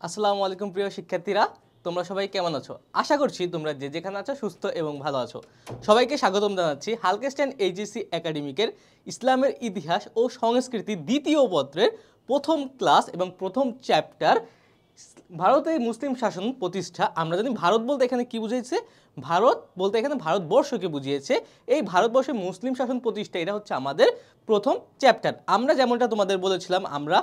আসসালামু আলাইকুম প্রিয় শিক্ষার্থীরা, তোমরা সবাই কেমন আছো? আশা করছি তোমরা যে যেখানে আছো সুস্থ এবং ভালো আছো। সবাইকে স্বাগতম জানাচ্ছি হালকেস্টাইন এইচএসসি একাডেমিকের ইসলামের ইতিহাস ও সংস্কৃতি দ্বিতীয় পত্রের প্রথম ক্লাস এবং প্রথম চ্যাপ্টার ভারতে মুসলিম শাসন প্রতিষ্ঠা। আমরা জানি ভারত বলতে এখানে কি বুঝিয়েছে, ভারত বলতে এখানে ভারতবর্ষকে বুঝিয়েছে। এই ভারতবর্ষে মুসলিম শাসন প্রতিষ্ঠা এটা হচ্ছে আমাদের প্রথম চ্যাপ্টার। আমরা যেমনটা তোমাদের বলেছিলাম, আমরা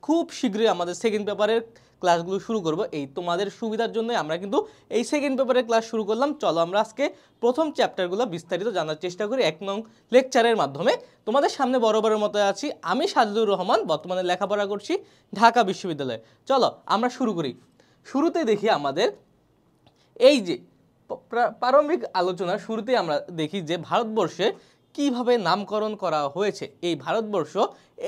খুব শীঘ্রই আমাদের সেকেন্ড পেপারের ক্লাসগুলো শুরু করব। এই তোমাদের সুবিধার জন্য আমরা কিন্তু এই সেকেন্ড পেপারের ক্লাস শুরু করলাম। চলো আমরা আজকে প্রথম চ্যাপ্টারগুলো বিস্তারিত জানার চেষ্টা করি 1 নং লেকচারের মাধ্যমে। তোমাদের সামনে বরাবরের মতো আছি আমি সাজিদুর রহমান, বর্তমানে লেখাপড়া করছি ঢাকা বিশ্ববিদ্যালয়ে। চলো আমরা শুরু করি। শুরুতে দেখি আমাদের এই যে প্রারম্ভিক আলোচনার শুরুতে আমরা দেখি যে ভারতবর্ষে কিভাবে নামকরণ করা হয়েছে। এই ভারতবর্ষ,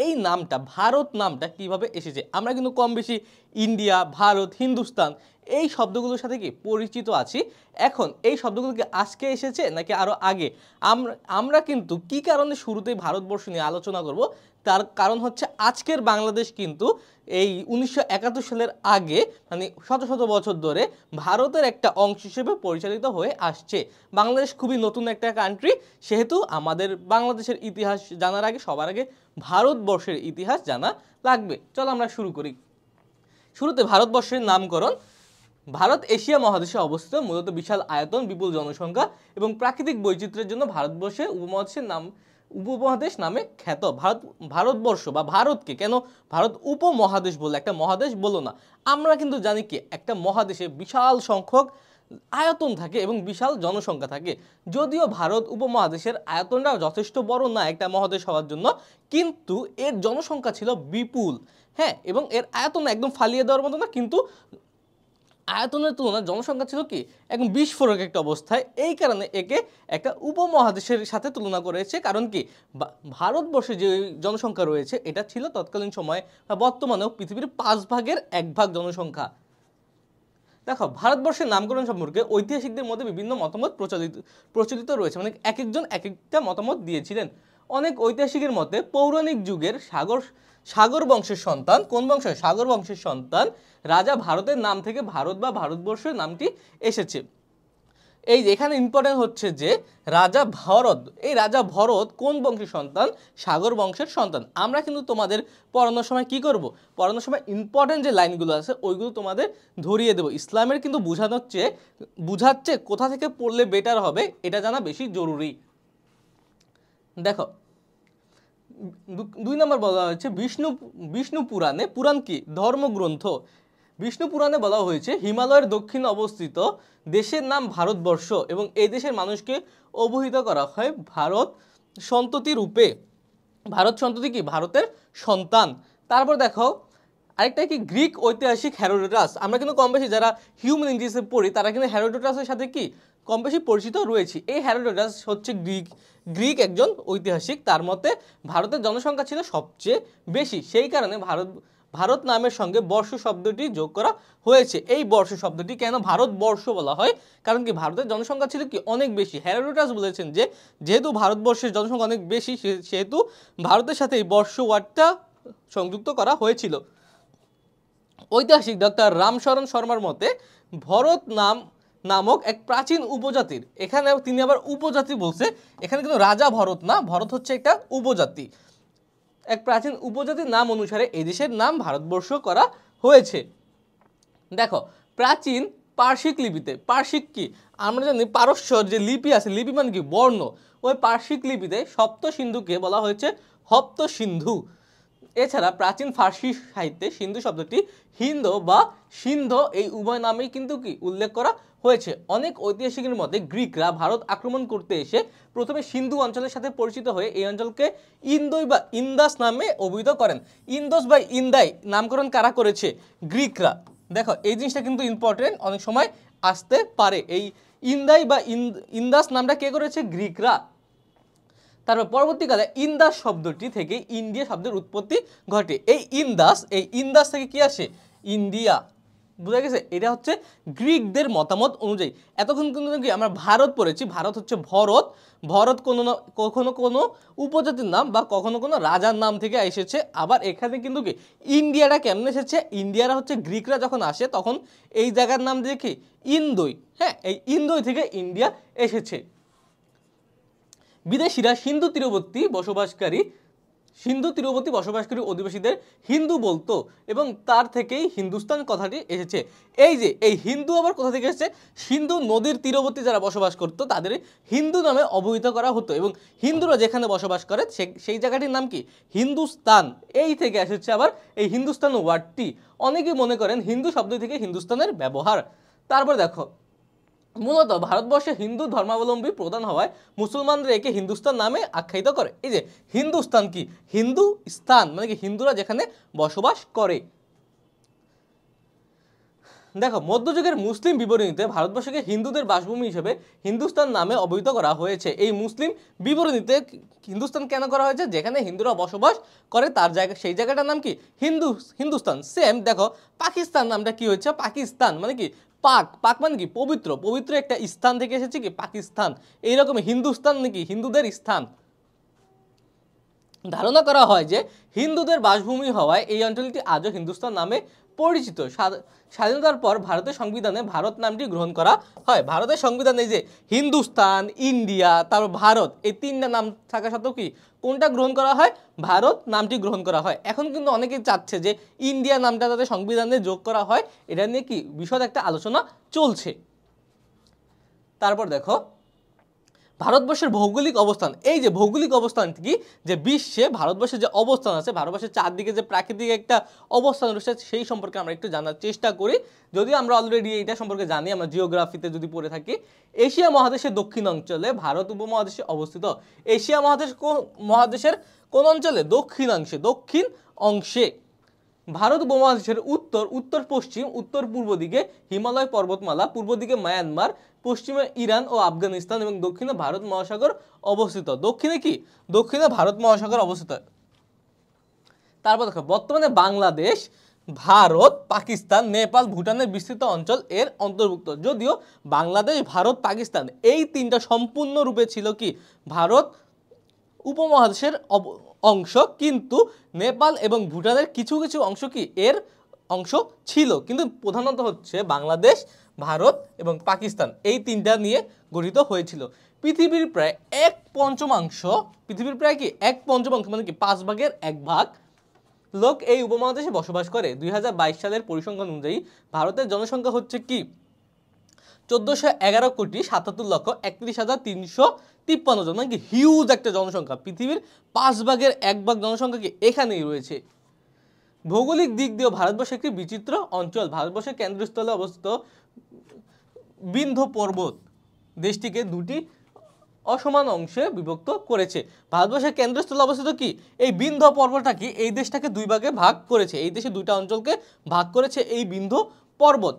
এই নামটা ভারত নামটা কিভাবে এসেছে। আমরা কিন্তু কম বেশি ইন্ডিয়া, ভারত, হিন্দুস্তান এই শব্দগুলোর সাথে কি পরিচিত আছি। এখন এই শব্দগুলো কি আজকে এসেছে নাকি আরো আগে? আমরা কিন্তু কি কারণে শুরুতেই ভারতবর্ষ নিয়ে আলোচনা করব, তার কারণ হচ্ছে আজকের বাংলাদেশ কিন্তু এই 1971 সালের আগে মানে শত শত বছর ধরে ভারতের একটা অংশ হিসেবে পরিচালিত হয়ে আসছে। বাংলাদেশ খুবই নতুন একটা কান্ট্রি, সেহেতু আমাদের বাংলাদেশের ইতিহাস জানার আগে সবার আগে ভারতবর্ষের ইতিহাস জানা লাগবে। চলো আমরা শুরু করি। শুরুতে ভারতবর্ষের নামকরণ। ভারত এশিয়া মহাদেশে অবস্থিত, মূলত বিশাল আয়তন, বিপুল জনসংখ্যা এবং প্রাকৃতিক বৈচিত্র্যের জন্য ভারতবর্ষে উপমহাদেশ নামে খ্যাত। ভারতবর্ষ বা ভারতকে কেন ভারত উপমহাদেশ বলে, একটা মহাদেশ বলো না। আমরা কিন্তু জানি কি একটা মহাদেশে বিশাল সংখ্যক আয়তন থাকে এবং বিশাল জনসংখ্যা থাকে। যদিও ভারত উপমহাদেশের আয়তনটা যথেষ্ট বড় না একটা মহাদেশ হওয়ার জন্য, কিন্তু এর জনসংখ্যা ছিল বিপুল। হ্যাঁ, এবং এর আয়তন একদম ফালিয়ে দেওয়ার মতো না, কিন্তু আয়তনের তুলনায় জনসংখ্যা ছিল কি একদম বিস্ফোরক একটা অবস্থায়। এই কারণে একে একটা উপমহাদেশের সাথে তুলনা করেছে। কারণ কি ভারতবর্ষে যে জনসংখ্যা রয়েছে এটা ছিল তৎকালীন সময়ে বা বর্তমানেও পৃথিবীর 1/5 জনসংখ্যা। দেখো, ভারতবর্ষের নামকরণ সম্পর্কে ঐতিহাসিকদের মধ্যে বিভিন্ন মতামত প্রচলিত রয়েছে, মানে এক একজন এক একটা মতামত দিয়েছিলেন। অনেক ঐতিহাসিকের মতে পৌরাণিক যুগের সাগর বংশের সন্তান, কোন বংশ? সাগর বংশের সন্তান রাজা ভারতের নাম থেকে ভারত বা ভারতবর্ষের নামটি এসেছে। এই যে এখানে ইম্পর্টেন্ট হচ্ছে যে রাজা ভরত, এই রাজা ভরত কোন বংশের সন্তান? সাগর বংশের সন্তান। আমরা কিন্তু তোমাদের পড়ানোর সময় কি করব, পড়ানোর সময় ইম্পর্টেন্ট যে লাইনগুলো আছে ওইগুলো তোমাদের ধরিয়ে দেবো। ইসলামের কিন্তু বুঝাচ্ছে কোথা থেকে পড়লে বেটার হবে এটা জানা বেশি জরুরি। দেখো, 2 নম্বর বলা হয়েছে বিষ্ণু পুরাণে। পুরাণ কি? ধর্মগ্রন্থ। বিষ্ণু পুরাণে বলা হয়েছে হিমালয়ের দক্ষিণে অবস্থিত দেশের নাম ভারতবর্ষ এবং এই দেশের মানুষকে অবহিত করা হয় ভারত সন্ততি রূপে। ভারত সন্ততি কি? ভারতের সন্তান। তারপর দেখো আরেকটা কি, গ্রিক ঐতিহাসিক হেরোডোটাস। আমরা কিন্তু কম বেশি যারা হিউম্যান ইংলিশে পড়ি তারা কিন্তু হেরোডোটাসের সাথে কি কম বেশি পরিচিত রয়েছি। এই হেরোডোটাস হচ্ছে গ্রিক একজন ঐতিহাসিক। তার মতে ভারতের জনসংখ্যা ছিল সবচেয়ে বেশি, সেই কারণে ভারত নামের সঙ্গে বর্ষ শব্দটি যোগ করা হয়েছে। এই বর্ষ শব্দটি কেন ভারতবর্ষ বলা হয়? কারণ কি ভারতের জনসংখ্যা ছিল কি অনেক বেশি। হেরোডোটাস বলেছেন যে যেহেতু ভারতবর্ষের জনসংখ্যা অনেক বেশি সেহেতু ভারতের সাথে এই বর্ষ ওয়ার্ডটা সংযুক্ত করা হয়েছিল। ঐতিহাসিক ডক্টর রামশরণ শর্মার মতে ভরত নামক এক প্রাচীন উপজাতির, এখানে তিনি আবার উপজাতি বলছে, এখানে কিন্তু রাজা ভরত না, ভরত হচ্ছে একটা উপজাতি। এক প্রাচীন উপজাতির নাম অনুসারে এই দেশের নাম ভারতবর্ষ করা হয়েছে। দেখো, প্রাচীন পার্শিক লিপিতে, পার্শিক কি আমরা জানি পারস্যর যে লিপি আছে, লিপি মানে কি বর্ণ, ওই পার্শিক লিপিতে সপ্ত সিন্ধুকে বলা হয়েছে সপ্ত সিন্ধু। এছাড়া প্রাচীন ফার্সি সাহিত্যে সিন্ধু শব্দটি হিন্দ বা সিন্ধ এই উভয় নামেই কিন্তু কি উল্লেখ করা হয়েছে। অনেক ঐতিহাসিকের মতে গ্রিকরা ভারত আক্রমণ করতে এসে প্রথমে সিন্ধু অঞ্চলের সাথে পরিচিত হয়ে এই অঞ্চলকে ইন্দোই বা ইন্দাস নামে অভিহিত করেন। ইন্দোস বা ইন্দাই নামকরণ কারা করেছে? গ্রিকরা। দেখো, এই জিনিসটা কিন্তু ইম্পর্টেন্ট, অনেক সময় আসতে পারে। এই ইন্দাই বা ইন্দাস নামটা কে করেছে? গ্রিকরা। তারপর পরবর্তীকালে ইন্দাস শব্দটি থেকে ইন্ডিয়া শব্দের উৎপত্তি ঘটে। এই ইন্দাস থেকে কি আসে? ইন্ডিয়া। বুঝা গেছে? এটা হচ্ছে গ্রিকদের মতামত অনুযায়ী। এতক্ষণ কিন্তু কি আমরা ভারত পড়েছি, ভারত হচ্ছে ভরত, ভরত কখনো কোনো উপজাতির নাম বা কখনো কোনো রাজার নাম থেকে এসেছে। আবার এখানে কিন্তু কি ইন্ডিয়াটা কেমনে এসেছে, ইন্ডিয়ারা হচ্ছে গ্রিকরা যখন আসে তখন এই জায়গার নাম দিয়ে কি ইন্দোই, হ্যাঁ এই ইন্দোই থেকে ইন্ডিয়া এসেছে। বিদেশিরা সিন্ধু তীরবর্তী বসবাসকারী অধিবাসীদের হিন্দু বলতো এবং তার থেকেই হিন্দুস্তান কথাটি এসেছে। এই যে এই হিন্দু আবার কোথা থেকে এসেছে, সিন্ধু নদীর তীরবর্তী যারা বসবাস করতো তাদের হিন্দু নামে অবহিত করা হতো এবং হিন্দুরা যেখানে বসবাস করে সেই জায়গাটির নাম কি হিন্দুস্তান। এই থেকে এসেছে আবার এই হিন্দুস্তান ওয়ার্ডটি। অনেকেই মনে করেন হিন্দু শব্দ থেকে হিন্দুস্তানের ব্যবহার। তারপর দেখো মূলত ভারতবর্ষে হিন্দু ধর্মাবলম্বী প্রধান হওয়ায় মুসলমানরা একে হিন্দুস্তান নামে আখ্যায়িত করে। এই যে হিন্দুস্তান কি হিন্দু স্থান মানে কি হিন্দুরা যেখানে বসবাস করে। দেখো মধ্যযুগের মুসলিম বিবরণীতে ভারতবর্ষকে হিন্দুদের বাসভূমি হিসেবে হিন্দুস্তান নামে অবহিত করা হয়েছে। এই মুসলিম বিবরণীতে হিন্দুস্তান কেন করা হয়েছে, যেখানে হিন্দুরা বসবাস করে তার জায়গা সেই জায়গাটার নাম কি হিন্দুস্তান। সেম দেখো পাকিস্তান নামটা কি হয়েছে, পাকিস্তান মানে কি পাক মানে কি পবিত্র, পবিত্র একটা স্থান থেকে এসেছে কি পাকিস্তান। এইরকম হিন্দুস্তান নাকি হিন্দুদের স্থান। ধারণা করা হয় যে হিন্দুদের বাসভূমি হওয়ায় এই অঞ্চলটি আজও হিন্দুস্তান নামে পরিচিত। স্বাধীনতার পর ভারতের সংবিধানে ভারত নামটি গ্রহণ করা হয়। ভারতের সংবিধানে যে হিন্দুস্তান, ইন্ডিয়া, তারপর ভারত এই তিনটা নাম থাকা সত্ত্বেও কি কোনটা গ্রহণ করা হয়, ভারত নামটি গ্রহণ করা হয়। এখন কিন্তু অনেকেই চাচ্ছে যে ইন্ডিয়া নামটা তাদের সংবিধানে যোগ করা হয়, এটা নিয়ে কি বিশদ একটা আলোচনা চলছে। তারপর দেখো ভারতবর্ষের ভৌগোলিক অবস্থান। এই যে ভৌগোলিক অবস্থান কি যে বিশ্বে ভারতবর্ষের যে অবস্থান আছে, ভারতবর্ষের চারদিকে যে প্রাকৃতিক একটা অবস্থান রয়েছে সেই সম্পর্কে আমরা একটু জানার চেষ্টা করি। যদিও আমরা অলরেডি এইটা সম্পর্কে জানি, আমরা জিওগ্রাফিতে যদি পড়ে থাকি। এশিয়া মহাদেশের দক্ষিণ অঞ্চলে ভারত উপমহাদেশে অবস্থিত। এশিয়া মহাদেশের কোন অঞ্চলে, দক্ষিণ অংশে। ভারত উপমহাদেশের উত্তর পশ্চিম উত্তর পূর্ব দিকে হিমালয় পর্বতমালা, পূর্ব দিকে মায়ানমার, পশ্চিমে ইরান ও আফগানিস্তান এবং দক্ষিণে ভারত মহাসাগর অবস্থিত। দক্ষিণে ভারত মহাসাগর অবস্থিত। তারপর দেখো বর্তমানে বাংলাদেশ, ভারত, পাকিস্তান, নেপাল, ভুটানের বিস্তৃত অঞ্চল এর অন্তর্ভুক্ত। যদিও বাংলাদেশ, ভারত, পাকিস্তান এই তিনটা সম্পূর্ণরূপে ছিল কি ভারত উপমহাদেশের অংশ, কিন্তু নেপাল এবং ভুটানের কিছু কিছু অংশ কি এর অংশ ছিল। কিন্তু প্রধানত হচ্ছে বাংলাদেশ, ভারত এবং পাকিস্তান এই তিনটা নিয়ে গঠিত হয়েছিল। পৃথিবীর প্রায় এক পঞ্চমাংশ মানে কি 1/5 লোক এই উপমহাদেশে বসবাস করে। 2022 সালের পরিসংখ্যান অনুযায়ী ভারতের জনসংখ্যা হচ্ছে কি 14,11,77,31,353 জন, মানে কি হিউজ একটা জনসংখ্যা। পৃথিবীর 1/5 জনসংখ্যা কি এখানেই রয়েছে। ভৌগোলিক দিক দিয়ে ভারতবর্ষ একটি বিচিত্র অঞ্চল। ভারতবর্ষের কেন্দ্রস্থলে অবস্থিত বিন্ধ্য পর্বত দেশটিকে দুটি অসমান অংশে বিভক্ত করেছে। ভারতবর্ষের কেন্দ্রস্থলে অবস্থিত কি এই বিন্ধ্য পর্বতটা কি এই দেশটাকে দুই ভাগে ভাগ করেছে। এই দেশে দুইটা অঞ্চলকে ভাগ করেছে এই বিন্ধ্য পর্বত।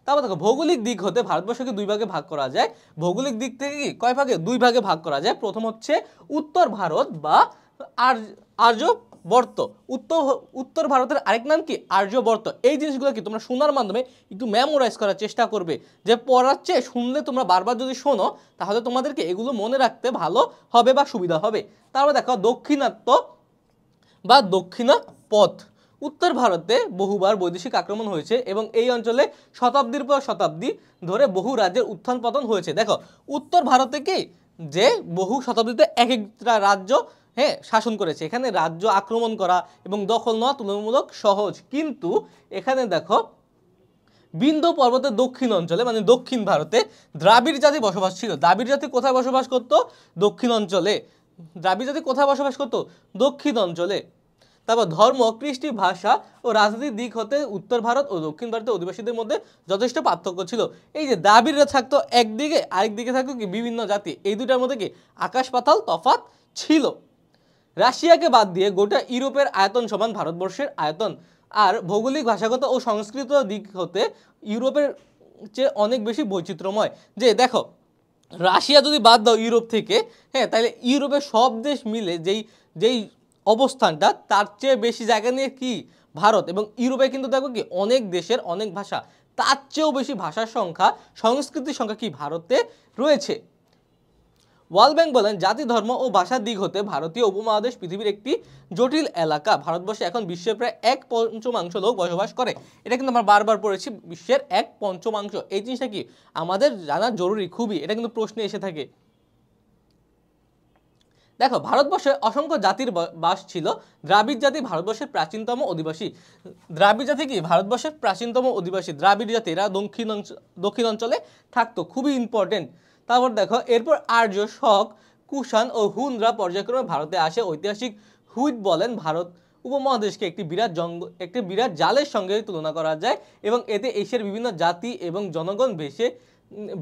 তারপর দেখো ভৌগোলিক দিক হতে ভারতবর্ষকে দুই ভাগে ভাগ করা যায়। ভৌগোলিক দিক থেকে কি কয় ভাগে, দুই ভাগে ভাগ করা যায়। প্রথম হচ্ছে উত্তর ভারত বা আর্যবর্ত। উত্তর ভারতের আরেক নাম কি আর্যবর্ত। এই জিনিসগুলো কি তোমরা শোনার মাধ্যমে একটু মেমোরাইজ করার চেষ্টা করবে, যে পড়ার চেয়ে শুনলে তোমরা বারবার যদি শোনো তাহলে তোমাদেরকে এগুলো মনে রাখতে ভালো হবে বা সুবিধা হবে। তারপর দেখো দক্ষিণাত্য বা দক্ষিণা পথ। উত্তর ভারতে বহুবার বৈদেশিক আক্রমণ হয়েছে এবং এই অঞ্চলে শতাব্দীর পর শতাব্দী ধরে বহু রাজ্যের উত্থান পতন হয়েছে। দেখো উত্তর ভারতে কি যে বহু শতাব্দীতে এক একটা রাজ্য শাসন করেছে। এখানে রাজ্য আক্রমণ করা এবং দখল নেওয়া তুলনামূলক সহজ। কিন্তু এখানে দেখো বিন্ধ্য পর্বতের দক্ষিণ অঞ্চলে মানে দক্ষিণ ভারতে দ্রাবিড় জাতি বসবাস ছিল। দ্রাবিড় জাতি কোথায় বসবাস করত, দক্ষিণ অঞ্চলে। দ্রাবিড় জাতি কোথায় বসবাস করত, দক্ষিণ অঞ্চলে। তারপর ধর্ম, কৃষ্টি, ভাষা ও রাজনীতির দিক হতে উত্তর ভারত ও দক্ষিণ ভারতের অধিবাসীদের মধ্যে যথেষ্ট পার্থক্য ছিল। এই যে দ্রাবিড়রা থাকতো একদিকে, আরেকদিকে থাকতো কি বিভিন্ন জাতি। এই দুটার মধ্যে কি আকাশ পাতাল তফাৎ ছিল। রাশিয়াকে বাদ দিয়ে গোটা ইউরোপের আয়তন সমান ভারতবর্ষের আয়তন। আর ভৌগোলিক, ভাষাগত ও সংস্কৃত দিক হতে ইউরোপের চেয়ে অনেক বেশি বৈচিত্র্যময়। যে দেখো রাশিয়া যদি বাদ দাও ইউরোপ থেকে, তাহলে ইউরোপের সব দেশ মিলে যেই অবস্থানটা তার চেয়ে বেশি জায়গা নিয়ে কি ভারত এবং ইউরোপে কিন্তু দেখো কি অনেক দেশের অনেক ভাষা, তার চেয়েও বেশি ভাষার সংখ্যা, সংস্কৃতির সংখ্যা কি ভারতে রয়েছে। ওয়ার্ল্ড ব্যাংক বলেন জাতি, ধর্ম ও ভাষার দিক হতে ভারতীয় উপমহাদেশ পৃথিবীর একটি জটিল এলাকা। ভারতবর্ষে এখন বিশ্বের প্রায় 1/5 লোক বসবাস করে। এটা কিন্তু আমরা বারবার পড়েছি, বিশ্বের 1/5। এই জিনিসটা কি আমাদের জানা জরুরি খুবই, এটা কিন্তু প্রশ্নে এসে থাকে। দেখো ভারতবর্ষে অসংখ্য জাতির বাস ছিল। দ্রাবিড় জাতি ভারতবর্ষের প্রাচীনতম অধিবাসী। দ্রাবিড় জাতি কি ভারতবর্ষের প্রাচীনতম অধিবাসী। দ্রাবিড় জাতি এরা দক্ষিণ অঞ্চলে থাকতো, খুবই ইম্পর্টেন্ট। তারপর দেখো এরপর আর্য, শক, কুষাণ ও হুনরা পর্যায়ক্রমে ভারতে আসে। ঐতিহাসিক হুইট বলেন ভারত উপমহাদেশকে একটি বিরাট জালের সঙ্গে তুলনা করা যায় এবং এতে এশিয়ার বিভিন্ন জাতি এবং জনগণ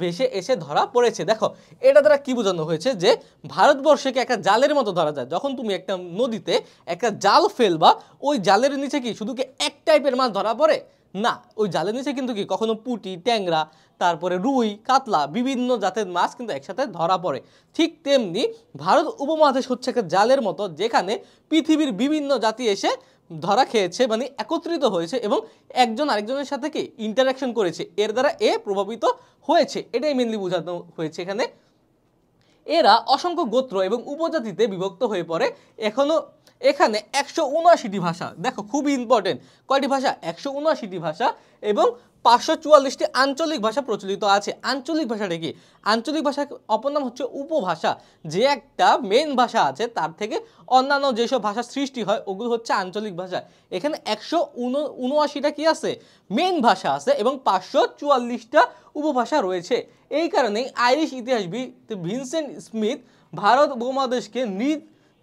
ভেসে এসে ধরা পড়েছে। দেখো এটা দ্বারা কি বোঝানো হয়েছে যে ভারতবর্ষকে একটা জালের মতো ধরা যায়। যখন তুমি একটা নদীতে একটা জাল ফেলবা, ওই জালের নিচে কি শুধু কি এক টাইপের মাছ ধরা পড়ে না, ওই জালের নিচে কিন্তু কি কখনো পুঁটি, ট্যাংরা, তারপরে রুই, কাতলা, বিভিন্ন জাতের মাছ কিন্তু একসাথে ধরা পড়ে। ঠিক তেমনি ভারত উপমহাদেশ হচ্ছে একটা জালের মতো, যেখানে পৃথিবীর বিভিন্ন জাতি এসে ধরা খেয়েছে, মানে একত্রিত হয়েছে এবং একজন আরেকজনের সাথে কি ইন্টারাকশন করেছে, এর দ্বারা এ প্রভাবিত হয়েছে। এটাই মেনলি বোঝানো হয়েছে এখানে। এরা অসংখ্য গোত্র এবং উপজাতিতে বিভক্ত হয়ে পড়ে। এখানে 179টি ভাষা, দেখো খুবই ইম্পর্টেন্ট, কয়টি ভাষা? 179টি ভাষা এবং 544টি আঞ্চলিক ভাষা প্রচলিত আছে। আঞ্চলিক ভাষাটা কি? আঞ্চলিক ভাষার অপর নাম হচ্ছে উপভাষা। যে একটা মেন ভাষা আছে তার থেকে অন্যান্য যেসব ভাষা সৃষ্টি হয় ওগুলো হচ্ছে আঞ্চলিক ভাষা। এখানে 179টা কি আছে? মেন ভাষা আছে এবং 544টা উপভাষা রয়েছে। এই কারণেই আইরিশ ইতিহাসবিদ ভিনসেন্ট স্মিথ ভারত উপমহাদেশকে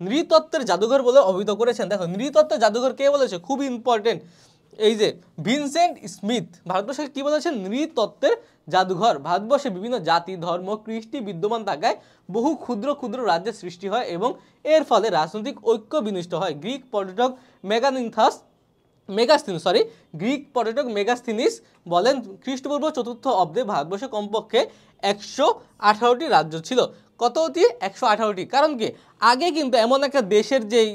নৃতত্ত্বের জাদুঘর বলে অভিহিত করেছেন। দেখো নৃতত্ত্বের জাদুঘর কে বলেছে? খুবই ইম্পর্টেন্ট, এই যে ভিনসেন্ট স্মিথ ভারতবর্ষে কি বলেছেন? নৃতত্ত্বের জাদুঘর। ভারতবর্ষে বিভিন্ন জাতি, ধর্ম, কৃষ্টি বিদ্যমান থাকায় বহু ক্ষুদ্র ক্ষুদ্র রাজ্যের সৃষ্টি হয় এবং এর ফলে রাজনৈতিক ঐক্য বিনষ্ট হয়। গ্রিক পর্যটক মেগাস্থিনিস বলেন খ্রিস্টপূর্ব 4th অব্দে ভারতবর্ষে কমপক্ষে 118টি রাজ্য ছিল। কতটি? 118টি। কারণ কি আগে কিন্তু এমন একটা দেশের যেই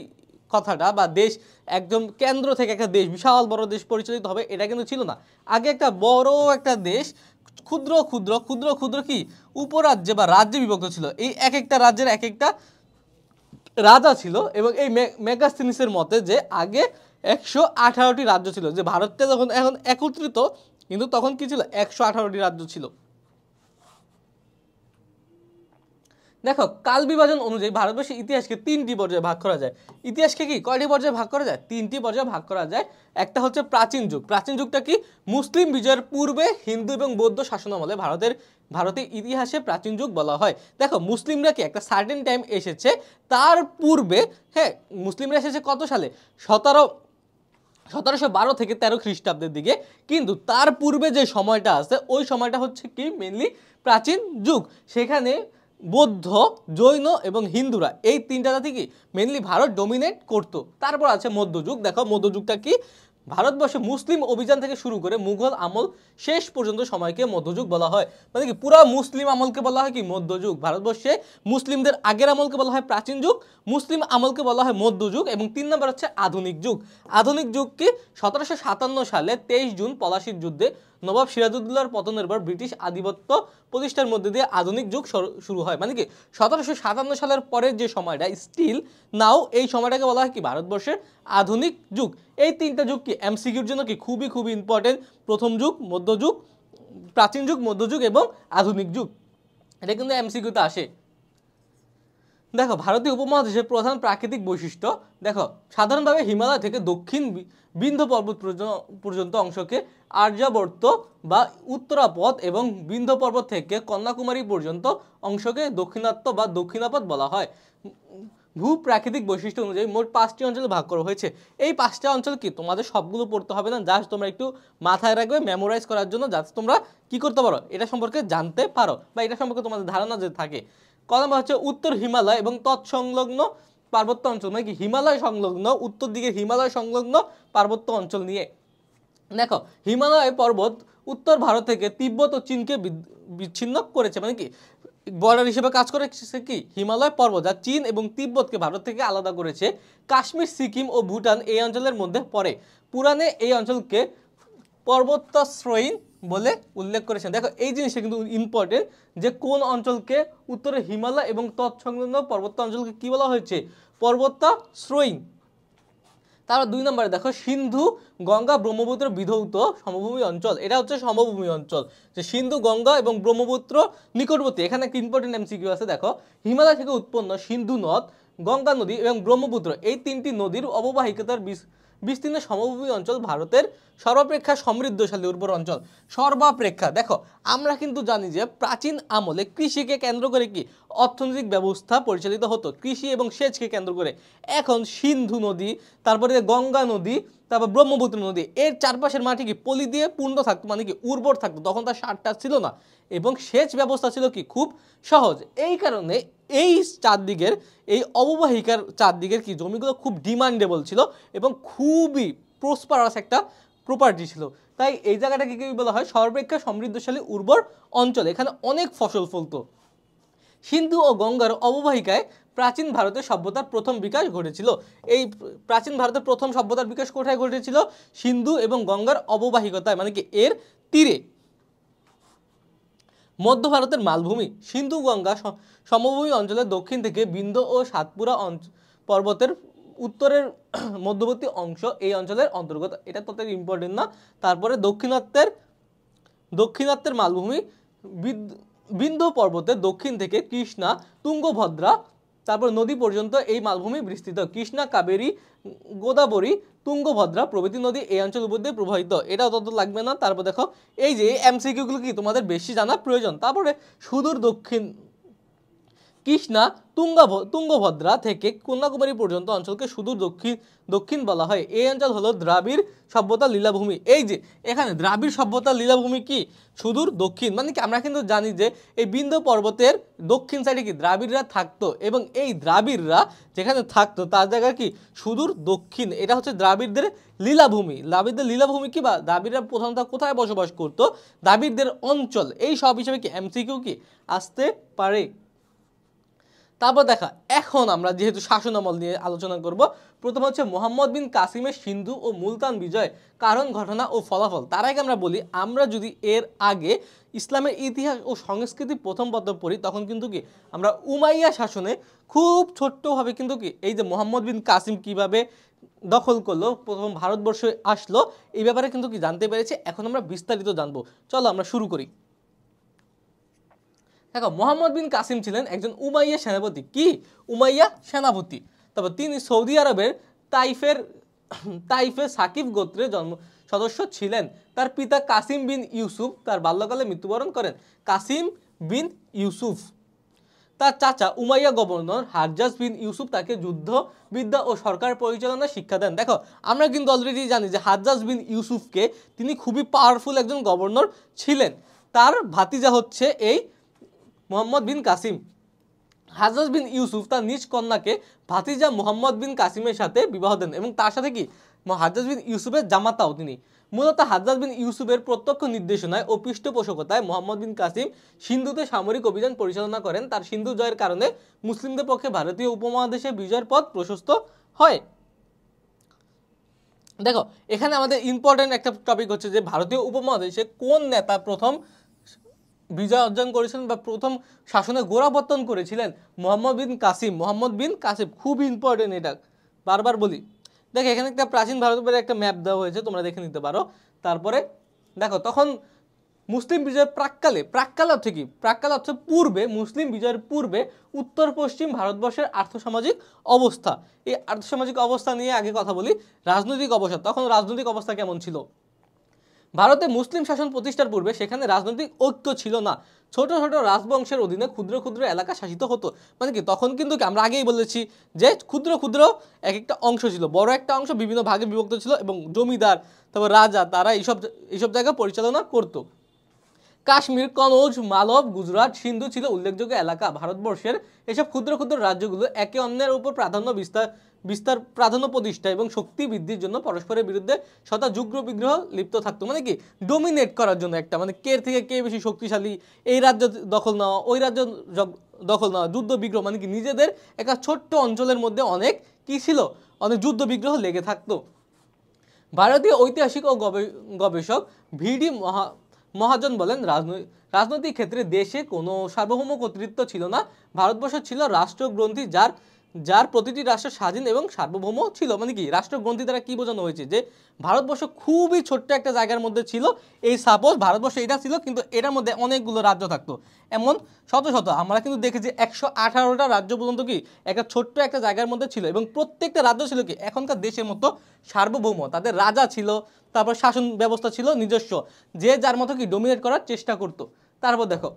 কথাটা বা দেশ একদম কেন্দ্র থেকে একটা দেশ, বিশাল বড় দেশ পরিচালিত হবে, এটা কিন্তু ছিল না। আগে একটা বড় একটা দেশ ক্ষুদ্র ক্ষুদ্র ক্ষুদ্র ক্ষুদ্র কি উপরাজ্যে বা রাজ্যে বিভক্ত ছিল। এই এক একটা রাজ্যের এক একটা রাজা ছিল এবং এই মেগাস্থিনিসের মতে যে আগে 118টি রাজ্য ছিল। যে ভারতটা যখন এখন একত্রিত, কিন্তু তখন কি ছিল? 118টি রাজ্য ছিল। দেখো কাল বিভাজন অনুযায়ী ভারতবর্ষের ইতিহাসকে 3টি পর্যায়ে ভাগ করা যায়। ইতিহাসকে কি কয়টি পর্যায়ে ভাগ করা যায়? 3টি পর্যায়ে ভাগ করা যায়। একটা হচ্ছে প্রাচীন যুগ। প্রাচীন যুগটা কি? মুসলিম বিজয়ের পূর্বে হিন্দু এবং বৌদ্ধ শাসনামলে ভারতের ইতিহাসে প্রাচীন যুগ বলা হয়। দেখো মুসলিমরা কি একটা সার্টেন টাইম এসেছে, তার পূর্বে, হ্যাঁ মুসলিমরা এসেছে কত সালে? 1712 থেকে 13 খ্রিস্টাব্দের দিকে। কিন্তু তার পূর্বে যে সময়টা আছে ওই সময়টা হচ্ছে কি মেনলি প্রাচীন যুগ। সেখানে বৌদ্ধ, জৈন এবং হিন্দুরা এই 3টা জাতি কি মেনলি ভারত ডমিনেট করতো। তারপর আছে মধ্যযুগ। দেখো মধ্যযুগটা কি? ভারতবর্ষে মুসলিম অভিযান থেকে শুরু করে মুঘল আমল শেষ পর্যন্ত সময়কে মধ্যযুগ বলা হয়। মানে কি পুরো মুসলিম আমলকে বলা হয় কি মধ্যযুগ। ভারতবর্ষে মুসলিমদের আগের আমলকে বলা হয় প্রাচীন যুগ, মুসলিম আমলকে বলা হয় মধ্যযুগ এবং 3 নম্বর হচ্ছে আধুনিক যুগ। আধুনিক যুগ কি? 1757 সালে 23 জুন পলাশির যুদ্ধে নবাব সিরাজউদ্দৌলার পতনের পর ব্রিটিশ আধিপত্য প্রতিষ্ঠার মধ্যে দিয়ে আধুনিক যুগ শুরু হয়। মানে কি 1757 সালের পরের যে সময়টা স্টিল নাও, এই সময়টাকে বলা হয় কি ভারতবর্ষের আধুনিক যুগ। এই 3টা যুগ কি এমসিকিউর জন্য কি খুবই খুবই ইম্পর্টেন্ট। প্রথম যুগ, মধ্যযুগ, প্রাচীন যুগ, মধ্যযুগ এবং আধুনিক যুগ, এটা কিন্তু এমসিকিউতে আসে। দেখো ভারতীয় উপমহাদেশের প্রধান প্রাকৃতিক বৈশিষ্ট্য। দেখো সাধারণভাবে হিমালয় থেকে দক্ষিণ বিন্ধ্য পর্বত পর্যন্ত অংশকে আর্যাবর্ত বা উত্তরাপথ এবং বিন্ধ্য পর্বত থেকে কন্যাকুমারী পর্যন্ত অংশকে দক্ষিণাত্য বা দক্ষিণাপথ বলা হয়। ভূ প্রাকৃতিক বৈশিষ্ট্য অনুযায়ী মোট 5টি অঞ্চলে ভাগ করা হয়েছে। এই 5টা অঞ্চল কি তোমাদের সবগুলো পড়তে হবে না, জাস্ট তোমরা একটু মাথায় রাখবে মেমোরাইজ করার জন্য, যাতে তোমরা কি করতে পারো, এটা সম্পর্কে জানতে পারো বা এটা সম্পর্কে তোমাদের ধারণা যে থাকে। ক নম্বর হচ্ছে উত্তর হিমালয় এবং তৎসংলগ্ন পার্বত্য অঞ্চল, মানে কি হিমালয় সংলগ্ন, উত্তর দিকে হিমালয় সংলগ্ন পার্বত্য অঞ্চল নিয়ে। দেখো হিমালয় পর্বত উত্তর ভারত থেকে তিব্বত ও চীনকে বিচ্ছিন্ন করেছে। মানে কি বর্ডার হিসেবে কাজ করেছে কি হিমালয় পর্বত, যা চীন এবং তিব্বতকে ভারত থেকে আলাদা করেছে। কাশ্মীর, সিকিম ও ভুটান এই অঞ্চলের মধ্যে পড়ে। পুরাণে এই অঞ্চলকে পর্বতাশ্রয়ী বলে উল্লেখ করেছেন। দেখো এই জিনিসটা কিন্তু ইম্পর্টেন্ট, যে কোন অঞ্চলকে, উত্তরে হিমালয় এবং তৎসংলগ্ন পর্বত অঞ্চলকে কি বলা হয়েছে, পর্বতাশ্রয়ী। তারপর 2 নম্বরে দেখো সিন্ধু গঙ্গা ব্রহ্মপুত্র বিধৌত সমভূমি অঞ্চল, এটা হচ্ছে সমভূমি অঞ্চল, যে সিন্ধু গঙ্গা এবং ব্রহ্মপুত্র নিকটবর্তী। এখানে একটা ইম্পর্টেন্ট এমসিকিউ আছে, দেখো হিমালয় থেকে উৎপন্ন সিন্ধু নদ, গঙ্গা নদী এবং ব্রহ্মপুত্র এই 3টি নদীর অববাহিকার বিস্তীর্ণ সমভূমি অঞ্চল ভারতের সর্বাপেক্ষা সমৃদ্ধশালী উর্বর অঞ্চল। সর্বাপেক্ষা দেখো আমরা কিন্তু জানি যে প্রাচীন আমলে কৃষিকে কেন্দ্র করে কি অর্থনৈতিক ব্যবস্থা পরিচালিত হতো, কৃষি এবং সেচকে কেন্দ্র করে। এখন সিন্ধু নদী, তারপরে গঙ্গা নদী, তারপর ব্রহ্মপুত্র নদী, এর চারপাশের মাটি কি পলি দিয়ে পূর্ণ থাকতো, মানে কি উর্বর থাকতো, তখন তার সারটা ছিল না এবং সেচ ব্যবস্থা ছিল কি খুব সহজ। এই কারণে এই চারদিকের, এই অববাহিকার চারদিকের কি জমিগুলো খুব ডিমান্ডেবল ছিল এবং খুবই প্রসপারাস একটা প্রপার্টি ছিল। তাই এই জায়গাটাকে কি বলা হয়, সর্বাপেক্ষা সমৃদ্ধশালী উর্বর অঞ্চল, এখানে অনেক ফসল ফলতো। সিন্ধু ও গঙ্গার অববাহিকায় প্রাচীন ভারতের সভ্যতার প্রথম বিকাশ ঘটেছিল। এই প্রাচীন ভারতের প্রথম সভ্যতার বিকাশ কোথায় ঘটেছিল, সিন্ধু এবং গঙ্গার অববাহিকতায়, মানে কি এর তীরে। মধ্য ভারতের মালভূমি, সিন্ধু গঙ্গা সমভূমি অঞ্চলের দক্ষিণ থেকে বিন্ধ্য ও সাতপুরা পর্বতের উত্তরের মধ্যবর্তী অংশ এই অঞ্চলের অন্তর্গত। এটা তত ইম্পর্টেন্ট না। তারপরে দক্ষিণাত্যের মালভূমি, বিন্ধ্য পর্বতের দক্ষিণ থেকে কৃষ্ণা, তুঙ্গভদ্রা, তারপর নদী পর্যন্ত এই মালভূমি বিস্তৃত। কৃষ্ণা, কাবেরী, গোদাবরী, তুঙ্গভদ্রা প্রভৃতি নদী এই অঞ্চল উপর দিয়ে প্রবাহিত। এটাও তত লাগবে না। তারপর দেখো এই যে এমসিকিউগুলো কি তোমাদের বেশি জানা প্রয়োজন। তারপরে সুদূর দক্ষিণ কৃষ্ণা, তুঙ্গভদ্রা থেকে কন্যাকুমারী পর্যন্ত অঞ্চলকে সুদূর দক্ষিণ বলা হয়। এই অঞ্চল হলো দ্রাবিড় সভ্যতার লীলাভূমি। এই যে এখানে দ্রাবিড় সভ্যতার লীলাভূমি কি সুদূর দক্ষিণ, মানে কি আমরা কিন্তু জানি যে এই বিন্ধ্য পর্বতের দক্ষিণ সাইডে কি দ্রাবিড়রা থাকতো এবং এই দ্রাবিড়রা যেখানে থাকতো তার জায়গা কি সুদূর দক্ষিণ। এটা হচ্ছে দ্রাবিড়দের লীলাভূমি। দ্রাবিড়দের লীলাভূমি কি বা দ্রাবিড়রা প্রধানত কোথায় বসবাস করতো, দ্রাবিড়দের অঞ্চল। এই সব হিসেবে কি এমসিকিউ কি আসতে পারে। তারপর দেখা, এখন আমরা যেহেতু শাসনামল নিয়ে আলোচনা করব, প্রথম হচ্ছে মোহাম্মদ বিন কাসিমের সিন্ধু ও মুলতান বিজয় কারণ, ঘটনা ও ফলাফল। তার আগে আমরা বলি, আমরা যদি এর আগে ইসলামের ইতিহাস ও সংস্কৃতি প্রথম পত্র পড়ি, তখন কিন্তু কি আমরা উমাইয়া শাসনে খুব ছোট্টভাবে কিন্তু কি এই যে মোহাম্মদ বিন কাসিম কিভাবে দখল করলো, প্রথম ভারতবর্ষে আসলো, এই ব্যাপারে কিন্তু কি জানতে পেরেছি। এখন আমরা বিস্তারিত জানবো। চলো আমরা শুরু করি। দেখো মোহাম্মদ বিন কাসিম ছিলেন একজন উমাইয়া সেনাপতি। কি উমাইয়া সেনাপতি। তারপর তিনি সৌদি আরবের তাইফে সাকিব গোত্রের সদস্য ছিলেন। তার পিতা কাসিম বিন ইউসুফ তার বাল্যকালে মৃত্যুবরণ করেন। কাসিম বিন ইউসুফ। তার চাচা উমাইয়া গভর্নর হাজ্জাজ বিন ইউসুফ তাকে যুদ্ধ বিদ্যা ও সরকার পরিচালনার শিক্ষা দেন। দেখো আমরা কিন্তু অলরেডি জানি যে হাজ্জাজ বিন ইউসুফকে তিনি খুবই পাওয়ারফুল একজন গভর্নর ছিলেন। তার ভাতিজা হচ্ছে এই মোহাম্মদ বিন কাসিম। হাজ্জাজ বিন ইউসুফ তার নিজ কন্যাকে ভাতিজা মোহাম্মদ বিন কাসিমের সাথে বিবাহ দেন এবং তার সাথে কি হাজ্জাজ বিন ইউসুফের জামাতাও তিনি। মূলত হাজ্জাজ বিন ইউসুফের প্রত্যক্ষ নির্দেশনায় ও পৃষ্ঠপোষকতায় মোহাম্মদ বিন কাসিম সিন্ধুতে সামরিক অভিযান পরিচালনা করেন। তার সিন্ধু জয়ের কারণে মুসলিমদের পক্ষে ভারতীয় উপমহাদেশে বিজয়ের পথ প্রশস্ত হয়। দেখো এখানে আমাদের ইম্পর্টেন্ট একটা টপিক হচ্ছে যে ভারতীয় উপমহাদেশে কোন নেতা প্রথম বিজয় অর্জন করেছিলেন বা প্রথম শাসনে গোড়াপত্তন করেছিলেন, মোহাম্মদ বিন কাসিম। মোহাম্মদ বিন কাসিম খুব ইম্পর্টেন্ট, এটা বারবার বলি। দেখো এখানে একটা প্রাচীন ভারতের একটা ম্যাপ দেওয়া হয়েছে, তোমরা দেখে নিতে পারো। তারপরে দেখো তখন মুসলিম বিজয়ের প্রাক্কালে অর্থ কি, প্রাক্কালে অর্থ পূর্বে, মুসলিম বিজয়ের পূর্বে উত্তর পশ্চিম ভারতবর্ষের আর্থসামাজিক অবস্থা। এই আর্থসামাজিক অবস্থা নিয়ে আগে কথা বলি। রাজনৈতিক অবস্থা, তখন রাজনৈতিক অবস্থা কেমন ছিল। ভারতে মুসলিম শাসন প্রতিষ্ঠার পূর্বে সেখানে রাজনৈতিক ঐক্য ছিল না। ছোট ছোট রাজবংশের অধীনে ক্ষুদ্র ক্ষুদ্র এলাকা শাসিত হতো। মানে কি তখন কিন্তু আমরা আগেই বলেছি যে ক্ষুদ্র ক্ষুদ্র এক একটা অংশ ছিল, বড় একটা অংশ বিভিন্ন ভাগে বিভক্ত ছিল এবং জমিদার, তারপর রাজা, তারা এইসব জায়গা পরিচালনা করতো। কাশ্মীর, কনৌজ, মালব, গুজরাট, সিন্ধু ছিল উল্লেখযোগ্য এলাকা। ভারতবর্ষের এসব ক্ষুদ্র ক্ষুদ্র রাজ্যগুলো একে অন্যের উপর প্রাধান্য প্রতিষ্ঠা এবং শক্তি বৃদ্ধির জন্য পরস্পরের বিরুদ্ধে শত যুগ্ম বিগ্রহ লিপ্ত থাকতো। মানে কি ডোমিনেট করার জন্য একটা, মানে কে থেকে কে বেশি শক্তিশালী, এই রাজ্য দখল নেওয়া, ওই রাজ্য দখল নেওয়া, যুদ্ধ বিগ্রহ, মানে কি নিজেদের একটা ছোট্ট অঞ্চলের মধ্যে অনেক কি ছিল, অনেক যুদ্ধ বিগ্রহ লেগে থাকতো। ভারতীয় ঐতিহাসিক ও গবেষক ভিডি মহাজন বলেন, রাজনৈতিক ক্ষেত্রে দেশে কোনো সার্বভৌম কর্তৃত্ব ছিল না। ভারতবর্ষ ছিল রাষ্ট্রগ্রন্থি, যার প্রতিটি রাষ্ট্র স্বাধীন এবং সার্বভৌম ছিল। মানে কি রাষ্ট্রগ্রন্থি দ্বারা কি বোঝানো হয়েছে, যে ভারতবর্ষ খুবই ছোট্ট একটা জায়গার মধ্যে ছিল। এই সাপোজ ভারতবর্ষ এটা ছিল, কিন্তু এটার মধ্যে অনেকগুলো রাজ্য থাকতো, এমন শত শত। আমরা কিন্তু দেখেছি 118টা রাজ্য পর্যন্ত কি একটা ছোট্ট একটা জায়গার মধ্যে ছিল, এবং প্রত্যেকটা রাজ্য ছিল কি এখনকার দেশের মতো সার্বভৌম। তাদের রাজা ছিল, তারপর শাসন ব্যবস্থা ছিল নিজস্ব, যে যার মতো কি ডোমিনেট করার চেষ্টা করতো। তারপর দেখো,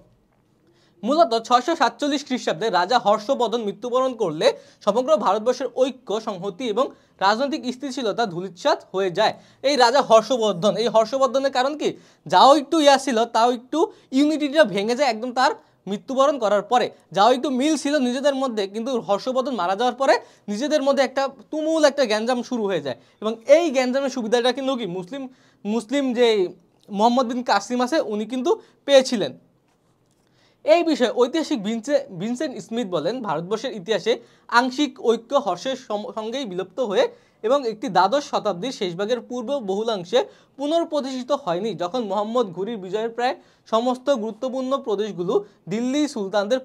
মূলত 647 খ্রিস্টাব্দে রাজা হর্ষবর্ধন মৃত্যুবরণ করলে সমগ্র ভারতবর্ষের ঐক্য, সংহতি এবং রাজনৈতিক স্থিতিশীলতা ধূলিসাৎ হয়ে যায়। এই রাজা হর্ষবর্ধন, এই হর্ষবর্ধনের কারণ কি, যাও একটু ছিল, তাও একটু ইউনিটিটা ভেঙে যায় একদম তার মৃত্যুবরণ করার পরে। যাও একটু মিল ছিল নিজেদের মধ্যে, কিন্তু হর্ষবর্ধন মারা যাওয়ার পরে নিজেদের মধ্যে একটা তুমুল একটা গ্যাঞ্জাম শুরু হয়ে যায়। এবং এই গ্যাঞ্জামের সুবিধাটা কিন্তু কি মুসলিম যে মোহাম্মদ বিন কাসিম আছে উনি কিন্তু পেয়েছিলেন। এই বিষয়ে ঐতিহাসিক ভিনসেন্ট স্মিথ বলেন, ভারতবর্ষের ইতিহাসে আংশিক ঐক্য হর্ষের সঙ্গেই বিলুপ্ত হয়ে এবং একটি দ্বাদশ শতাব্দীর শেষভাগের পূর্ব বহুলাংশে পুনঃপ্রতিষ্ঠিত হয়নি, যখন মোহাম্মদ ঘুরির বিজয়ের প্রায় সমস্ত গুরুত্বপূর্ণ প্রদেশগুলো দিল্লি সুলতানদের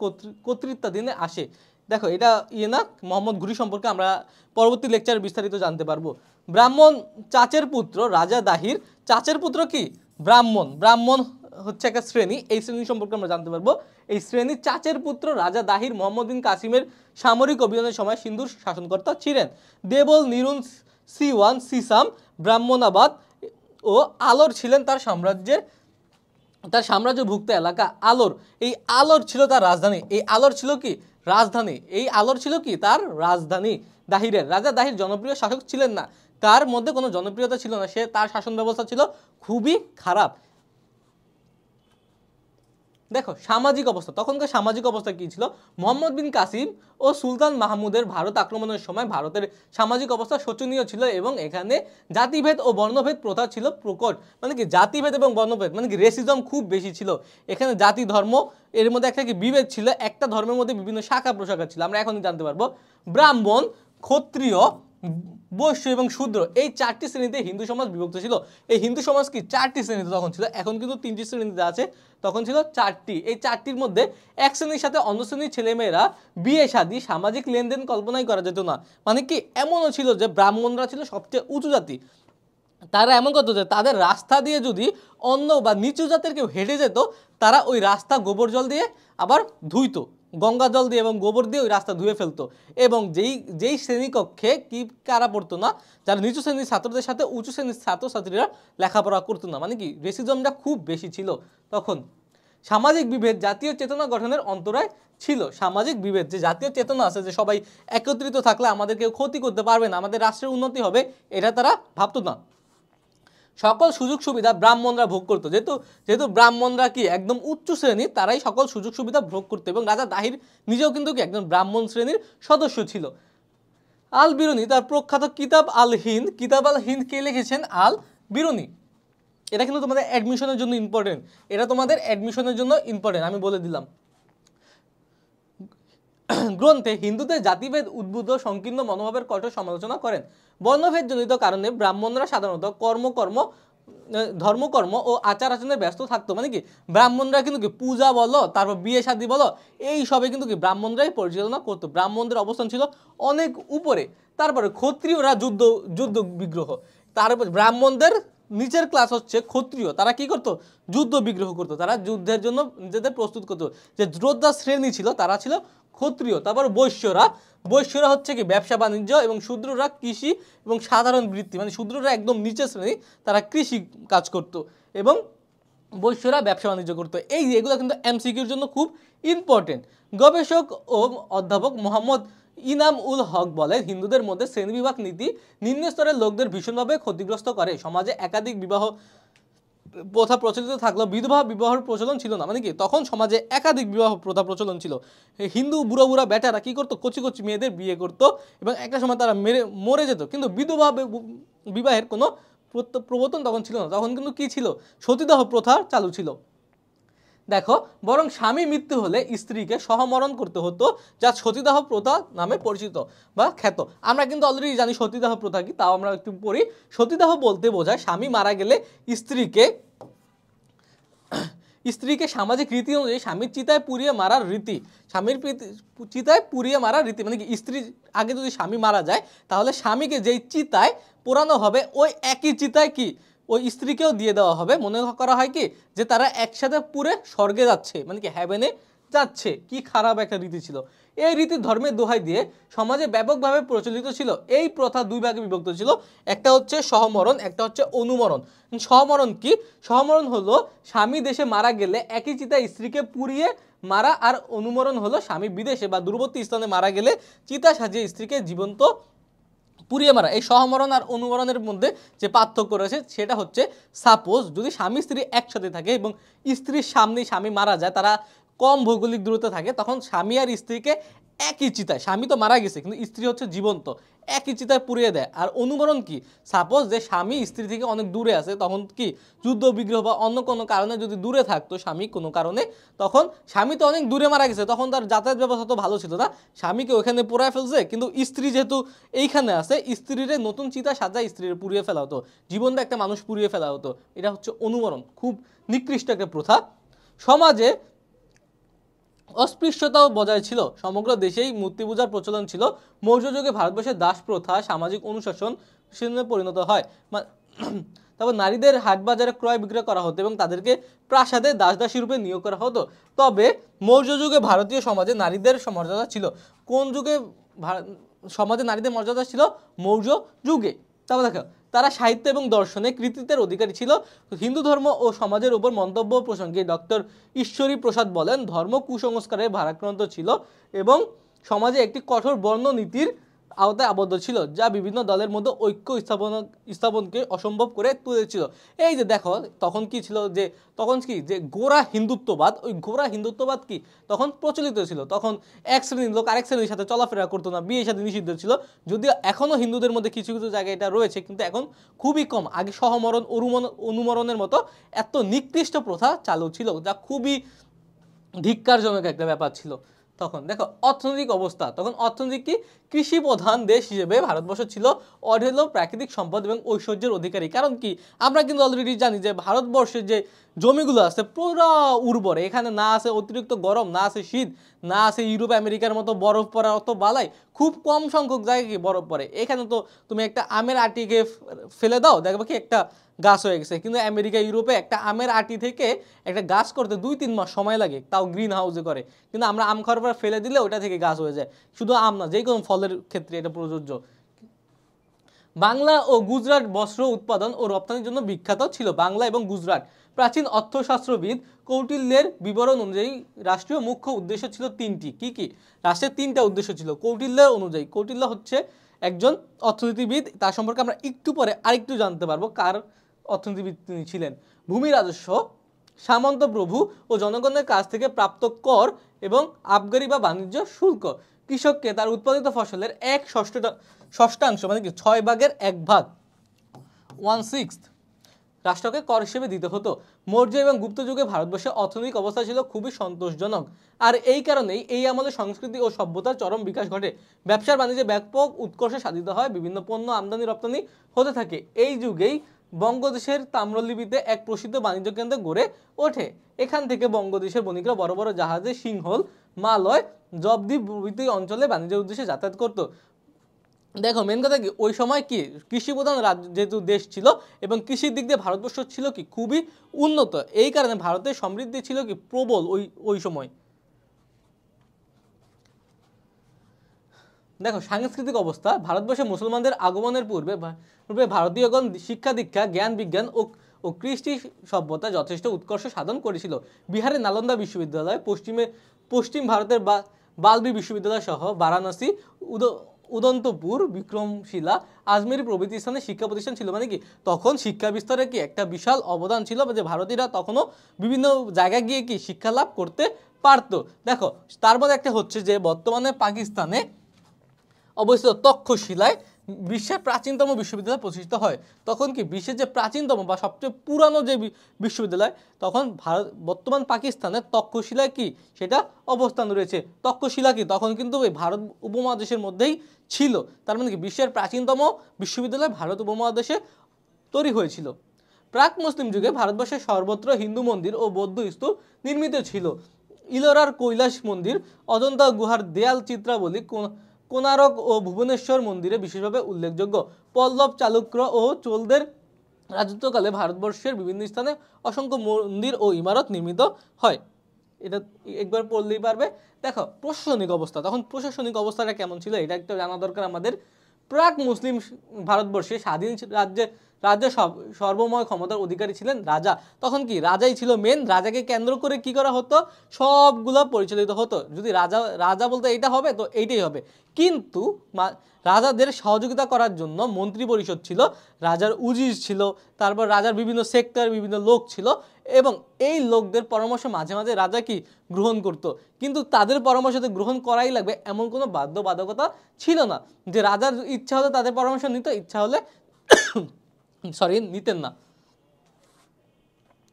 কর্তৃত্বাধীনে আসে। দেখো এটা না, মোহাম্মদ ঘুরি সম্পর্কে আমরা পরবর্তী লেকচারে বিস্তারিত জানতে পারবো। ব্রাহ্মণ চাচের পুত্র রাজা দাহির, চাচের পুত্র কি ব্রাহ্মণ হচ্ছে একটা শ্রেণী, এই শ্রেণী সম্পর্কে আমরা জানতে পারবো। এই শ্রেণীর চাচের পুত্র রাজা দাহির মোহাম্মদ বিন কাসিমের সামরিক অভিযানের সময় সিন্ধুর শাসনকর্তা ছিলেন। দেবল, নিরুন, সিওয়ান, সিসাম, ব্রাহ্মণাবাদ ও আলোর ছিলেন তার সাম্রাজ্যভুক্ত এলাকা। এই আলোর ছিল তার রাজধানী। এই আলোর ছিল কি তার রাজধানী। রাজা দাহির জনপ্রিয় শাসক ছিলেন না, তার মধ্যে কোনো জনপ্রিয়তা ছিল না, তার শাসন ব্যবস্থা ছিল খুবই খারাপ। দেখো সামাজিক অবস্থা, তখনকার সামাজিক অবস্থা কি ছিল, মোহাম্মদ বিন কাসিম ও সুলতান মাহমুদের ভারত আক্রমণের সময় ভারতের সামাজিক অবস্থা শোচনীয় ছিল, এবং এখানে জাতিভেদ ও বর্ণভেদ প্রথা ছিল প্রকট। মানে কি জাতিভেদ এবং বর্ণভেদ, মানে কি রেসিজম খুব বেশি ছিল এখানে। জাতি ধর্ম এর মধ্যে একটা কি বিভেদ ছিল, একটা ধর্মের মধ্যে বিভিন্ন শাখা প্রশাখা ছিল। আমরা এখনই জানতে পারবো ব্রাহ্মণ, ক্ষত্রিয়, বৈশ্য এবং শূদ্র, এই 4টি শ্রেণীতে হিন্দু সমাজ বিভক্ত ছিল। এই হিন্দু সমাজ কি 4টি শ্রেণীতে তখন ছিল, এখন কিন্তু 3টি শ্রেণীতে আছে, তখন ছিল 4টি। এই 4টির মধ্যে এক শ্রেণীর সাথে অন্য শ্রেণীর ছেলেমেয়েরা বিয়ে শাদী, সামাজিক লেনদেন কল্পনাই করা যেত না। মানে কি এমনও ছিল যে ব্রাহ্মণরা ছিল সবচেয়ে উঁচু জাতি, তারা এমন করতো যে তাদের রাস্তা দিয়ে যদি অন্য বা নিচু জাতের কেউ হেঁটে যেত, তারা ওই রাস্তা গোবর জল দিয়ে আবার ধুইতো, গঙ্গা জল দিয়ে এবং গোবর দিয়ে ওই রাস্তা ধুয়ে ফেলতো। এবং যেই শ্রেণীকক্ষে কি কারা পড়তো না, যারা নিচু শ্রেণীর ছাত্রদের সাথে উঁচু শ্রেণীর ছাত্রছাত্রীরা লেখাপড়া করতো না। মানে কি রেসিজমটা খুব বেশি ছিল তখন। সামাজিক বিভেদ জাতীয় চেতনা গঠনের অন্তরায় ছিল। সামাজিক বিভেদ, যে জাতীয় চেতনা আছে যে সবাই একত্রিত থাকলে আমাদের কেউ ক্ষতি করতে পারবে না, আমাদের রাষ্ট্রের উন্নতি হবে, এটা তারা ভাবতো না। সকল সুযোগ সুবিধা ব্রাহ্মণরা ভোগ করতো, যেহেতু ব্রাহ্মণরা কি একদম উচ্চ শ্রেণীর, তারাই সকল সুযোগ সুবিধা ভোগ করতো। এবং রাজা দাহির নিজেও কিন্তু কি একজন ব্রাহ্মণ শ্রেণীর সদস্য ছিল। আল বিরুনি তার প্রখ্যাত কিতাব আল হিন্দ কে লিখেছেন? আল বিরুনি। এটা কিন্তু তোমাদের অ্যাডমিশনের জন্য ইম্পর্টেন্ট, আমি বলে দিলাম। গ্রন্থে হিন্দুদের জাতিভেদ উদ্বুদ্ধ সংকীর্ণ মনোভাবের কঠোর সমালোচনা করেন। বর্ণভেদজনিত কারণে ব্রাহ্মণরা সাধারণত ধর্মকর্ম ও আচার আচরণে ব্যস্ত থাকতো। মানে কি ব্রাহ্মণরা কিন্তু কি পূজা বলো, তারপর বিয়ে শাদী বলো, এই সবে কিন্তু কি ব্রাহ্মণরাই পরিচালনা করতো। ব্রাহ্মণদের অবস্থান ছিল অনেক উপরে। তারপরে ক্ষত্রিয়রা যুদ্ধ বিগ্রহ, তারপর ব্রাহ্মণদের নিচের ক্লাস হচ্ছে ক্ষত্রিয়, তারা কি করতো? যুদ্ধ বিগ্রহ করতো, তারা যুদ্ধের জন্য নিজেদের প্রস্তুত করতো। যে যোদ্ধা শ্রেণী ছিল তারা ছিল ক্ষত্রিয়। তারপর বৈশ্যরা হচ্ছে কি ব্যবসা বাণিজ্য, এবং শূদ্ররা কৃষি এবং সাধারণ বৃত্তি, মানে শূদ্ররা একদম নিচের শ্রেণী, তারা কৃষি কাজ করতো এবং বৈশ্যরা ব্যবসা বাণিজ্য করতো। এগুলো কিন্তু এমসিকিউর জন্য খুব ইম্পর্টেন্ট। গবেষক ও অধ্যাপক মোহাম্মদ ইনাম উল হক বলেন, হিন্দুদের মধ্যে শ্রেণীবিভাগ নীতি নিম্ন স্তরের লোকদের ভীষণভাবে ক্ষতিগ্রস্ত করে। সমাজে একাধিক বিবাহ প্রথা প্রচলিত থাকলেও বিধবা বিবাহের প্রচলন ছিল না। মানে কি তখন সমাজে একাধিক বিবাহ প্রথা প্রচলন ছিল। হিন্দু বুড়ো বুড়া বেটারা কি করতো, কচি কচি মেয়েদের বিয়ে করতো এবং একটা সময় তারা মরে যেত, কিন্তু বিধবা বিবাহের কোনো প্রবর্তন তখন ছিল না। তখন কিন্তু কি ছিল, সতীদাহ প্রথা চালু ছিল। দেখো, বরং স্বামী মৃত্যু হলে স্ত্রীকে সহমরণ করতে হতো, যা সতীদাহ প্রথা নামে পরিচিত বা খ্যাত। আমরা কিন্তু অলরেডি জানি সতীদাহ প্রথা কি, তাও আমরা একটু পড়ি। সতীদাহ বলতে বোঝায় স্বামী মারা গেলে স্ত্রীকে সামাজিক রীতি অনুযায়ী স্বামীর চিতায় পুড়িয়ে মারার রীতি। স্বামীর চিতায় পুড়িয়ে মারার রীতি মানে কি, স্ত্রী আগে যদি স্বামী মারা যায় তাহলে স্বামীকে যেই চিতায় পোড়ানো হবে ওই একই চিতায় কি ওই স্ত্রীকেও দিয়ে দেওয়া হবে। মনে করা হয় কি যে তারা একসাথে পুড়ে স্বর্গে যাচ্ছে, মানে কি হেভেনে যাচ্ছে। কি খারাপ একটা রীতি ছিল। এই রীতি ধর্মের দোহাই দিয়ে সমাজে ব্যাপকভাবে প্রচলিত ছিল। এই প্রথা দুই ভাগে বিভক্ত ছিল, একটা হচ্ছে সহমরণ, একটা হচ্ছে অনুমরণ। সহমরণ কি, সহমরণ হলো স্বামী দেশে মারা গেলে একই চিতায় স্ত্রীকে পুড়িয়ে মারা, আর অনুমরণ হলো স্বামী বিদেশে বা দূরবর্তী স্থানে মারা গেলে চিতা সাজিয়ে স্ত্রীকে জীবন্ত পুড়িয়ে মারা। এই সহমরণ আর অনুমরণের মধ্যে যে পার্থক্য রয়েছে সেটা হচ্ছে, সাপোজ যদি স্বামী স্ত্রী একসাথে থাকে এবং স্ত্রীর সামনেই স্বামী মারা যায়, তারা কম ভৌগোলিক দূরত্বে থাকে, তখন স্বামী আর স্ত্রীকে একই চিতায়, স্বামী তো মারা গেছে কিন্তু স্ত্রী হচ্ছে জীবন্ত, একই চিতায় পুড়িয়ে দেয়। আর অনুমরণ কি, সাপোজ যে স্বামী স্ত্রী থেকে অনেক দূরে আছে, তখন কি যুদ্ধ বিগ্রহ বা অন্য কোনো কারণে যদি দূরে থাকতো স্বামী কোনো কারণে, তখন স্বামী তো অনেক দূরে মারা গেছে, তখন তার যাতায়াত ব্যবস্থা তো ভালো ছিল না, স্বামীকে ওখানে পোড়ায় ফেলছে, কিন্তু স্ত্রী যেহেতু এইখানে আছে, স্ত্রীর নতুন চিতা সাজায় স্ত্রীর পুড়িয়ে ফেলা হতো, জীবনটা একটা মানুষ পুড়িয়ে ফেলা হতো। এটা হচ্ছে অনুমরণ, খুব নিকৃষ্ট একটা প্রথা। সমাজে অস্পৃশ্যতাও বজায় ছিল, সমগ্র দেশেই মূর্তি পূজার প্রচলন ছিল। মৌর্য যুগে ভারতবর্ষের দাস প্রথা সামাজিক অনুশাসন পরিণত হয়। তারপর নারীদের হাট বাজারে ক্রয় বিক্রয় করা হতো এবং তাদেরকে প্রাসাদে দাসদাসী রূপে নিয়োগ করা হতো। তবে মৌর্য যুগে ভারতীয় সমাজে নারীদের মর্যাদা ছিল। কোন যুগে সমাজে নারীদের মর্যাদা ছিল? মৌর্য যুগে। তারপর দেখো, তারা সাহিত্য এবং দর্শনে কৃতিত্বের অধিকারী ছিল। হিন্দু ধর্ম ও সমাজের উপর মন্তব্য প্রসঙ্গে ডক্টর ঈশ্বরী প্রসাদ বলেন, ধর্ম কুসংস্কারে ভারাক্রান্ত ছিল এবং সমাজে একটি কঠোর বর্ণ নীতির আওতায় আবদ্ধ ছিল, যা বিভিন্ন দলের মধ্যে ঐক্য স্থাপনকে অসম্ভব করে তুলেছিল। এই যে দেখো, তখন কি ছিল, যে তখন কি যে গোড়া হিন্দুত্ববাদ, ওই গোড়া হিন্দুত্ববাদ কি তখন প্রচলিত ছিল। তখন এক শ্রেণীর লোক আরেক শ্রেণীর সাথে চলাফেরা করতো না, বিয়ে সাথে নিষিদ্ধ ছিল। যদিও এখনও হিন্দুদের মধ্যে কিছু কিছু জায়গায় এটা রয়েছে, কিন্তু এখন খুবই কম। আগে সহমরণ অনুমরণের মতো এত নিকৃষ্ট প্রথা চালু ছিল, যা খুবই ধিক্কারজনক একটা ব্যাপার ছিল। তখন দেখো অর্থনৈতিক অবস্থা, তখন অর্থনৈতিক কি, কৃষি প্রধান দেশ হিসেবে ভারতবর্ষ ছিল অঢেল প্রাকৃতিক সম্পদ এবং ঐশ্বর্যের অধিকারী। কারণ কি, আমরা কিন্তু অলরেডি জানি যে ভারতবর্ষের যে জমিগুলো আছে পুরো উর্বর, এখানে না আছে অতিরিক্ত গরম, না আছে শীত, না আছে ইউরোপ আমেরিকার মতো বরফ পড়া অত বালাই, খুব কম সংখ্যক জায়গায় কি বরফ পড়ে। এখানে তো তুমি একটা আমের আটিকে ফেলে দাও, দেখবে কি একটা গাছ হয়ে গেছে, কিন্তু আমেরিকা ইউরোপে একটা আমের আটি থেকে একটা গাছ করতে 2-3 মাস সময় লাগে, তাও গ্রিন হাউসে করে। কিন্তু আমরা আম খাওয়ার পর ফেলে দিলে ওটা থেকে গাছ হয়ে যায়। শুধু আম না, যে কোনো ফলের ক্ষেত্রে এটা প্রযোজ্য। বাংলা ও গুজরাট বস্ত্র উৎপাদন ও রপ্তানির জন্য বিখ্যাত ছিল। বাংলা এবং গুজরাট। প্রাচীন অর্থশাস্ত্রবিদ কৌটিল্যের বিবরণ অনুযায়ী রাষ্ট্রীয় মুখ্য উদ্দেশ্য ছিল 3টি। কি কি? রাষ্ট্রের 3টা উদ্দেশ্য ছিল কৌটিল্যের অনুযায়ী। কৌটিল্য হচ্ছে একজন অর্থনীতিবিদ, তার সম্পর্কে আমরা একটু পরে আরেকটু জানতে পারবো কার অর্থনীতিবিদ তিনি ছিলেন। ভূমি রাজস্ব, সামন্ত প্রভু ও জনগণের কাছ থেকে প্রাপ্ত কর এবং আবগারি বা বাণিজ্য শুল্ক। কৃষককে তার উৎপাদিত ফসলের 1/6 মানে কি 6/1 1/6 রাষ্ট্রকে কর হিসেবে দিতে হতো। মৌর্য এবং গুপ্ত যুগে ভারতবর্ষের অর্থনৈতিক অবস্থা ছিল খুবই সন্তোষজনক, আর এই কারণেই এই আমলে সংস্কৃতি ও সভ্যতার চরম বিকাশ ঘটে। ব্যবসার বাণিজ্যে ব্যাপক উৎকর্ষ সাধিত হয়, বিভিন্ন পণ্য আমদানি রপ্তানি হতে থাকে। এই যুগেই বঙ্গদেশের তাম্রলিপিতে এক প্রসিদ্ধ বাণিজ্য কেন্দ্র গড়ে ওঠে। এখান থেকে বঙ্গদেশের বণিকরা বড় বড় জাহাজে সিংহল, মালয়, জবদ্বীপ প্রভৃতি অঞ্চলে বাণিজ্যের উদ্দেশ্যে যাতায়াত করত। দেখো মেন কথা কি, ওই সময় কি কৃষি প্রধান রাজ্য যেহেতু দেশ ছিল এবং কৃষির দিক দিয়ে ভারতবর্ষ ছিল কি খুবই উন্নত, এই কারণে ভারতের সমৃদ্ধি ছিল কি প্রবল ওই সময়। দেখো সাংস্কৃতিক অবস্থা, ভারতবর্ষে মুসলমানদের আগমনের পূর্বে ভারতীয়গণ শিক্ষা দীক্ষা, জ্ঞান বিজ্ঞান ও কৃষ্টি সভ্যতা যথেষ্ট উৎকর্ষ সাধন করেছিল। বিহারের নালন্দা বিশ্ববিদ্যালয়, পশ্চিম ভারতের বালবি বিশ্ববিদ্যালয় সহ বারাণসী, উদন্তপুর, বিক্রমশিলা, আজমেরি প্রভৃতি স্থানে শিক্ষা প্রতিষ্ঠান ছিল। মানে কি তখন শিক্ষা বিস্তারে কি একটা বিশাল অবদান ছিল, যে ভারতীয়রা তখনও বিভিন্ন জায়গায় গিয়ে কি শিক্ষা লাভ করতে পারতো। দেখো তার মধ্যে একটা হচ্ছে যে বর্তমানে পাকিস্তানে অবস্থিত তক্ষশিলায় বিশ্বের প্রাচীনতম বিশ্ববিদ্যালয় প্রতিষ্ঠিত হয়। তখন কি বিশ্বের যে প্রাচীনতম বা সবচেয়ে পুরানো যে বিশ্ববিদ্যালয়, তখন বর্তমান পাকিস্তানের তক্ষশিলায় কি সেটা অবস্থান রয়েছে। তক্ষশিলা কি তখন কিন্তু এই ভারত উপমহাদেশের মধ্যেই ছিল। তার মানে কি বিশ্বের প্রাচীনতম বিশ্ববিদ্যালয় ভারত উপমহাদেশে তৈরি হয়েছিল। প্রাক মুসলিম যুগে ভারতবর্ষের সর্বত্র হিন্দু মন্দির ও বৌদ্ধ স্তূপ নির্মিত ছিল। ইলোরার কৈলাস মন্দির, অজন্তা গুহার দেয়াল চিত্রাবলী, কোনারক ও ভুবনেশ্বর মন্দিরে বিশেষভাবে উল্লেখযোগ্য। পল্লব, চালুক্য ও চোলদের রাজত্বকালে ভারতবর্ষের বিভিন্ন স্থানে অসংখ্য মন্দির ও ইমারত নির্মিত হয়। এটা একবার পড়লেই পারবে। দেখো প্রশাসনিক অবস্থা, তখন প্রশাসনিক অবস্থাটা কেমন ছিল এটা একটা জানা দরকার আমাদের। প্রাক মুসলিম ভারতবর্ষে স্বাধীন রাজ্যে সর্বময় ক্ষমতার অধিকারী ছিলেন রাজা। তখন কি রাজাই ছিল মেন, রাজাকে কেন্দ্র করে কি করা হতো, সবগুলো পরিচালিত হতো। যদি রাজা বলতে এইটা হবে তো এইটাই হবে। কিন্তু রাজাদের সহযোগিতা করার জন্য মন্ত্রী পরিষদ ছিল, রাজার উজির ছিল, তারপর রাজার বিভিন্ন সেক্টর, বিভিন্ন লোক ছিল, এবং এই লোকদের পরামর্শ মাঝে মাঝে রাজা কি গ্রহণ করত। কিন্তু তাদের পরামর্শতে গ্রহণ করাই লাগবে এমন কোনো বাধ্যবাধকতা ছিল না, যে রাজার ইচ্ছা হলে তাদের পরামর্শ নিত, ইচ্ছা হলে নিতেন না।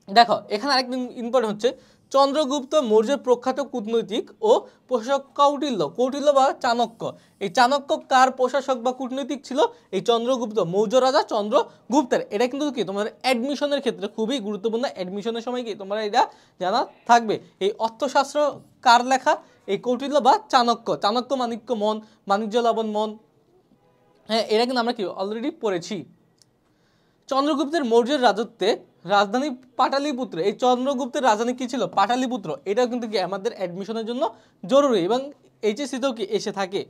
দেখো এখানে আরেকটা ইম্পর্টেন্ট হচ্ছে চন্দ্রগুপ্ত মৌর্যের প্রখ্যাত কূটনৈতিক ও প্রশাসক কৌটিল্য বা চাণক্য। এই চাণক্য কার প্রশাসক বা কূটনৈতিক ছিল? এই চন্দ্রগুপ্ত, মৌর্য রাজা চন্দ্রগুপ্তের। এটা কিন্তু কি তোমাদের অ্যাডমিশনের ক্ষেত্রে খুবই গুরুত্বপূর্ণ। অ্যাডমিশনের সময় কি তোমরা এটা জানা থাকবে। এই অর্থশাস্ত্র কার লেখা? এই কৌটিল্য বা চাণক্য। চাণক্য মাণিক্য মন, বাণিজ্য লাবণ মন, হ্যাঁ এটা কিন্তু আমরা কি অলরেডি পড়েছি। চন্দ্রগুপ্তের মৌর্যের রাজত্বে রাজধানী পাটালিপুত্র। এই চন্দ্রগুপ্তের রাজধানী কি ছিল? পাটালিপুত্র। এটাও কিন্তু কি আমাদের অ্যাডমিশনের জন্য জরুরি এবং এইচএসসিতেও কি এসে থাকে।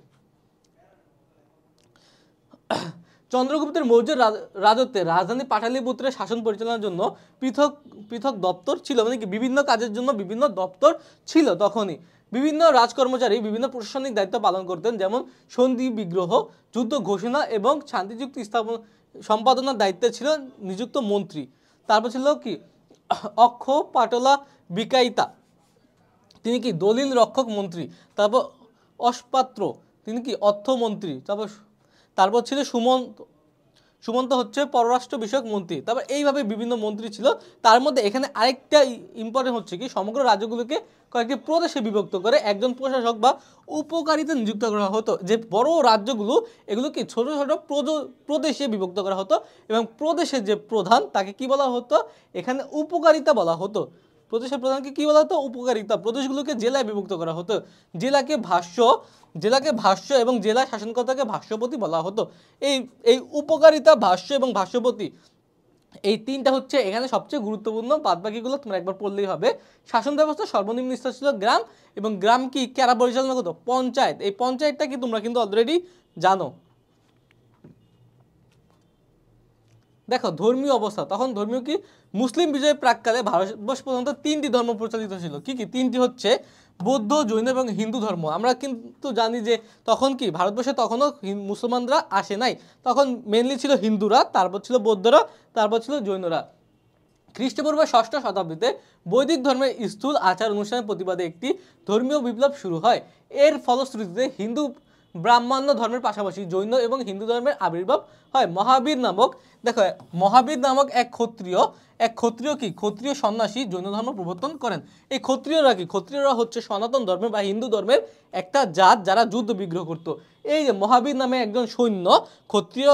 চন্দ্রগুপ্তের মৌর্যের রাজত্বে রাজধানী পাটালিপুত্রের শাসন পরিচালনার জন্য পৃথক পৃথক দপ্তর ছিল। মানে কি বিভিন্ন কাজের জন্য বিভিন্ন দপ্তর ছিল। তখনই বিভিন্ন রাজকর্মচারী বিভিন্ন প্রশাসনিক দায়িত্ব পালন করতেন, যেমন সন্ধি বিগ্রহ, যুদ্ধ ঘোষণা এবং শান্তি চুক্তি সম্পাদনার দায়িত্বে ছিল নিযুক্ত মন্ত্রী। তারপর ছিল কি অক্ষ পাটলা বিকাইতা, তিনি কি দলিল রক্ষক মন্ত্রী। তারপর অস্পাত্র, তিনি কি অর্থমন্ত্রী। তারপর ছিল সুমন্ত হচ্ছে পররাষ্ট্র বিষয়ক মন্ত্রী। তারপর এইভাবে বিভিন্ন মন্ত্রী ছিল। তার মধ্যে এখানে আরেকটা ইম্পর্টেন্ট হচ্ছে কি সমগ্র রাজ্যগুলোকে কয়েকটি প্রদেশে বিভক্ত করে একজন প্রশাসক বা উপকারিতা নিযুক্ত করা হতো। যে বড় রাজ্যগুলো এগুলো কি ছোট ছোট প্রদেশে বিভক্ত করা হতো, এবং প্রদেশের যে প্রধান তাকে কি বলা হতো? এখানে উপকারিতা বলা হতো। প্রদেশের প্রধানকে কি বলা হতো? উপকারিতা। প্রদেশগুলোকে জেলায় বিভক্ত করা হতো। জেলাকে ভাষ্য এবং জেলা শাসনকর্তাকে ভাষ্যপতি বলা হতো। এই উপকারিতা, ভাষ্য এবং ভাষ্যপতি, এই তিনটা হচ্ছে এখানে সবচেয়ে গুরুত্বপূর্ণ। বাদবাকিগুলো তোমরা একবার পড়লেই হবে। শাসন ব্যবস্থা সর্বনিম্ন স্তর ছিল গ্রাম, এবং গ্রাম কি কারা পরিচালনা করতো? পঞ্চায়েত। এই পঞ্চায়েতটা কি তোমরা কিন্তু অলরেডি জানো। দেখো ধর্মীয় অবস্থা, তখন ধর্মীয় কি মুসলিম বিজয়ের প্রাককালে ভারতবর্ষ পর্যন্ত তিনটি ধর্ম প্রচলিত ছিল। কি কি তিনটি? হচ্ছে বৌদ্ধ, জৈন এবং হিন্দু ধর্ম। আমরা কিন্তু জানি যে তখন কি ভারতবর্ষে তখনও মুসলমানরা আসে নাই, তখন মেনলি ছিল হিন্দুরা, তারপর ছিল বৌদ্ধরা, তারপর ছিল জৈনরা। খ্রিস্টপূর্ব 6ষ্ঠ শতাব্দীতে বৈদিক ধর্মের স্থূল আচার অনুষ্ঠানের প্রতিবাদে একটি ধর্মীয় বিপ্লব শুরু হয়। এর ফলশ্রুতিতে হিন্দু ব্রাহ্মণ্য ধর্মের পাশাপাশি জৈন এবং হিন্দু ধর্মের আবির্ভাব হয়। মহাবীর নামক এক ক্ষত্রিয় সন্ন্যাসী জৈন ধর্ম প্রবর্তন করেন। এই ক্ষত্রিয়রা হচ্ছে সনাতন ধর্মের বা হিন্দু ধর্মের একটা জাত, যারা যুদ্ধ বিগ্রহ করত। এই যে মহাবীর নামে একজন সৈন্য, ক্ষত্রিয়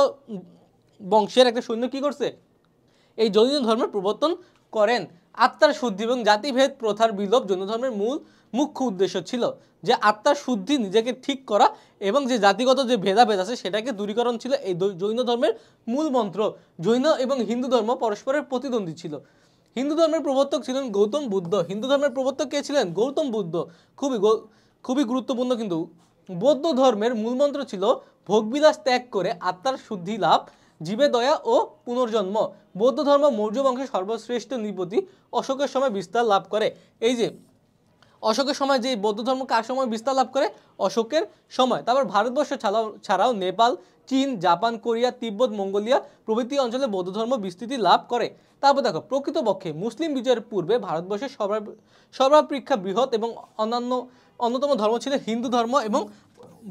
বংশের একটা সৈন্য কি করছে? এই জৈন ধর্মের প্রবর্তন করেন। আত্মার শুদ্ধি এবং জাতিভেদ প্রথার বিলোপ জৈন ধর্মের মুখ্য উদ্দেশ্য ছিল। যে আত্মার শুদ্ধি, নিজেকে ঠিক করা, এবং যে জাতিগত যে ভেদাভেদ আছে সেটাকে দূরীকরণ ছিল এই জৈন ধর্মের মূল মন্ত্র। জৈন এবং হিন্দু ধর্ম পরস্পরের প্রতিদ্বন্দ্বী ছিল। হিন্দু ধর্মের প্রবর্তক ছিলেন গৌতম বুদ্ধ। হিন্দু ধর্মের প্রবর্তক কে ছিলেন? গৌতম বুদ্ধ। খুবই গুরুত্বপূর্ণ। কিন্তু বৌদ্ধ ধর্মের মূলমন্ত্র ছিল ভোগবিলাস ত্যাগ করে আত্মার শুদ্ধি লাভ, জীবে দয়া ও পুনর্জন্ম। বৌদ্ধ ধর্ম মৌর্য বংশের সর্বশ্রেষ্ঠ নৃপতি অশোকের সময় বিস্তার লাভ করে। এই যে অশোকের সময় যে বৌদ্ধ ধর্ম কার সময় বিস্তার লাভ করে? অশোকের সময়। তারপর ভারতবর্ষ ছাড়াও নেপাল, চীন, জাপান, কোরিয়া, তিব্বত, মঙ্গোলিয়া প্রভৃতি অঞ্চলে বৌদ্ধ ধর্ম বিস্তৃতি লাভ করে। তারপর দেখো, প্রকৃতপক্ষে মুসলিম বিজয়ের পূর্বে ভারতবর্ষের সর্বাপেক্ষা বৃহৎ এবং অন্যতম ধর্ম ছিল হিন্দু ধর্ম এবং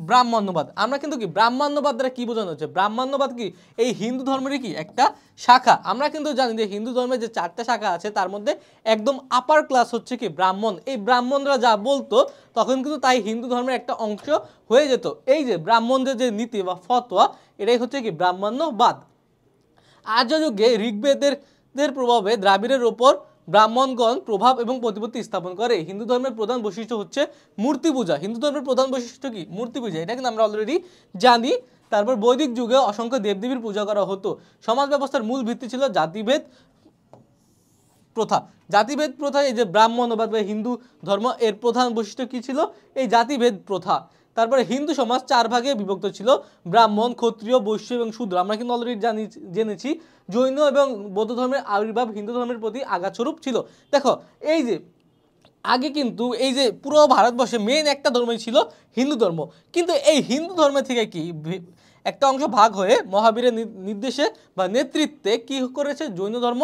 ব্রাহ্মণ্যবাদ। আমরা কিন্তু কি ব্রাহ্মণ্যবাদ দ্বারা কি বোঝানো হচ্ছে? ব্রাহ্মণ্যবাদ কি এই হিন্দু ধর্মেরই কি একটা শাখা। আমরা কিন্তু জানি যে হিন্দু ধর্মের যে 4টা শাখা আছে তার মধ্যে একদম আপার ক্লাস হচ্ছে কি ব্রাহ্মণ। এই ব্রাহ্মণরা যা বলতো তখন কিন্তু তাই হিন্দু ধর্মের একটা অংশ হয়ে যেত। এই যে ব্রাহ্মণদের যে নীতি বা ফতোয়া, এটাই হচ্ছে কি ব্রাহ্মণ্যবাদ। আর্য যুগে ঋগ্বেদের প্রভাবে দ্রাবিড়ের ওপর ব্রাহ্মণগণ প্রভাব এবং প্রতিপত্তি স্থাপন করে। হিন্দু ধর্মের প্রধান বৈশিষ্ট্য হচ্ছে মূর্তি পূজা। হিন্দু ধর্মের প্রধান বৈশিষ্ট্য কি? মূর্তি পূজা। এটা কিন্তু আমরা অলরেডি জানি। তারপর বৈদিক যুগে অসংখ্য দেবদেবীর পূজা করা হতো। সমাজ ব্যবস্থার মূল ভিত্তি ছিল জাতিভেদ প্রথা। জাতিভেদ প্রথা, এই যে ব্রাহ্মণবাদ বা হিন্দু ধর্ম, এর প্রধান বৈশিষ্ট্য কি ছিল? এই জাতিভেদ প্রথা। তারপরে হিন্দু সমাজ 4 ভাগে বিভক্ত ছিল: ব্রাহ্মণ, ক্ষত্রিয়, বৈশ্য এবং শূদ্র। আমরা কিন্তু অলরেডি জেনেছি জৈন এবং বৌদ্ধ ধর্মের আবির্ভাব হিন্দু ধর্মের প্রতি আঘাতস্বরূপ ছিল। দেখো, এই যে আগে কিন্তু এই যে পুরো ভারতবর্ষে মেন একটা ধর্মই ছিল হিন্দু ধর্ম, কিন্তু এই হিন্দু ধর্ম থেকে কি একটা অংশ ভাগ হয়ে মহাবীরের নির্দেশে বা নেতৃত্বে কি করেছে? জৈন ধর্ম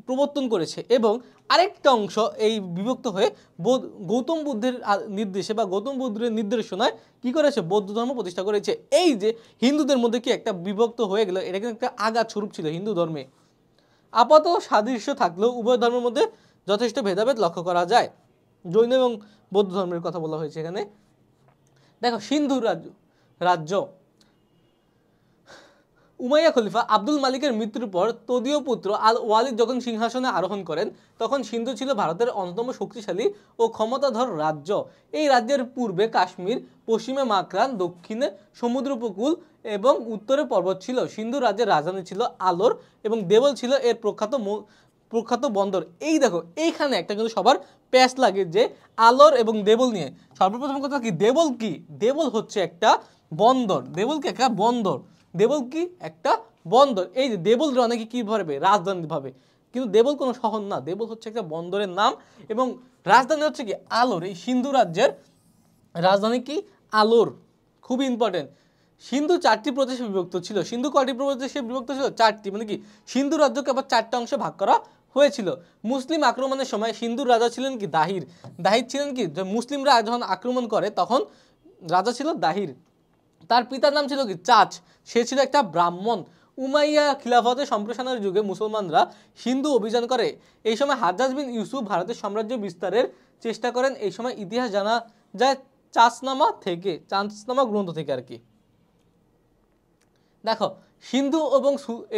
প্রবর্তন করেছে। এবং আরেকটা অংশ এই বিভক্ত হয়ে গৌতম বুদ্ধের নির্দেশে বা গৌতম বুদ্ধের নির্দেশনায় কি করেছে? বৌদ্ধ ধর্ম প্রতিষ্ঠা করেছে। এই যে হিন্দুদের মধ্যে কি একটা বিভক্ত হয়ে গেল, এটা কিন্তু একটা আঘাত স্বরূপ ছিল হিন্দু ধর্মে। আপাতত সাদৃশ্য থাকলেও উভয় ধর্মের মধ্যে যথেষ্ট ভেদাভেদ লক্ষ্য করা যায়। জৈন এবং বৌদ্ধ ধর্মের কথা বলা হয়েছে এখানে। দেখো, সিন্ধু রাজ্য উমাইয়া খলিফা আব্দুল মালিকের মৃত্যুর পর তদীয় পুত্র আল ওয়ালিদ যখন সিংহাসনে আরোহণ করেন, তখন সিন্ধু ছিল ভারতের অন্যতম শক্তিশালী ও ক্ষমতাধর রাজ্য। এই রাজ্যের পূর্বে কাশ্মীর, পশ্চিমে মাকরান, দক্ষিণে সমুদ্র উপকূল এবং উত্তরে পর্বত ছিল। সিন্ধু রাজ্যের রাজধানী ছিল আলোর এবং দেবল ছিল এর প্রখ্যাত বন্দর। এই দেখো, এইখানে একটা কিন্তু সবার প্যাচ লাগে যে আলোর এবং দেবল নিয়ে। সর্বপ্রথম কথা কি, দেবল কি? দেবল হচ্ছে একটা বন্দর। দেবল কি একটা বন্দর? দেবল কি একটা বন্দর। এই যে দেবল অনেকে কি ভাবে? রাজধানী ভাবে, কিন্তু দেবল কোনো শহর না, দেবল হচ্ছে একটা বন্দরের নাম এবং রাজধানী হচ্ছে কি আলোর। এই সিন্ধু রাজ্যের রাজধানী কি? আলোর। খুব ইম্পর্টেন্ট। সিন্ধু 4টি প্রদেশে বিভক্ত ছিল। সিন্ধু কয়টি প্রদেশে বিভক্ত ছিল? 4টি। মানে কি সিন্ধু রাজ্যকে আবার 4টা অংশে ভাগ করা হয়েছিল। মুসলিম আক্রমণের সময় সিন্ধুর রাজা ছিলেন কি? দাহির। দাহির ছিলেন কি? মুসলিমরা যখন আক্রমণ করে তখন রাজা ছিল দাহির। তার পিতার নাম ছিল কি? চাচ। সে ছিল একটা ব্রাহ্মণ। উমাইয়া খিলাফতের সম্প্রসারণের যুগে মুসলমানরা সিন্ধু অভিযান করে। এই সময় হাজ্জাজ বিন ইউসুফ ভারতের সাম্রাজ্য বিস্তারের চেষ্টা করেন। এই সময় ইতিহাস জানা যায় চাষনামা গ্রন্থ থেকে আর কি। দেখো, সিন্ধু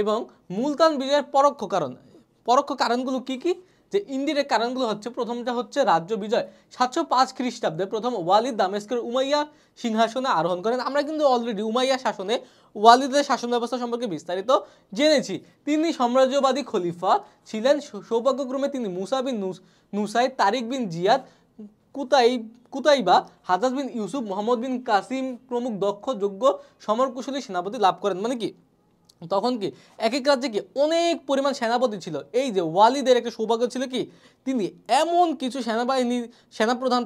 এবং মুলতান বিজয়ের পরোক্ষ কারণগুলো কি কি? যে ইনডিরেক্ট কারণগুলো হচ্ছে, প্রথমটা হচ্ছে রাজ্য বিজয়। 705 খ্রিস্টাব্দে প্রথম ওয়ালিদ দামেস্কের উমাইয়া সিংহাসনে আরোহণ করেন। আমরা কিন্তু অলরেডি উমাইয়া শাসনে ওয়ালিদের শাসন ব্যবস্থা সম্পর্কে বিস্তারিত জেনেছি। তিনি সাম্রাজ্যবাদী খলিফা ছিলেন। সৌভাগ্যক্রমে তিনি মুসা বিন নুসাইর, তারিক বিন জিয়াদ, কুতাইবা, হাজ্জাজ বিন ইউসুফ, মোহাম্মদ বিন কাসিম প্রমুখ দক্ষ যোগ্য সমরকুশলী সেনাপতি লাভ করেন। মানে কি তখন কি এক এক রাজ্যে কি অনেক পরিমাণ সেনাপতি ছিল। এই যে ওয়ালিদের একটা সৌভাগ্য ছিল কি, তিনি এমন কিছু সেনাপ্রধান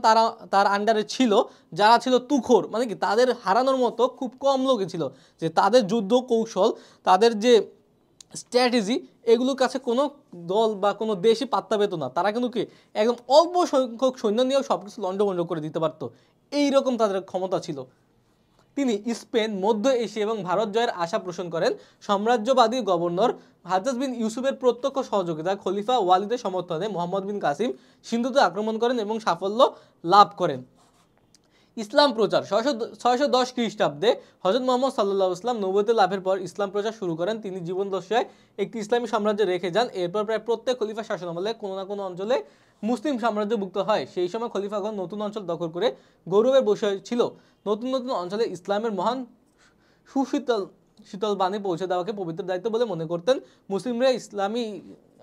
তার আন্ডারে ছিল যারা ছিল তুখোর। মানে কি তাদের হারানোর মতো খুব কম লোকে ছিল, যে তাদের যুদ্ধ কৌশল, তাদের যে স্ট্র্যাটেজি, এগুলোর কাছে কোনো দল বা কোনো দেশই পাত্তা পেত না। তারা কিন্তু কি একদম অল্প সংখ্যক সৈন্য নিয়েও সব কিছু লণ্ডভণ্ড করে দিতে পারতো। এইরকম তাদের ক্ষমতা ছিল। তিনি স্পেন, মধ্য এশিয়া এবং ভারত জয়ের আশা পোষণ করেন। সাম্রাজ্যবাদী গভর্নর হাজ্জাজ বিন ইউসুফের প্রত্যক্ষ সহযোগিতা খলিফা ওয়ালিদের সমর্থনে মোহাম্মদ বিন কাসিম সিন্ধুতে আক্রমণ করেন এবং সাফল্য লাভ করেন। ইসলাম প্রচার 610 খ্রিস্টাব্দে হযরত মুহাম্মদ সাল্লাল্লাহু আলাইহি ওয়াসাল্লাম নবুয়ত লাভের পর ইসলাম প্রচার শুরু করেন। তিনি জীবদ্দশায় একটি ইসলামী সাম্রাজ্য রেখে যান। এরপর প্রায় প্রত্যেক খলিফা শাসনামলে কোনো না কোনো অঞ্চলে মুসলিম সাম্রাজ্যভুক্ত হয়। সেই সময় খলিফাগণ নতুন অঞ্চল দখল করে গৌরবের বিষয় ছিল। নতুন নতুন অঞ্চলে ইসলামের মহান শীতল বাণী পৌঁছে দেওয়াকে পবিত্র দায়িত্ব বলে মনে করতেন। মুসলিমরা ইসলামী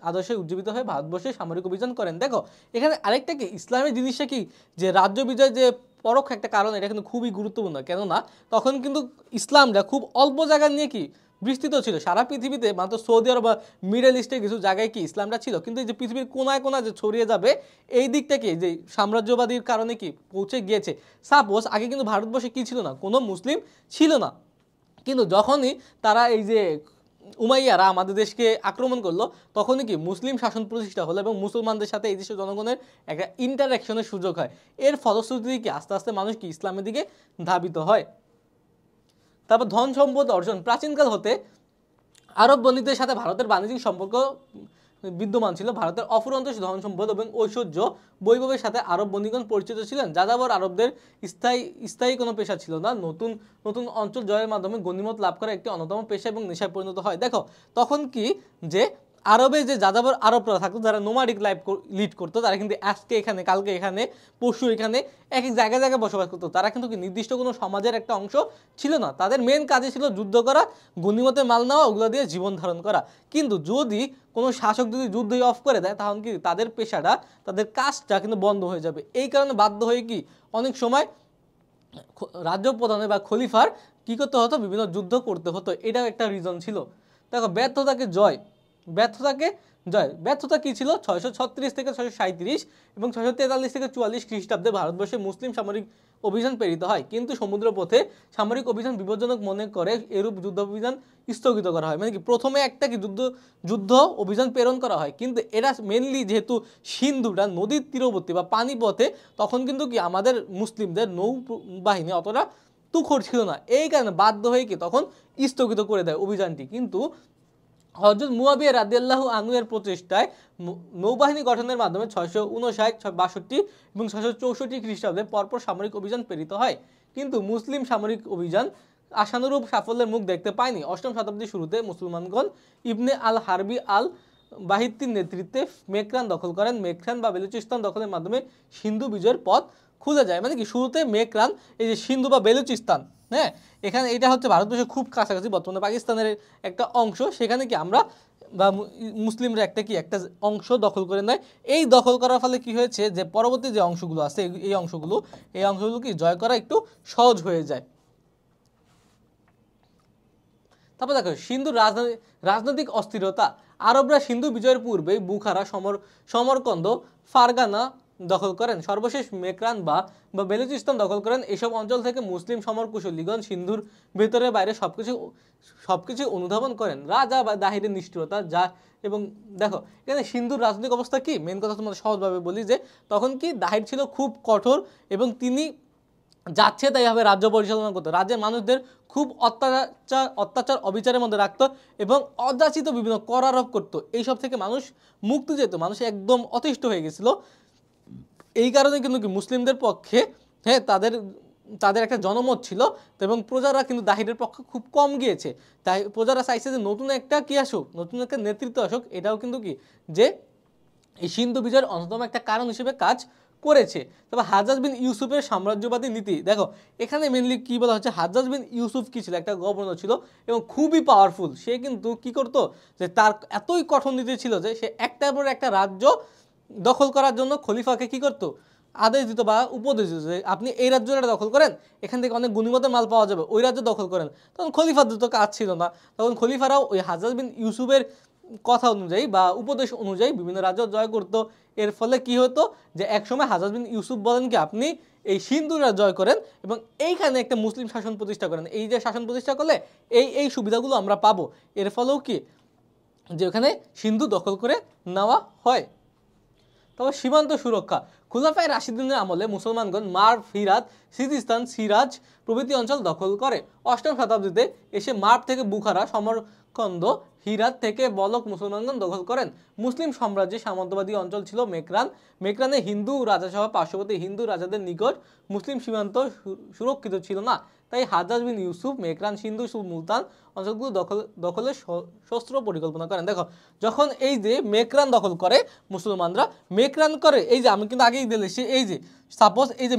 আদর্শে উজ্জীবিত হয়ে ভারতবর্ষে সামরিক অভিযান করেন। দেখো, এখানে আরেকটা কি ইসলামের জিনিসটা কি, যে রাজ্য বিজয় যে পরোক্ষ একটা কারণ, এটা কিন্তু খুবই গুরুত্বপূর্ণ। কেননা তখন কিন্তু ইসলামরা খুব অল্প জায়গা নিয়ে কি বিস্তৃত ছিল। সারা পৃথিবীতে মাত্র সৌদি আরব বা মিডল ইস্টের কিছু জায়গায় কি ইসলামটা ছিল, কিন্তু এই যে পৃথিবীর কোনায় কোনায় যে ছড়িয়ে যাবে এই দিকটা কি যে সাম্রাজ্যবাদীর কারণে কি পৌঁছে গিয়েছে। সাপোজ আগে কিন্তু ভারতবর্ষে কি ছিল না, কোনো মুসলিম ছিল না, কিন্তু যখনই তারা এই যে উমাইয়ারা আমাদের দেশকে আক্রমণ করলো তখনই কি মুসলিম শাসন প্রতিষ্ঠা হলো এবং মুসলমানদের সাথে এই দেশের জনগণের একটা ইন্টারাকশনের সুযোগ হয়। এর ফলশ্রুতিতে কি আস্তে আস্তে মানুষ কি ইসলামের দিকে ধাবিত হয়। তারপর ধন সম্পদ অর্জন। প্রাচীনকাল হতে আরব বণিকদের সাথে ভারতের বাণিজ্যিক সম্পর্ক বিদ্যমান ছিল। ভারতের অফুরন্ত ধন সম্পদ এবং ঐশ্বর্য বৈভবের সাথে আরব বণিকগণ পরিচিত ছিলেন। যাযাবর আরবদের স্থায়ী কোনো পেশা ছিল না। নতুন নতুন অঞ্চল জয়ের মাধ্যমে গণিমত লাভ করা একটি অন্যতম পেশা এবং নেশায় পরিণত হয়। দেখো তখন কি যে আরবে যে যাযাবর আরবরা থাকতো, যারা নোমাডিক লাইফ লিড করতো, তারা কিন্তু আজকে এখানে, কালকে এখানে, পরশু এখানে, এক এক জায়গায় জায়গায় বসবাস করতো। তারা কিন্তু নির্দিষ্ট কোনো সমাজের একটা অংশ ছিল না। তাদের মেন কাজই ছিল যুদ্ধ করা, গণিমতের মাল নেওয়া, ওগুলো দিয়ে জীবন ধারণ করা। কিন্তু যদি কোনো শাসক যদি যুদ্ধই অফ করে দেয় তখন কি তাদের পেশাটা, তাদের কাজটা কিন্তু বন্ধ হয়ে যাবে। এই কারণে বাধ্য হয়ে কি অনেক সময় রাজ্য প্রধানের বা খলিফার কি করতে হতো, বিভিন্ন যুদ্ধ করতে হতো। এটাও একটা রিজন ছিল। দেখো ব্যর্থতা কি ছিল? 636 থেকে 637 এবং 643 থেকে 44 খ্রিস্টাব্দে ভারতবর্ষে মুসলিম সামরিক অভিযান প্রেরিত হয়, কিন্তু সমুদ্র পথে সামরিক অভিযান বিপজ্জনক মনে করে এরূপ যুদ্ধ অভিযান স্থগিত করা হয়। মানে কি প্রথমে একটা কি যুদ্ধ অভিযান প্রেরণ করা হয়, কিন্তু এরা মেনলি যেহেতু সিন্ধুটা নদীর তীরবর্তী বা পানিপথে, তখন কিন্তু কি আমাদের মুসলিমদের নৌবাহিনী অতটা তুখর ছিল না। এই কারণে বাধ্য হয়ে কি তখন স্থগিত করে দেয় অভিযানটি। কিন্তু হযরত মুয়াবিয়া রাদিয়াল্লাহু আনহু এর প্রচেষ্টায় নৌবাহিনী গঠনের মাধ্যমে 659, 662 এবং 664 খ্রিস্টাব্দে পরপর সামরিক অভিযান প্রেরিত হয়, কিন্তু মুসলিম সামরিক অভিযান আশানুরূপ সাফল্যের মুখ দেখতে পায়নি। অষ্টম শতাব্দীর শুরুতে মুসলমানগণ ইবনে আল হারবি আল বাহিত্তির নেতৃত্বে মেকরান দখল করেন। মেকরান বা বেলুচিস্তান দখলের মাধ্যমে সিন্ধু বিজয়ের পথ খুলে যায়। মানে কি শুরুতে মেকরান, এই যে সিন্ধু বা বেলুচিস্তান, হ্যাঁ, এখানে এটা হচ্ছে ভারতবর্ষের খুব কাছাকাছি, বর্তমানে পাকিস্তানের একটা অংশ। সেখানে কি আমরা বা মুসলিমরা একটা অংশ দখল করে নেয়। এই দখল করার ফলে কি হয়েছে যে পরবর্তী যে অংশগুলো আছে এই অংশগুলো কি জয় করা একটু সহজ হয়ে যায়। তারপর দেখো সিন্ধুর রাজনৈতিক অস্থিরতা। আরবরা সিন্ধু বিজয়ের পূর্বে বুখারা, সমরকন্দ, ফারগানা দখল করেন। সর্বশেষ মেকরান বা বেলুচিস্তান দখল করেন। এসব অঞ্চল থেকে মুসলিম সমরকুশলীগণ সিন্ধুর ভেতরে বাইরে সবকিছু অনুধাবন করেন। রাজা বা দাহিরের নিষ্ঠুরতা যা এবং দেখো এখানে সিন্ধুর রাজনৈতিক অবস্থা কি, মেন কথা তোমাদের সহজভাবে বলি যে তখন কি দাহির ছিল খুব কঠোর এবং তিনি যাচ্ছে তাই ভাবে রাজ্য পরিচালনা করতো। রাজ্যের মানুষদের খুব অত্যাচার অবিচারের মধ্যে রাখতো এবং অযাচিত বিভিন্ন কর আরোপ করতো। এইসব থেকে মানুষ মুক্তি যেত, মানুষ একদম অতিষ্ঠ হয়ে গেছিল। এই কারণে কিন্তু কি মুসলিমদের পক্ষে, হ্যাঁ, তাদের একটা জনমত ছিল এবং প্রজারা কিন্তু দাহিরের পক্ষে খুব কম গিয়েছে। তাই প্রজারা চাইছে যে নতুন একটা কি আসুক, নতুন একটা নেতৃত্ব আসুক। এটাও কিন্তু কি যে এই সিন্ধু বিজয়ের অন্যতম একটা কারণ হিসেবে কাজ করেছে। তবে হাজ্জাজ বিন ইউসুফের সাম্রাজ্যবাদী নীতি, দেখো এখানে মেনলি কি বলা হচ্ছে, হাজ্জাজ বিন ইউসুফ কি ছিল, একটা গভর্নর ছিল এবং খুবই পাওয়ারফুল। সে কিন্তু কি করতো যে তার এতই কঠোর নীতি ছিল যে সে একটার পর একটা রাজ্য দখল করার জন্য খলিফাকে কি করতো, আদেশ দিত বা উপদেশ দিত যে আপনি এই রাজ্যটা দখল করেন, এখান থেকে অনেক গণিমতের মাল পাওয়া যাবে, ওই রাজ্য দখল করেন। তখন খলিফাদের তো কাজ ছিল না, তখন খলিফারাও ওই হাজ্জাজ বিন ইউসুফের কথা অনুযায়ী বা উপদেশ অনুযায়ী বিভিন্ন রাজ্য জয় করত। এর ফলে কি হতো যে একসময় হাজ্জাজ বিন ইউসুফ বলেন কি আপনি এই সিন্ধুরা জয় করেন এবং এইখানে একটা মুসলিম শাসন প্রতিষ্ঠা করেন। এই যে শাসন প্রতিষ্ঠা করলে এই সুবিধাগুলো আমরা পাবো। এর ফলেও কি যে ওখানে সিন্ধু দখল করে নেওয়া হয়। তবে সীমান্ত সুরক্ষা। খুলাফায়ে রাশিদিনের আমলে মুসলমানগণ মার্ভ, হিরাত, সিজিস্তান, সিরাজ প্রভৃতি অঞ্চল দখল করে। অষ্টম শতাব্দীতে এসে মার্ভ থেকে বুখারা, সমরকন্দ, হিরাত থেকে বলক মুসলমানগণ দখল করেন। মুসলিম সাম্রাজ্যের সামন্তবাদী অঞ্চল ছিল মেকরানে হিন্দু রাজাসহ পার্শ্ববর্তী হিন্দু রাজাদের নিকট মুসলিম সীমান্ত সুরক্ষিত ছিল না। তাই হাজ্জাজ বিন ইউসুফ মেকরান, সিন্ধু, মুলতান অঞ্চলগুলো দখলের শস্ত্র পরিকল্পনা করেন। দেখো যখন এই যে মেকরান দখল করে মুসলমানরা, মেকরান করে এই যে আমি কিন্তু আগেই দিয়েছি, এই যে সাপোজ এই যে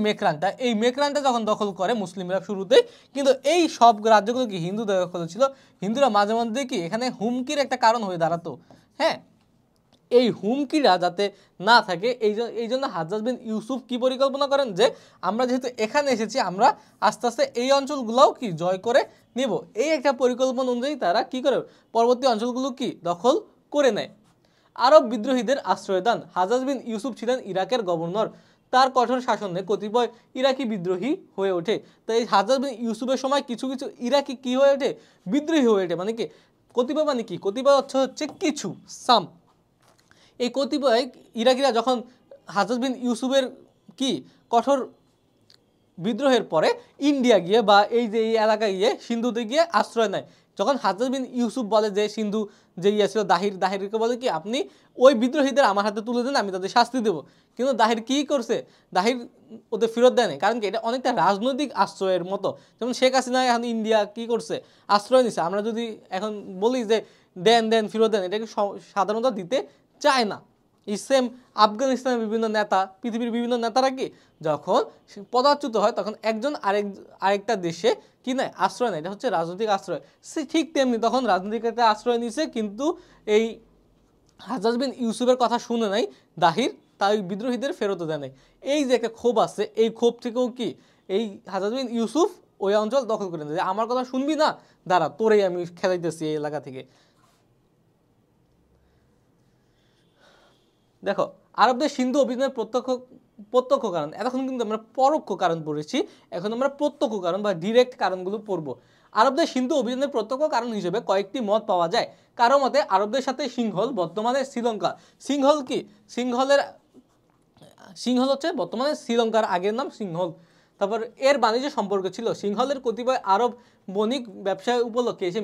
মেকরানটা যখন দখল করে মুসলিমরা শুরুতে, কিন্তু এই সব রাজ্যগুলো কি হিন্দু দখল ছিল। হিন্দুরা মাঝে মধ্যে কি এখানে হুমকির একটা কারণ হয়ে দাঁড়াতো। হ্যাঁ, এই হুমকিরা যাতে না থাকে এই জন্য হাজ্জাজ বিন ইউসুফ কি পরিকল্পনা করেন যে আমরা যেহেতু এখানে এসেছি আমরা আস্তে আস্তে এই অঞ্চলগুলোও কি জয় করে নেব, এই একটা পরিকল্পনা অনুযায়ী তারা কি করে পরবর্তী অঞ্চলগুলো কি দখল করে নেয়। আরব বিদ্রোহীদের আশ্রয়দান। হাজ্জাজ বিন ইউসুফ ছিলেন ইরাকের গভর্নর। তার কঠোর শাসনে কতিপয় ইরাকি বিদ্রোহী হয়ে ওঠে। তো এই হাজ্জাজ বিন ইউসুফের সময় কিছু কিছু ইরাকি কি হয়ে ওঠে, বিদ্রোহী হয়ে ওঠে। মানে কি কতিপয়, মানে কি কতিপয় হচ্ছে কিছু সাম। এই কতিপয় ইরাকিরা যখন হাজ্জাজ বিন ইউসুফের কি কঠোর বিদ্রোহের পরে ইন্ডিয়া গিয়ে বা এই যে এই এলাকায় গিয়ে সিন্ধুতে গিয়ে আশ্রয় নেয়, যখন হাজ্জাজ বিন ইউসুফ বলে যে সিন্ধু যে ছিল দাহিরকে বলে কি আপনি ওই বিদ্রোহীদের আমার হাতে তুলে দেন, আমি তাদের শাস্তি দেবো। কিন্তু দাহির কি করছে, দাহির ওদের ফেরত দেয় না, কারণ কি এটা অনেকটা রাজনৈতিক আশ্রয়ের মতো। যেমন শেখ হাসিনা এখন ইন্ডিয়া কি করছে, আশ্রয় নিছে। আমরা যদি এখন বলি যে দেন ফেরত দেন, এটাকে সাধারণত দিতে চায় না। এই সেম আফগানিস্তানের বিভিন্ন নেতা, পৃথিবীর বিভিন্ন নেতারা কি যখন পদচ্যুত হয় তখন একজন আরেকটা দেশে কি নেয়, আশ্রয় নেয়। এটা হচ্ছে রাজনৈতিক আশ্রয়। সে ঠিক তেমনি তখন রাজনৈতিক একটা আশ্রয় নিছে, কিন্তু এই হাজ্জাজ বিন ইউসুফের কথা শুনে নাই দাহির, তাই বিদ্রোহীদের ফেরত দেয় নাই। এই যে একটা ক্ষোভ আছে, এই ক্ষোভ থেকেও কি এই হাজ্জাজ বিন ইউসুফ ওই অঞ্চল দখল করে নেয়, আমার কথা শুনবি না, দাঁড়া তোরেই আমি খেলাইতেছি এই এলাকা থেকে। দেখো আরবদের সিন্ধু অভিযানের প্রত্যক্ষ কারণ, এতক্ষণ কিন্তু আমরা পরোক্ষ কারণ পড়েছি, এখন আমরা প্রত্যক্ষ কারণ বা ডিরেক্ট কারণগুলো পড়বো। আরবদের সিন্ধু অভিযানের প্রত্যক্ষ কারণ হিসেবে কয়েকটি মত পাওয়া যায়। কারো মতে আরবদের সাথে সিংহল, বর্তমানে শ্রীলঙ্কা, সিংহল কি সিংহল হচ্ছে বর্তমানে শ্রীলঙ্কার আগের নাম সিংহল। তারপর এর বাণিজ্য সম্পর্ক ছিল। সিংহলের কতিপয় আরব বণিক ব্যবসায় উপলক্ষে এসে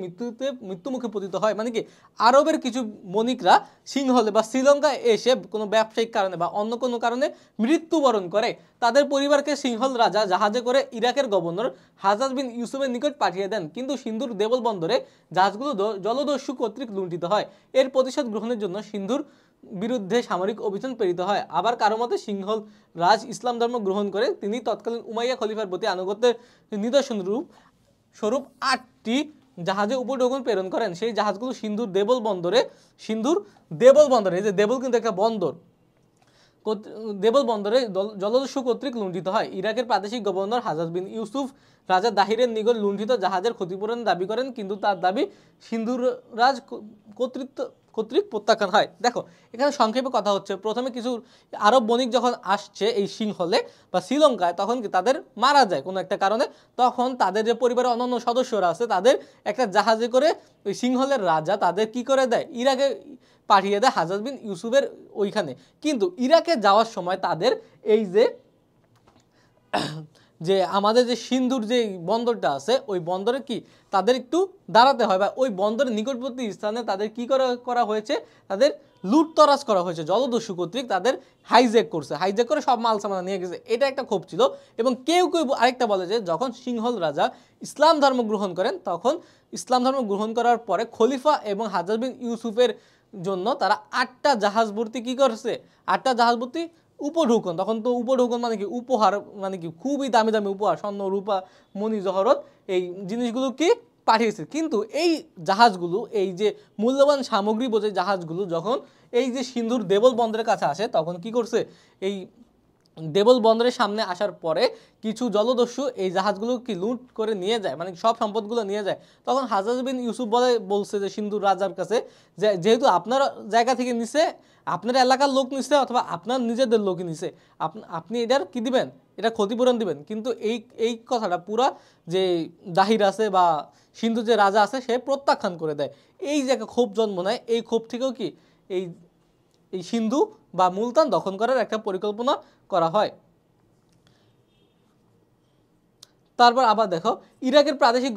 মৃত্যুমুখে পতিত হয়। মানে কি আরবের কিছু বণিকরা সিংহলে বা শ্রীলঙ্কায় এসে কোনো ব্যবসায়িক কারণে বা অন্য কোনো কারণে মৃত্যুবরণ করে। তাদের পরিবারকে সিংহল রাজা জাহাজে করে ইরাকের গভর্নর হাজ্জাজ বিন ইউসুফের নিকট পাঠিয়ে দেন, কিন্তু সিন্ধুর দেবল বন্দরে জাহাজগুলো জলদস্যু কর্তৃক লুণ্ঠিত হয়। এর প্রতিশোধ গ্রহণের জন্য সিন্ধুর বিরুদ্ধে সামরিক অভিযান প্রেরিত হয়। আবার কারো মতে সিংহল রাজ ইসলাম ধর্ম গ্রহণ করে তিনি তৎকালীন উমাইয়া খলিফার প্রতি আনুগত্যের নিদর্শন স্বরূপ 8টি জাহাজে উপঢৌকন প্রেরণ করেন। সেই জাহাজগুলো সিন্ধুর দেবল বন্দরে, এই যে দেবল কিন্তু একটা বন্দর, দেবল বন্দরে জলদস্যু কর্তৃক লুণ্ঠিত হয়। ইরাকের প্রাদেশিক গভর্নর হাজ্জাজ বিন ইউসুফ রাজা দাহিরের নিকট লুণ্ঠিত জাহাজের ক্ষতিপূরণ দাবি করেন, কিন্তু তার দাবি সিন্ধুর রাজ কর্তৃক প্রত্যাখ্যান হয়। দেখো এখানে সংক্ষেপে কথা হচ্ছে, প্রথমে কিছু আরব বণিক যখন আসছে এই সিংহলে বা শ্রীলঙ্কায়, তখন কি তাদের মারা যায় কোনো একটা কারণে, তখন তাদের যে পরিবারের অন্যান্য সদস্যরা আছে তাদের একটা জাহাজে করে ওই সিংহলের রাজা তাদের কি করে দেয়, ইরাকে পাঠিয়ে দেয় হাজ্জাজ বিন ইউসুফের ওইখানে। কিন্তু ইরাকে যাওয়ার সময় তাদের এই যে আমাদের যে সিন্ধুর যে বন্দরটা আছে ওই বন্দরে কি তাদের একটু দাঁড়াতে হয়, বা ওই বন্দরের নিকটবর্তী স্থানে তাদের কি করা হয়েছে, তাদের লুটতরাজ করা হয়েছে জলদস্যু কর্তৃক, তাদের হাইজ্যাক করে সব মাল সামান নিয়ে গেছে। এটা একটা ক্ষোভ ছিল। এবং কেউ আরেকটা বলে যে যখন সিংহল রাজা ইসলাম ধর্ম গ্রহণ করেন, তখন ইসলাম ধর্ম গ্রহণ করার পরে খলিফা এবং হাজ্জাজ বিন ইউসুফের জন্য তারা 8টা জাহাজ ভর্তি কি করছে, 8টা জাহাজ ভর্তি উপঢৌকন, তখন তো উপঢৌকন মানে কি উপহার, মানে কি খুবই দামি দামি উপহার, স্বর্ণ রূপা মণি জহরত, এই জিনিসগুলো কি পাঠিয়েছে। কিন্তু এই জাহাজগুলো, এই যে মূল্যবান সামগ্রী বোঝে জাহাজগুলো যখন এই যে সিন্ধুর দেবল বন্দরের কাছে আসে, তখন কি করছে, এই দেবল বন্দরের সামনে আসার পরে কিছু জলদস্যু এই জাহাজগুলো কি লুট করে নিয়ে যায়, মানে সব সম্পদগুলো নিয়ে যায়। তখন হাজ্জাজ বিন ইউসুফ বলছে যে সিন্ধুর রাজার কাছে যে যেহেতু আপনার জায়গা থেকে নিছে, আপনার এলাকার লোক নিছে অথবা আপনার নিজেদের লোকই নিছে, আপনি এটার কি দিবেন, এটা ক্ষতিপূরণ দিবেন। কিন্তু এই কথাটা পুরা যে দাহির আছে বা সিন্ধু যে রাজা আছে সে প্রত্যাখ্যান করে দেয়। এই যে একটা ক্ষোভ জন্ম নেয়, এই ক্ষোভ থেকেও কি এই সিন্ধু বা মুলতান দখল করার একটা পরিকল্পনা করা হয়। তারপর আবার দেখো ইরাকের প্রাদেশিক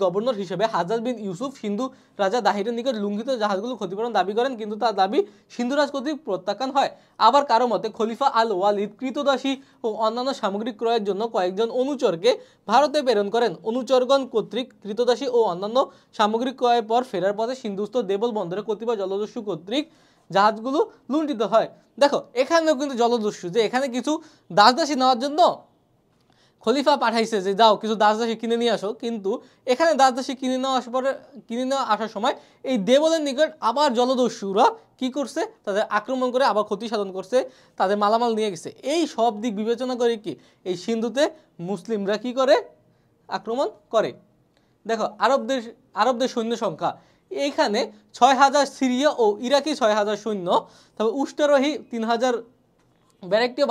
গভর্নর হিসেবে হাজ্জাজ বিন ইউসুফ সিন্ধু রাজা দাহিরের নিকট লুণ্ঠিত জাহাজগুলো ক্ষতিপূরণ দাবি করেন, কিন্তু তার দাবি সিন্ধুরাজ কর্তৃক প্রত্যাখ্যান হয়। আবার কারো মতে খলিফা আল ওয়ালিদ কৃতদাসী ও অন্যান্য সামগ্রী ক্রয়ের জন্য কয়েকজন অনুচরকে ভারতে প্রেরণ করেন। অনুচরগণ কর্তৃক কৃতদাসী ও অন্যান্য সামগ্রী ক্রয়ের পর ফেরার পথে সিন্ধুস্থ দেবল বন্দরে কতিপয় জলদস্যু কর্তৃক জাহাজগুলো লুণ্ঠিত হয়। দেখো এখানেও কিন্তু জলদস্যু, যে এখানে কিছু দাসদাসী নেওয়ার জন্য খলিফা পাঠাইছে যে যাও কিছু দাসদাসী কিনে নিয়ে আসো, কিন্তু এখানে দাসদাসী কিনে নেওয়া আসার সময় এই দেবলের নিকট আবার জলদস্যুরা কি করছে, তাদের আক্রমণ করে আবার ক্ষতি সাধন করছে, তাদের মালামাল নিয়ে গেছে। এই সব দিক বিবেচনা করে কি এই সিন্ধুতে মুসলিমরা কি করে, আক্রমণ করে। দেখো আরবদের সৈন্য সংখ্যা এইখানে ৬,০০০ সিরিয়া ও ইরাকি ৬,০০০ সৈন্য, তবে উষ্ট্রারোহী ৩,০০০ ব্যারেকীয়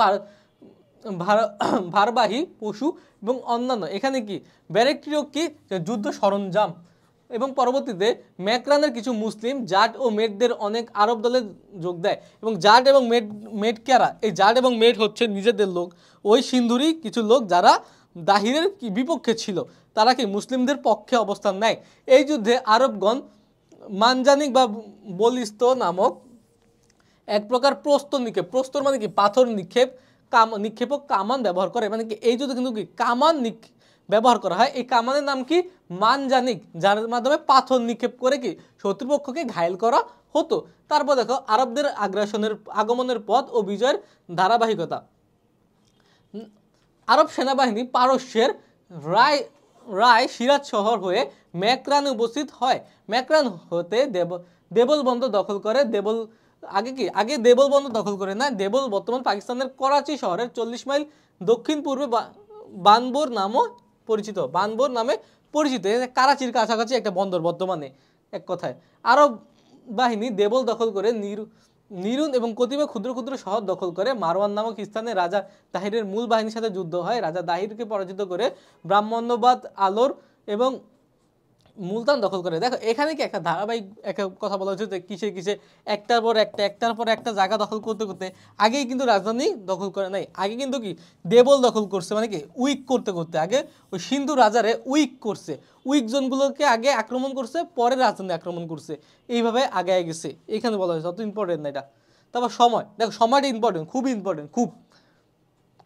ভারবাহী পশু এবং অন্যান্য। এখানে কি ব্যারেকটিও কি যুদ্ধ সরঞ্জাম। এবং পরবর্তীতে ম্যাকরানের কিছু মুসলিম জাট ও মেটদের অনেক আরব দলে যোগ দেয়। এবং জাট এবং মেট কারা? এই জাট এবং মেট হচ্ছে নিজেদের লোক, ওই সিন্ধুরই কিছু লোক যারা দাহিরের বিপক্ষে ছিল, তারা কি মুসলিমদের পক্ষে অবস্থান নেয়। এই যুদ্ধে আরবগণ মানজানিক বা বলিস্ত নামক এক প্রকার প্রস্তর মানে কি পাথর নিক্ষেপক কামান ব্যবহার করে। মানে কি এই যুদ্ধে কিন্তু কি কামান ব্যবহার করা হয়। এই কামানের নাম কি মানজানিক, যার মাধ্যমে পাথর নিক্ষেপ করে কি শত্রুপক্ষকে ঘায়েল করা হতো। তারপর দেখো আরবদের আগমনের পথ ও বিজয়ের ধারাবাহিকতা। আরব সেনাবাহিনী পারস্যের রায় সিরাজ শহর হয়ে ম্যাকরানে উপস্থিত হয়। ম্যাকরান হতে দেবল বন্দর দখল করে। আগে দেবল বন্দর দখল করে না, দেবল বর্তমান পাকিস্তানের করাচি শহরের 40 মাইল দক্ষিণ পূর্বে বানবোর নামে পরিচিত। করাচির কাছাকাছি একটা বন্দর বর্তমানে, এক কথায়। আরব বাহিনী দেবল দখল করে নিরুন এবং কতিপয় ক্ষুদ্র ক্ষুদ্র শহর দখল করে। মারওয়ান নামক স্থানে রাজা দাহিরের মূল বাহিনীর সাথে যুদ্ধ হয়। রাজা দাহিরকে পরাজিত করে ব্রাহ্মণ্যবাদ আলোর এবং মুলতান দখল করে। দেখো এখানে কি একটা ধারাবাহিক একটা কথা বলা হচ্ছে যে কিসে একটার পর একটা জায়গা দখল করতে করতে আগেই কিন্তু রাজধানী দখল করে নাই, আগে কিন্তু কি দেবল দখল করছে। মানে কি উইক করতে করতে আগে ওই সিন্ধু রাজারে উইক করছে, উইক জোনগুলোকে আগে আক্রমণ করছে, পরে রাজধানী আক্রমণ করছে, এইভাবে আগে গেছে। এখানে বলা হয়েছে, অত ইম্পর্টেন্ট না এটা। তারপর সময়, দেখো সময়টা ইম্পর্টেন্ট, খুব ইম্পর্টেন্ট, খুব।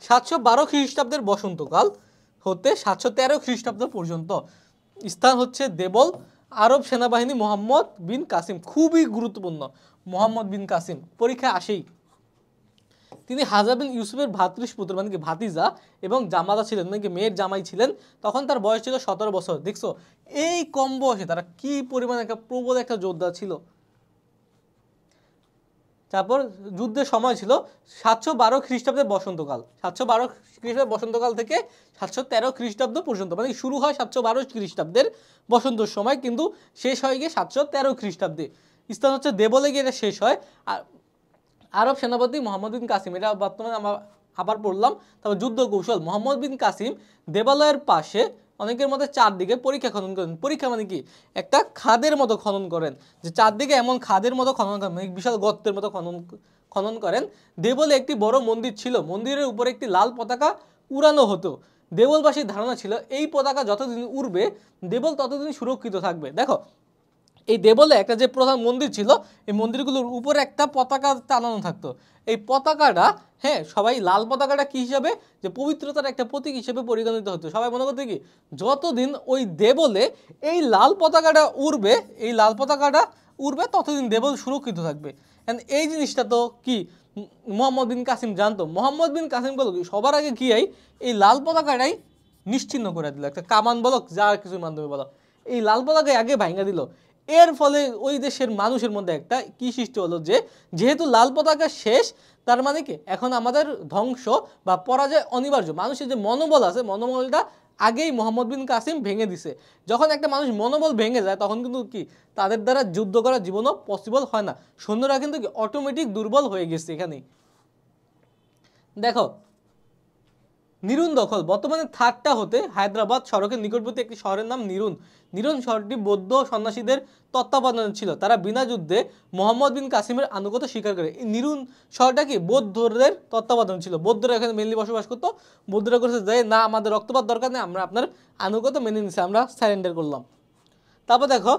712 খ্রিস্টাব্দের বসন্তকাল হতে 713 খ্রিস্টাব্দ পর্যন্ত। স্থান হচ্ছে দেবল। আরব সেনাবাহিনী মোহাম্মদ বিন কাসিম, খুবই গুরুত্বপূর্ণ। মোহাম্মদ বিন কাসিম পরীক্ষায় আসেই। তিনি হাজা বিন ইউসুফের ভ্রাতৃপুত্র, মানে কি ভাতিজা, এবং জামাতা ছিলেন, মানে কি মেয়ের জামাই ছিলেন। তখন তার বয়স ছিল 17 বছর। দেখছো এই কম বয়সে তারা কি পরিমাণ একটা প্রবল একটা যোদ্ধা ছিল। তারপর যুদ্ধের সময় ছিল 712 খ্রিস্টাব্দের বসন্তকাল। 712 খ্রিস্টাব্দের বসন্তকাল থেকে 713 খ্রিস্টাব্দ পর্যন্ত, মানে শুরু হয় 712 খ্রিস্টাব্দের বসন্তর সময়, কিন্তু শেষ হয় গিয়ে 713 খ্রিস্টাব্দে। স্থান হচ্ছে দেবলে গিয়ে এটা শেষ হয়। আর আরব সেনাপতি মোহাম্মদ বিন কাসিম, এটা বর্তমানে আমরা আবার পড়লাম। তারপর যুদ্ধ কৌশল, মোহাম্মদ বিন কাসিম দেবালয়ের পাশে অনেকের মধ্যে চারদিকে পরীক্ষা খনন করেন। পরীক্ষা মানে কি একটা খাদের মতো খনন করেন, যে চারদিকে এমন খাদের মতো খনন করেন, বিশাল গর্তের মতো খনন করেন। দেবলে একটি বড় মন্দির ছিল, মন্দিরের উপরে একটি লাল পতাকা উড়ানো হতো। দেবলবাসীর ধারণা ছিল এই পতাকা যতদিন উড়বে দেবল ততদিন সুরক্ষিত থাকবে। দেখো এই দেবলে একটা যে প্রধান মন্দির ছিল, এই মন্দিরগুলোর উপরে একটা পতাকা টানানো থাকতো। এই পতাকাটা, হ্যাঁ, সবাই লাল পতাকাটা কি হিসাবে, যে পবিত্রতার একটা প্রতীক হিসেবে পরিগণিত হতো। সবাই মনে করতো কি যতদিন ওই দেবলে এই লাল পতাকাটা উড়বে ততদিন দেবল সুরক্ষিত থাকবে। এই জিনিসটা তো কি মোহাম্মদ বিন কাসিম জানতো। মোহাম্মদ বিন কাসিম বলো সবার আগে কি এই লাল পতাকাটাই নিশ্চিহ্ন করে দিল, একটা কামান বলো যা কিছুর মাধ্যমে বলো, এই লাল পতাকায় আগে ভাঙা দিল। এর ফলে ওই দেশের মানুষের মধ্যে একটা কি সৃষ্টি হলো, যে যেহেতু লাল পতাকা শেষ, তার মানে কি এখন আমাদের ধ্বংস বা পরাজয় অনিবার্য। মানুষের যে মনোবল আছে, মনোবলটা আগেই মোহাম্মদ বিন কাসিম ভেঙে দিছে। যখন একটা মানুষ মনোবল ভেঙে যায় তখন কিন্তু কি তাদের দ্বারা যুদ্ধ করার জীবনও পসিবল হয় না। সৈন্যরা কিন্তু কি অটোমেটিক দুর্বল হয়ে গেছে। এখানেই দেখো নিরুন দখল, বর্তমানে থাট্টা হতে হায়দ্রাবাদ সড়কের নিকটবর্তী একটি শহরের নাম নিরুন শহরটি বৌদ্ধ সন্ন্যাসীদের তত্ত্বাবধানে ছিল। তারা বিনা যুদ্ধে মোহাম্মদ বিন কাসিমের আনুগত্য স্বীকার করে। এই নিরুন শহরটা কি বৌদ্ধদের তত্ত্বাবধান ছিল, বৌদ্ধরা এখানে মেনলি বসবাস করতো। বৌদ্ধরা করেছে যে না, আমাদের রক্তপাত দরকার নেই, আমরা আপনার আনুগত্য মেনে নিচ্ছি, আমরা স্যারেন্ডার করলাম। তারপর দেখো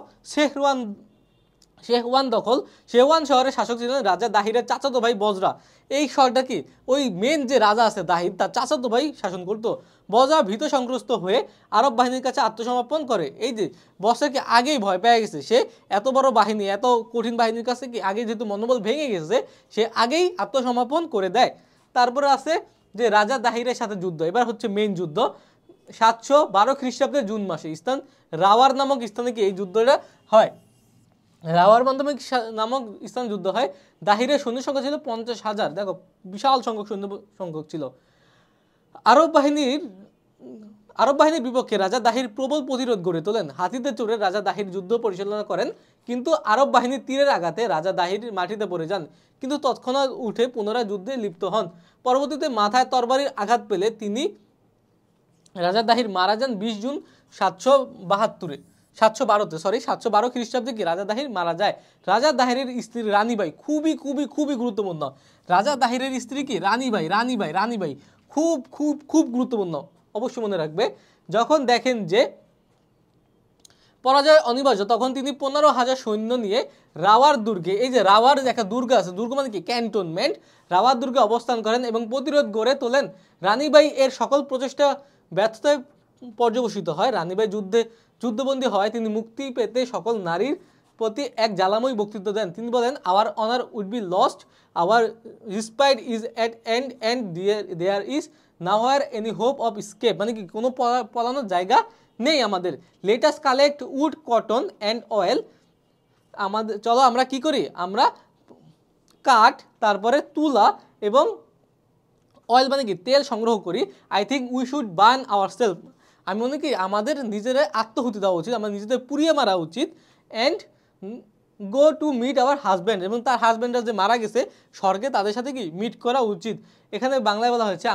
শেহওয়ান দখল, শেহওয়ান শহরের শাসক ছিলেন রাজা দাহিরের চাচাতো ভাই বজরা। এই শহরটা কি ওই মেন যে রাজা আছে দাহির, তার চাচাতো ভাই শাসন করতো। বজরা ভীত সংগ্রস্ত হয়ে আরব বাহিনীর কাছে আত্মসমর্পণ করে। এই যে বসরাকে আগেই ভয় পেয়ে গেছে, সে এত বড় বাহিনী, এত কঠিন বাহিনীর কাছে কি আগে যেহেতু মনোবল ভেঙে গেছে, সে আগেই আত্মসমর্পণ করে দেয়। তারপরে আছে যে রাজা দাহিরের সাথে যুদ্ধ। এবার হচ্ছে মেইন যুদ্ধ। 712 খ্রিস্টাব্দের জুন মাসে স্থান রাওয়ার নামক স্থানে কি এই যুদ্ধটা হয়। রাওয়ার মাধ্যমিক নামক স্থান যুদ্ধ হয়। দাহিরের সৈন্য সংখ্যা ছিল 50,000। দেখো বিশাল সংখ্যক সৈন্য সংখ্যক ছিল। আরব বাহিনীর বিপক্ষে রাজা দাহির প্রবল প্রতিরোধ গড়ে তোলেন। হাতিতে চড়ে রাজা দাহির যুদ্ধ পরিচালনা করেন, কিন্তু আরব বাহিনীর তীরের আঘাতে রাজা দাহির মাটিতে পড়ে যান, কিন্তু তৎক্ষণাৎ উঠে পুনরায় যুদ্ধে লিপ্ত হন। পরবর্তীতে মাথায় তরবারির আঘাত পেলে রাজা দাহির মারা যান 20 জুন 712 খ্রিস্টাব্দে কি রাজা দাহির মারা যায়। রাজা দাহিরের স্ত্রী রানীবাই খুবই খুবই খুবই গুরুত্বপূর্ণ। রাজা দাহিরের স্ত্রী কি রানীবাই খুব খুব খুব গুরুত্বপূর্ণ, অবশ্যই মনে রাখবে। যখন দেখেন যে পরাজয় অনিবার্য, তখন তিনি 15,000 সৈন্য নিয়ে রাওয়ার দুর্গে, এই যে রাওয়ার একটা দুর্গ আছে, দুর্গ মানে কি ক্যান্টনমেন্ট, রাওয়ার দুর্গে অবস্থান করেন এবং প্রতিরোধ গড়ে তোলেন। রানীবাই এর সকল প্রচেষ্টা ব্যর্থতায় পর্যবসিত হয়। রানীবাই যুদ্ধবন্দী হয়। তিনি মুক্তি পেতে সকল নারীর প্রতি এক জ্বালাময়ী বক্তৃতা দেন। তিনি বলেন, our honour would be lost, our respite is at end and there is nor any hope of escape, মানে কি কোনো পলানোর জায়গা নেই আমাদের। Let us collect wood, cotton and oil. চলো আমরা কি করি, আমরা কাঠ, তারপরে তুলা এবং অয়েল মানে কি তেল সংগ্রহ করি। I think we should burn our self, আমি মনে কি আমাদের নিজেরা আত্মহুতি দেওয়া উচিত, আমরা নিজেদের পুড়িয়ে মারা উচিত। And go to meet our husband, এবং তার হাজব্যান্ডরা যে মারা গেছে স্বর্গে, তাদের সাথে কি মিট করা উচিত। এখানে বাংলায় বলা হয়েছে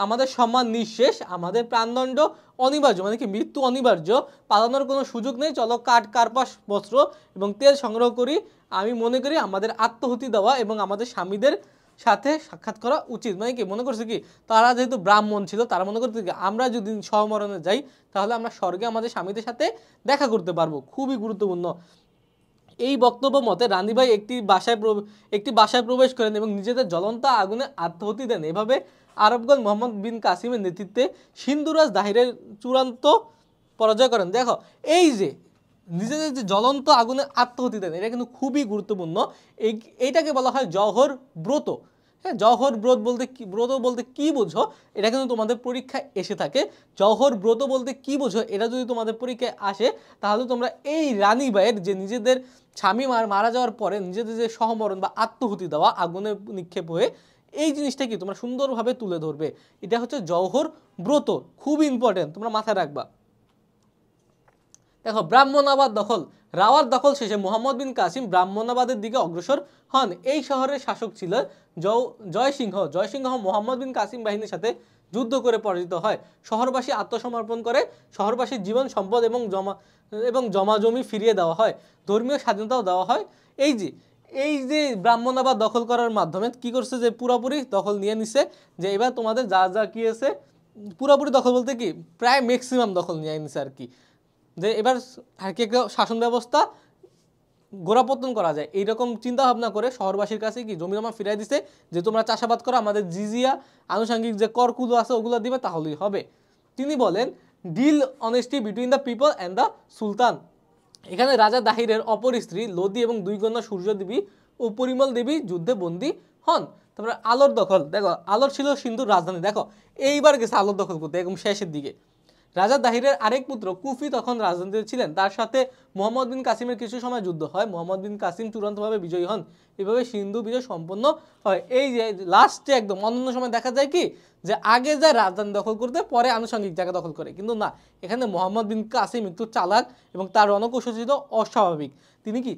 আমাদের সম্মান নিঃশেষ, আমাদের প্রাণদণ্ড অনিবার্য, মানে কি মৃত্যু অনিবার্য, পালানোর কোনো সুযোগ নেই। চলো কাঠ, কার্পাস, বস্ত্র এবং তেল সংগ্রহ করি। আমি মনে করি আমাদের আত্মহুতি দেওয়া এবং আমাদের স্বামীদের সাথে সাক্ষাৎ করা উচিত। মানে কি মনে করছে কি, তারা যেহেতু ব্রাহ্মণ ছিল, তারা মনে করছে কি আমরা যদি সহমরণে যাই তাহলে আমরা স্বর্গে আমাদের স্বামীদের সাথে দেখা করতে পারবো। খুবই গুরুত্বপূর্ণ। এই বক্তব্য মতে রানীবাই একটি বাসায় প্রবেশ করেন এবং নিজেদের জ্বলন্ত আগুনে আত্মাহুতি দেন। এভাবে আরবগণ মোহাম্মদ বিন কাসিমের নেতৃত্বে সিন্ধুরাজ দাহিরের চূড়ান্ত পরাজয় করেন। দেখো এই যে নিজেদের যে জ্বলন্ত আগুনে আত্মাহুতি দেন, এটা কিন্তু খুবই গুরুত্বপূর্ণ। এইটাকে বলা হয় জওহর ব্রত। হ্যাঁ, জওহর ব্রত বলতে কি বোঝো, এটা কিন্তু তোমাদের পরীক্ষায় এসে থাকে। জওহর ব্রত বলতে কি বোঝো, এটা যদি তোমাদের পরীক্ষায় আসে তাহলে তোমরা এই রানীবাইয়ের যে নিজেদের স্বামী মারা যাওয়ার পরে নিজেদের যে সহমরণ বা আত্মহুতি দেওয়া, আগুনে নিক্ষেপ হয়ে, এই জিনিসটা কি তোমরা সুন্দরভাবে তুলে ধরবে। এটা হচ্ছে জওহর ব্রত, খুব ইম্পর্টেন্ট, তোমরা মাথায় রাখবা। দেখো ব্রাহ্মণাবাদ দখল। রাওয়ার দখল শেষে মোহাম্মদ বিন কাসিম ব্রাহ্মণাবাদের দিকে অগ্রসর হন। এই শহরের শাসক ছিলেন জয়সিংহ মোহাম্মদ বিন কাসিম বাহিনীর সাথে যুদ্ধ করে পরাজিত হয়। শহরবাসী আত্মসমর্পণ করে, শহরবাসীর জীবন সম্পদ এবং জমি ফিরিয়ে দেওয়া হয়, ধর্মীয় স্বাধীনতাও দেওয়া হয়। এই যে ব্রাহ্মণাবাদ দখল করার মাধ্যমে কি করছে, যে পুরোপুরি দখল নিয়ে নিছে, যে এবার তোমাদের যা কি আছে, পুরোপুরি দখল বলতে কি প্রায় ম্যাক্সিমাম দখল নিয়ে নিছে আর কি, যে এবার আর কি একটা শাসন ব্যবস্থা গোড়াপত্তন করা যায়, এইরকম চিন্তা ভাবনা করে শহরবাসীর কাছে কি জমি জমা ফিরাই দিছে, যে তোমরা চাষাবাদ করো, আমাদের জিজিয়া আনুষঙ্গিক যে করগুলো আছে ওগুলো দিবে, তাহলেই হবে। তিনি বলেন, deal honesty between the people and the sultan. এখানে রাজা দাহিরের অপর স্ত্রী লোদি এবং 2 কন্যা সূর্য দেবী ও পরিমল দেবী যুদ্ধে বন্দী হন। তারপরে আলোর দখল। দেখো আলোর ছিল সিন্ধুর রাজধানী। দেখো এইবার গেছে আলোর দখল করতে একদম শেষের দিকে। রাজা দাহিরের আরেক পুত্র কুফি তখন রাজধানীতে ছিলেন। তার সাথে মোহাম্মদ বিন কাসিমের কিছু সময় যুদ্ধ হয়। মোহাম্মদ বিন কাসিম চূড়ান্তভাবে বিজয়ী হন। এভাবে সিন্ধু বিজয় সম্পন্ন হয়। এই যে লাস্টে একদম অন্য সময় দেখা যায় কি, যে আগে যায় রাজধানী দখল করতে, পরে আনুষঙ্গিক জায়গা দখল করে, কিন্তু না, এখানে মোহাম্মদ বিন কাসিম একটু চালাক এবং তার রণকৌশল ছিল অস্বাভাবিক। তিনি কি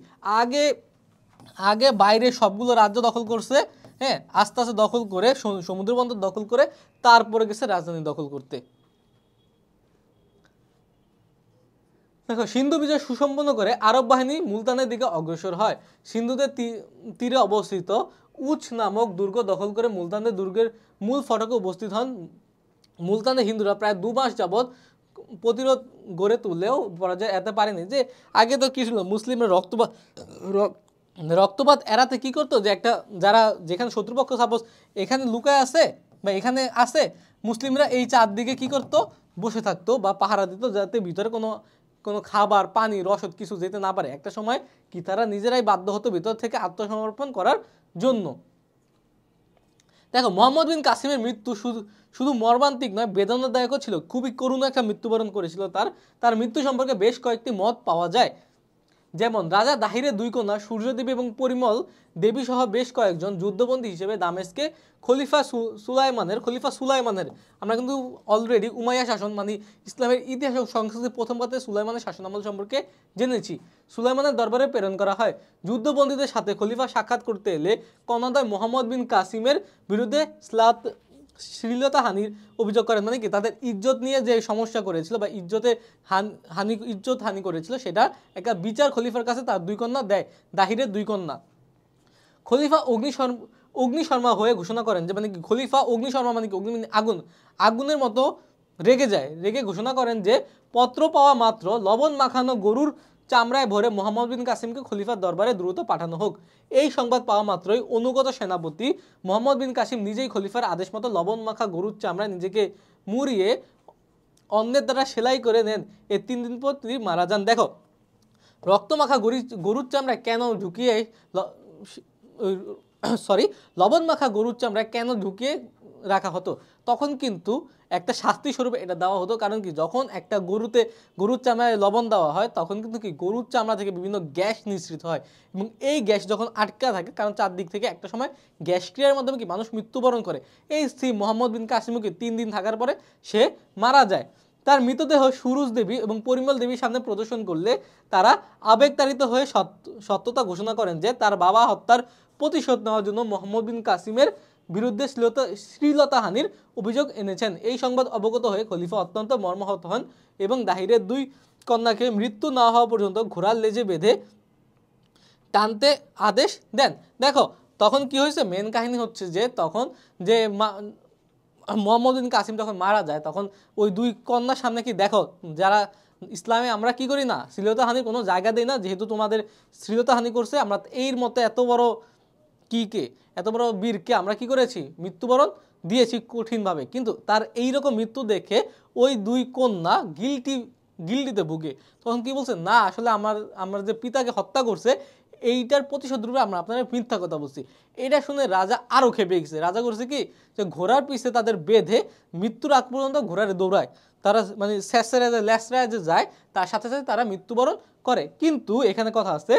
আগে বাইরে সবগুলো রাজ্য দখল করছে, হ্যাঁ, আস্তে আস্তে দখল করে সমুদ্র বন্দর দখল করে তারপরে গেছে রাজধানী দখল করতে। দেখো সিন্ধু বিজয় সুসম্পন্ন করে আরব বাহিনী মুলতানের দিকে অগ্রসর হয়। সিন্ধুদের তীরে অবস্থিত উচ নামক দুর্গ দখল করে মুলতানের দুর্গের মূল ফটকে উপস্থিত হন। মুলতানের হিন্দুরা প্রায় 2 মাস যাবৎ প্রতিরোধ গড়ে তুললেও পরাজয় এড়াতে পারেনি। যে আগে তো কি ছিল, মুসলিমরা রক্তপাত এড়াতে কি করতো, যে যেখানে শত্রুপক্ষ সাপোজ এখানে লুকায় আছে বা এখানে আছে, মুসলিমরা এই চারদিকে কি করতো, বসে থাকতো বা পাহারা দিত, যাতে ভিতরে কোনো খাবার, পানি, রসদ কিছু যেতে না পারে। একটা সময় কি তারা নিজেরাই বাধ্য হতো ভিতর থেকে আত্মসমর্পণ করার জন্য। দেখো মোহাম্মদ বিন কাসিমের মৃত্যু শুধু শুধু মর্মান্তিক নয়, বেদনাদায়কও ছিল। খুবই করুণ একটা মৃত্যুবরণ করেছিল। তার মৃত্যু সম্পর্কে বেশ কয়েকটি মত পাওয়া যায়। যেমন রাজা দাহিরের দুই কন্যা সূর্যদেবী এবং পরিমল দেবী সহ বেশ কয়েকজন যুদ্ধবন্দী হিসেবে দামেস্কে খলিফা সুলাইমানের আমরা কিন্তু অলরেডি উমাইয়া শাসন মানে ইসলামের ইতিহাস ও সংস্কৃতি প্রথম পাতে সুলাইমানের শাসনামল সম্পর্কে জেনেছি। সুলাইমানের দরবারে প্রেরণ করা হয়। যুদ্ধবন্দীদের সাথে খলিফা সাক্ষাৎ করতে এলে কনাদায় মোহাম্মদ বিন কাসিমের বিরুদ্ধে শ্লীলতাহানির অভিযোগ করেন। মানে কি তাদের ইজ্জত নিয়ে যে সমস্যা করেছিল বা ইজ্জত হানি করেছিল, সেটা একটা বিচার খলিফার কাছে তার দুই কন্যা দেয়, দাহিরের দুই কন্যা। খলিফা অগ্নিশর্মা হয়ে ঘোষণা করেন যে মানে কি খলিফা অগ্নিশর্মা মানে কি অগ্নি আগুন, আগুনের মতো রেগে ঘোষণা করেন যে পত্র পাওয়া মাত্র লবণ মাখানো গরুর চামড়ায় ভরে মোহাম্মদ বিন কাসিমকে খলিফার দরবারে দ্রুত পাঠানো হোক। এই সংবাদ পাওয়া মাত্রই অনুগত সেনাপতি মোহাম্মদ বিন কাসিম নিজেই খলিফার আদেশ মতো লবণ মাখা গরুর চামড়ায় নিজেকে মুড়িয়ে অন্যের দ্বারা সেলাই করে নেন। এর 3 দিন পর তিনি মারা যান। দেখো রক্তমাখা গরুর চামড়ায় কেন ঢুকিয়ে লবণ মাখা গরুর চামড়ায় কেন ঢুকিয়ে রাখা হতো? তখন কিন্তু একটা শাস্তি স্বরূপ এটা দেওয়া হতো। কারণ কি যখন একটা গরুর চামড়ায় লবণ দেওয়া হয় তখন কিন্তু কি গরুর চামড়া থেকে বিভিন্ন গ্যাস নিঃসৃত হয় এবং এই গ্যাস যখন আটকা থাকে, কারণ চারদিক থেকে একটা সময় গ্যাস ক্রিয়ার মাধ্যমে কি মানুষ মৃত্যুবরণ করে। এই স্ত্রী মোহাম্মদ বিন কাসিমকে 3 দিন থাকার পরে সে মারা যায়। তার মৃতদেহ সুরুজ দেবী এবং পরিমল দেবীর সামনে প্রদর্শন করলে তারা আবেগতাড়িত হয়ে সত্যতা ঘোষণা করেন যে তার বাবা হত্যার প্রতিশোধ নেওয়ার জন্য মোহাম্মদ বিন কাসিমের বিরুদ্ধে শ্লীলতাহানির অভিযোগ এনেছেন। এই সংবাদ অবগত হয়ে খলিফা অত্যন্ত মর্মাহত হন এবং দাহিরের দুই কন্যাকে মৃত্যু না হওয়া পর্যন্ত ঘোড়ার লেজে বেঁধে টানতে আদেশ দেন। দেখো তখন কি হয়েছে, মেন কাহিনী হচ্ছে যে তখন যে মোহাম্মদ বিন কাসিম যখন মারা যায় তখন ওই দুই কন্যার সামনে কি দেখো, যারা ইসলামে আমরা কি করি না, শ্লীলতাহানির কোনো জায়গা দেই না, যেহেতু তোমাদের শ্লীলতাহানি করছে আমরা এর মতো এত বড় বীরকে আমরা কি করেছি, মৃত্যুবরণ দিয়েছি কঠিনভাবে। কিন্তু তার এইরকম মৃত্যু দেখে ওই দুই কন্যা গিল্টিতে ভুগে তখন কি বলছে, না আসলে আমার যে পিতাকে হত্যা করছে এইটার প্রতিশোধ রূপে আমরা আপনাদের মিথ্যা কথা বলছি। এটা শুনে রাজা আরও খেপে গেছে। রাজা করছে কি যে ঘোড়ার পিছে তাদের বেঁধে মৃত্যুর আগ পর্যন্ত ঘোড়ারে দৌড়ায়। তারা মানে ল্যাসরায় যে যায় তার সাথে সাথে তারা মৃত্যুবরণ করে। কিন্তু এখানে কথা আছে,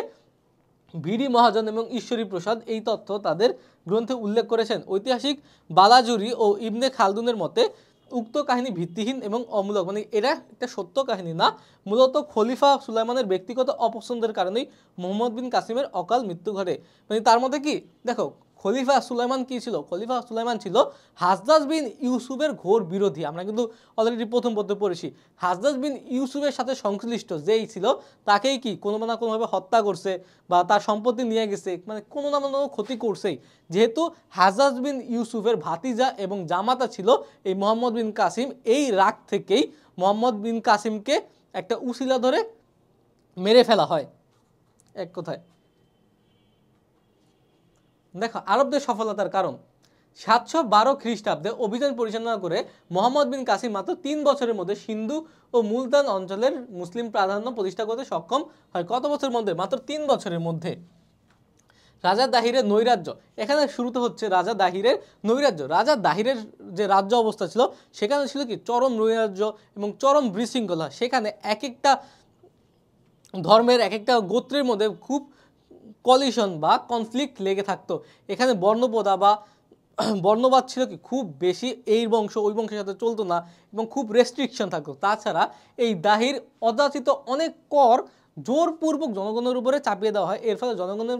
ভিডি মহাজন এবং ঈশ্বরী প্রসাদ এই তথ্য তাদের গ্রন্থে উল্লেখ করেছেন। ঐতিহাসিক বালাজুরি ও ইবনে খালদুনের মতে উক্ত কাহিনী ভিত্তিহীন এবং অমূলক, মানে এটা একটা সত্য কাহিনী না, মূলত খলিফা সুলাইমানের ব্যক্তিগত অপছন্দের কারণেই মোহাম্মদ বিন কাসিমের অকাল মৃত্যু ঘটে। মানে তার মধ্যে কি দেখো, খলিফা সুলাইমান কি ছিল, খলিফা সুলাইমান ছিল হাজ্জাজ বিন ইউসুফের ঘোর বিরোধী। আমরা কিন্তু অলরেডি প্রথম পত্রে পড়েছি হাজ্জাজ বিন ইউসুফের সাথে সংশ্লিষ্ট যেই ছিল তাকেই কি কোনো না কোনোভাবে হত্যা করছে বা তার সম্পত্তি নিয়ে গেছে, মানে কোনো না কোনো ক্ষতি করছেই। যেহেতু হাজ্জাজ বিন ইউসুফের ভাতিজা এবং জামাতা ছিল এই মোহাম্মদ বিন কাসিম, এই রাগ থেকেই মোহাম্মদ বিন কাসিমকে একটা উসিলা ধরে মেরে ফেলা হয়। এক কথায় দেখো আরবদের সফলতার কারণ, 712 খ্রিস্টাব্দে অভিযান পরিচালনা করে মোহাম্মদ বিন কাসিম মাত্র 3 বছরের মধ্যে সিন্ধু ও মুলতান অঞ্চলের মুসলিম প্রাধান্য প্রতিষ্ঠা করতে সক্ষম হয়। কত বছরের মধ্যে? মাত্র 3 বছরের মধ্যে। রাজা দাহিরের নৈরাজ্য, এখানে শুরুতে হচ্ছে রাজা দাহিরের নৈরাজ্য। রাজা দাহিরের যে রাজ্য অবস্থা ছিল সেখানে ছিল কি চরম নৈরাজ্য এবং চরম বিশৃঙ্খলা। সেখানে এক একটা ধর্মের এক একটা গোত্রের মধ্যে খুব কলিশন বা কনফ্লিক্ট লেগে থাকতো। এখানে বর্ণবাদ ছিল কি খুব বেশি, এই বংশ ওই বংশের সাথে চলতো না এবং খুব রেস্ট্রিকশন থাকতো। তাছাড়া এই দাহির অযাচিত অনেক কর জোরপূর্বক জনগণের উপরে চাপিয়ে দেওয়া হয়। এর ফলে জনগণের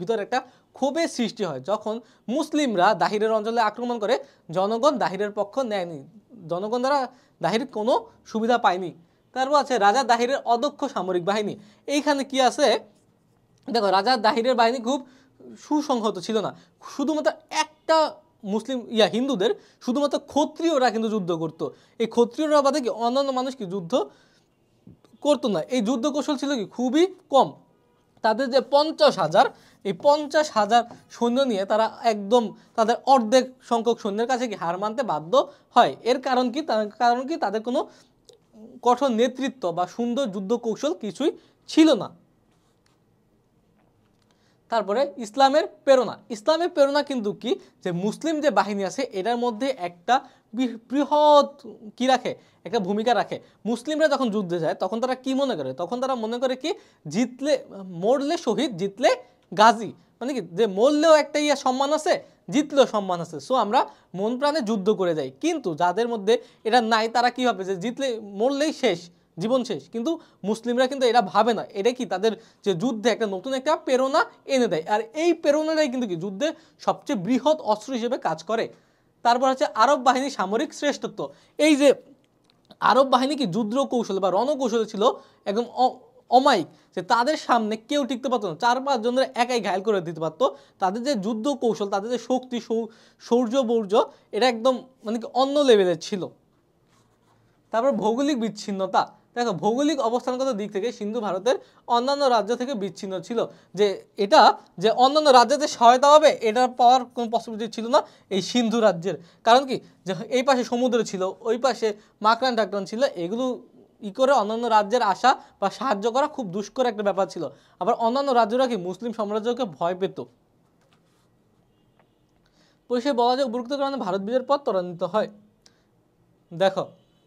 ভিতরে একটা ক্ষোভের সৃষ্টি হয়। যখন মুসলিমরা দাহিরের অঞ্চলে আক্রমণ করে জনগণ দাহিরের পক্ষ নেয়নি, জনগণ দ্বারা দাহির কোনো সুবিধা পায়নি। তারপর আছে রাজা দাহিরের অদক্ষ সামরিক বাহিনী। এইখানে কি আছে দেখো, রাজা দাহিরের বাহিনী খুব সুসংহত ছিল না। শুধুমাত্র একটা মুসলিম হিন্দুদের শুধুমাত্র ক্ষত্রিয়রা কিন্তু যুদ্ধ করতো। এই ক্ষত্রিয়রা বাদে কি অন্যান্য মানুষ কি যুদ্ধ করতো না। এই যুদ্ধ কৌশল ছিল কি খুবই কম। তাদের যে 50,000, এই 50,000 সৈন্য নিয়ে তারা একদম তাদের অর্ধেক সংখ্যক সৈন্যের কাছে কি হার মানতে বাধ্য হয়। এর কারণ কি তাদের কোনো কঠোর নেতৃত্ব বা সুন্দর যুদ্ধ কৌশল কিছুই ছিল না। তারপরে ইসলামের প্রেরণা কিন্তু কি, যে মুসলিম যে বাহিনী আছে এটার মধ্যে একটা বৃহৎ কি রাখে, একটা ভূমিকা রাখে। মুসলিমরা যখন যুদ্ধে যায় তখন তারা কি মনে করে, তখন তারা মনে করে কি, জিতলে মরলে শহীদ, জিতলে গাজী, মানে কি যে মরলেও একটা সম্মান আছে, জিতলেও সম্মান আছে, সো আমরা মন প্রাণে যুদ্ধ করে যাই। কিন্তু যাদের মধ্যে এটা নাই তারা কি ভাবে, যে জিতলে মরলেই শেষ, জীবন শেষ। কিন্তু মুসলিমরা কিন্তু এটা ভাবে না, এটা কি তাদের যে যুদ্ধে একটা নতুন একটা প্রেরণা এনে দেয়, আর এই প্রেরণাটাই কিন্তু কি যুদ্ধে সবচেয়ে বৃহৎ অস্ত্র হিসেবে কাজ করে। তারপর হচ্ছে আরব বাহিনীর সামরিক শ্রেষ্ঠত্ব। এই যে আরব বাহিনী কি যুদ্ধ কৌশল বা রণকৌশল ছিল একদম অমায়িক, যে তাদের সামনে কেউ টিকতে পারতো না, 4-5 জনের একাই ঘায়ল করে দিতে পারতো। তাদের যে যুদ্ধ কৌশল, তাদের যে শক্তি, শৌর্য বৌর্য, এটা একদম মানে কি অন্য লেভেলের ছিল। তারপর ভৌগোলিক বিচ্ছিন্নতা। দেখো, ভৌগোলিক অবস্থানগত দিক থেকে সিন্ধু ভারতের অন্যান্য রাজ্য থেকে বিচ্ছিন্ন ছিল, যে এটা যে অন্যান্য রাজ্যতে সহায়তা হবে এটা পাওয়ার কোনো পসিবিলিটি ছিল না এই সিন্ধু রাজ্যের। কারণ কি, যে এই পাশে সমুদ্র ছিল, ওই পাশে মাকড়ান টাকরান ছিল, এগুলো করে অন্যান্য রাজ্যের আসা বা সাহায্য করা খুব দুষ্কর একটা ব্যাপার ছিল। আবার অন্যান্য রাজ্যরা কি মুসলিম সাম্রাজ্যকে ভয় পেত। পরিশেষে বলা যায় উপরোক্ত কারণে ভারত বিজয়ের পর ত্বরান্বিত হয়। দেখো,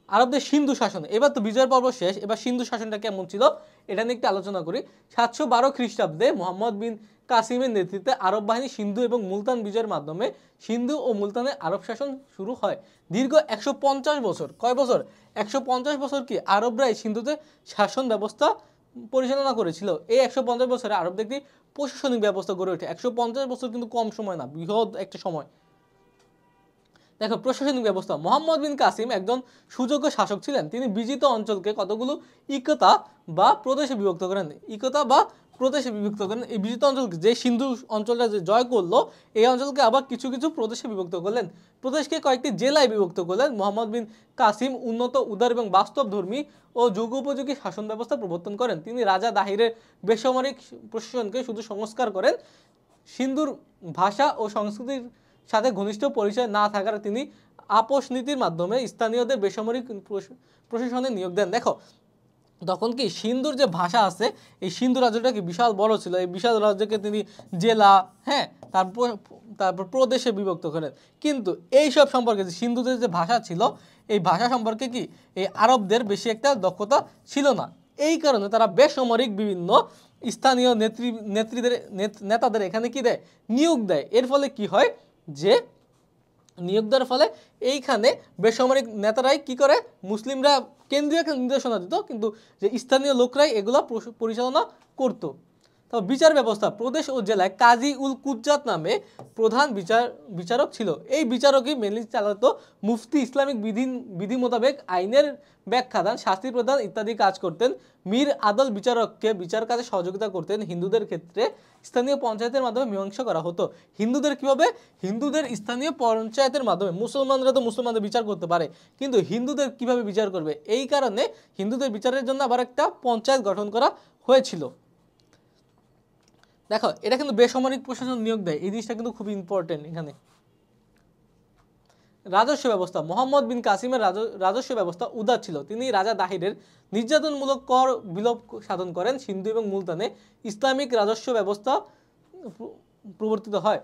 আরবদের সিন্ধু শাসন, এবার তো বিজয়ের পর্ব শেষ, এবার সিন্ধু শাসনটা কেমন ছিল এটা নিয়ে একটু আলোচনা করি। 712 খ্রিস্টাব্দে মোহাম্মদ বিন কাসিমের নেতৃত্বে আরব বাহিনী সিন্ধু এবং মুলতান বিজয়ের মাধ্যমে সিন্ধু ও মুলতানে আরব শাসন শুরু হয়। দীর্ঘ 150 বছর, কয় বছর, 150 বছর কি আরবরা এই সিন্ধুতে শাসন ব্যবস্থা পরিচালনা করেছিল। এই 150 বছরে আরবদের একটি প্রশাসনিক ব্যবস্থা গড়ে ওঠে। 150 বছর কিন্তু কম সময় না, বৃহৎ একটা সময়। দেখো, প্রশাসনিক ব্যবস্থা। মোহাম্মদ বিন কাসিম একজন সুযোগ্য শাসক ছিলেন। তিনি বিজিত অঞ্চলকে কতগুলো ইকতা বা প্রদেশে বিভক্ত করেন। এই বিজিত অঞ্চলকে, যে সিন্ধু অঞ্চলটা যে জয় করলো, এই অঞ্চলকে আবার কিছু কিছু প্রদেশে বিভক্ত করলেন। প্রদেশকে কয়েকটি জেলায় বিভক্ত করলেন। মোহাম্মদ বিন কাসিম উন্নত, উদার এবং বাস্তবধর্মী ও যুগোপযোগী শাসন ব্যবস্থা প্রবর্তন করেন। তিনি রাজা দাহিরের বেসামরিক প্রশাসনকে শুধু সংস্কার করেন। সিন্ধুর ভাষা ও সংস্কৃতির সাথে ঘনিষ্ঠ পরিচয় না থাকার তিনি আপোষ নীতির মাধ্যমে স্থানীয়দের বেসামরিক প্রশাসনে নিয়োগ দেন। দেখো, তখন কি সিন্ধুর যে ভাষা আছে, এই সিন্ধু রাজ্যটা কি বিশাল বড় ছিল, এই বিশাল রাজ্যকে তিনি জেলা, হ্যাঁ, তারপর প্রদেশে বিভক্ত করেন। কিন্তু এই সব সম্পর্কে, যে সিন্ধুদের যে ভাষা ছিল, এই ভাষা সম্পর্কে কি এই আরবদের বেশি একটা দক্ষতা ছিল না। এই কারণে তারা বেসামরিক বিভিন্ন স্থানীয় নেতাদের এখানে কি দেয়, নিয়োগ দেয়। এর ফলে কি হয়, যে নিয়োগ দেওয়ার ফলে এইখানে বেসামরিক নেতারাই কি করে, মুসলিমরা কেন্দ্রীয় নির্দেশনা দিত, কিন্তু যে স্থানীয় লোকরাই এগুলো পরিচালনা করত। তো বিচার ব্যবস্থা। প্রদেশ ও জেলায় কাজী উল কুজ্জাত নামে প্রধান বিচারক ছিল। এই বিচারকই মেনলি চালাতো মুফতি ইসলামিক বিধি মোতাবেক আইনের ব্যাখ্যাদান, শাস্তি প্রদান ইত্যাদি কাজ করতেন। মীর আদল বিচারককে বিচার কাজে সহযোগিতা করতেন। হিন্দুদের ক্ষেত্রে স্থানীয় পঞ্চায়েতের মাধ্যমে মীমাংসা করা হতো। হিন্দুদের কিভাবে, হিন্দুদের স্থানীয় পঞ্চায়েতের মাধ্যমে। মুসলমানরা তো মুসলমানদের বিচার করতে পারে, কিন্তু হিন্দুদের কিভাবে বিচার করবে, এই কারণে হিন্দুদের বিচারের জন্য আবার একটা পঞ্চায়েত গঠন করা হয়েছিল। দেখো, এটা কিন্তু বেসামরিক প্রশাসন নিয়োগ দেয়, এই জিনিসটা কিন্তু খুব ইম্পর্টেন্ট এখানে। রাজস্ব ব্যবস্থা। মোহাম্মদ বিন কাসিমের রাজস্ব ব্যবস্থা উদার ছিল। তিনি রাজা দাহিরের নির্যাতনমূলক কর বিলোপ সাধন করেন। সিন্ধু এবং মুলতানে ইসলামিক রাজস্ব ব্যবস্থা প্রবর্তিত হয়।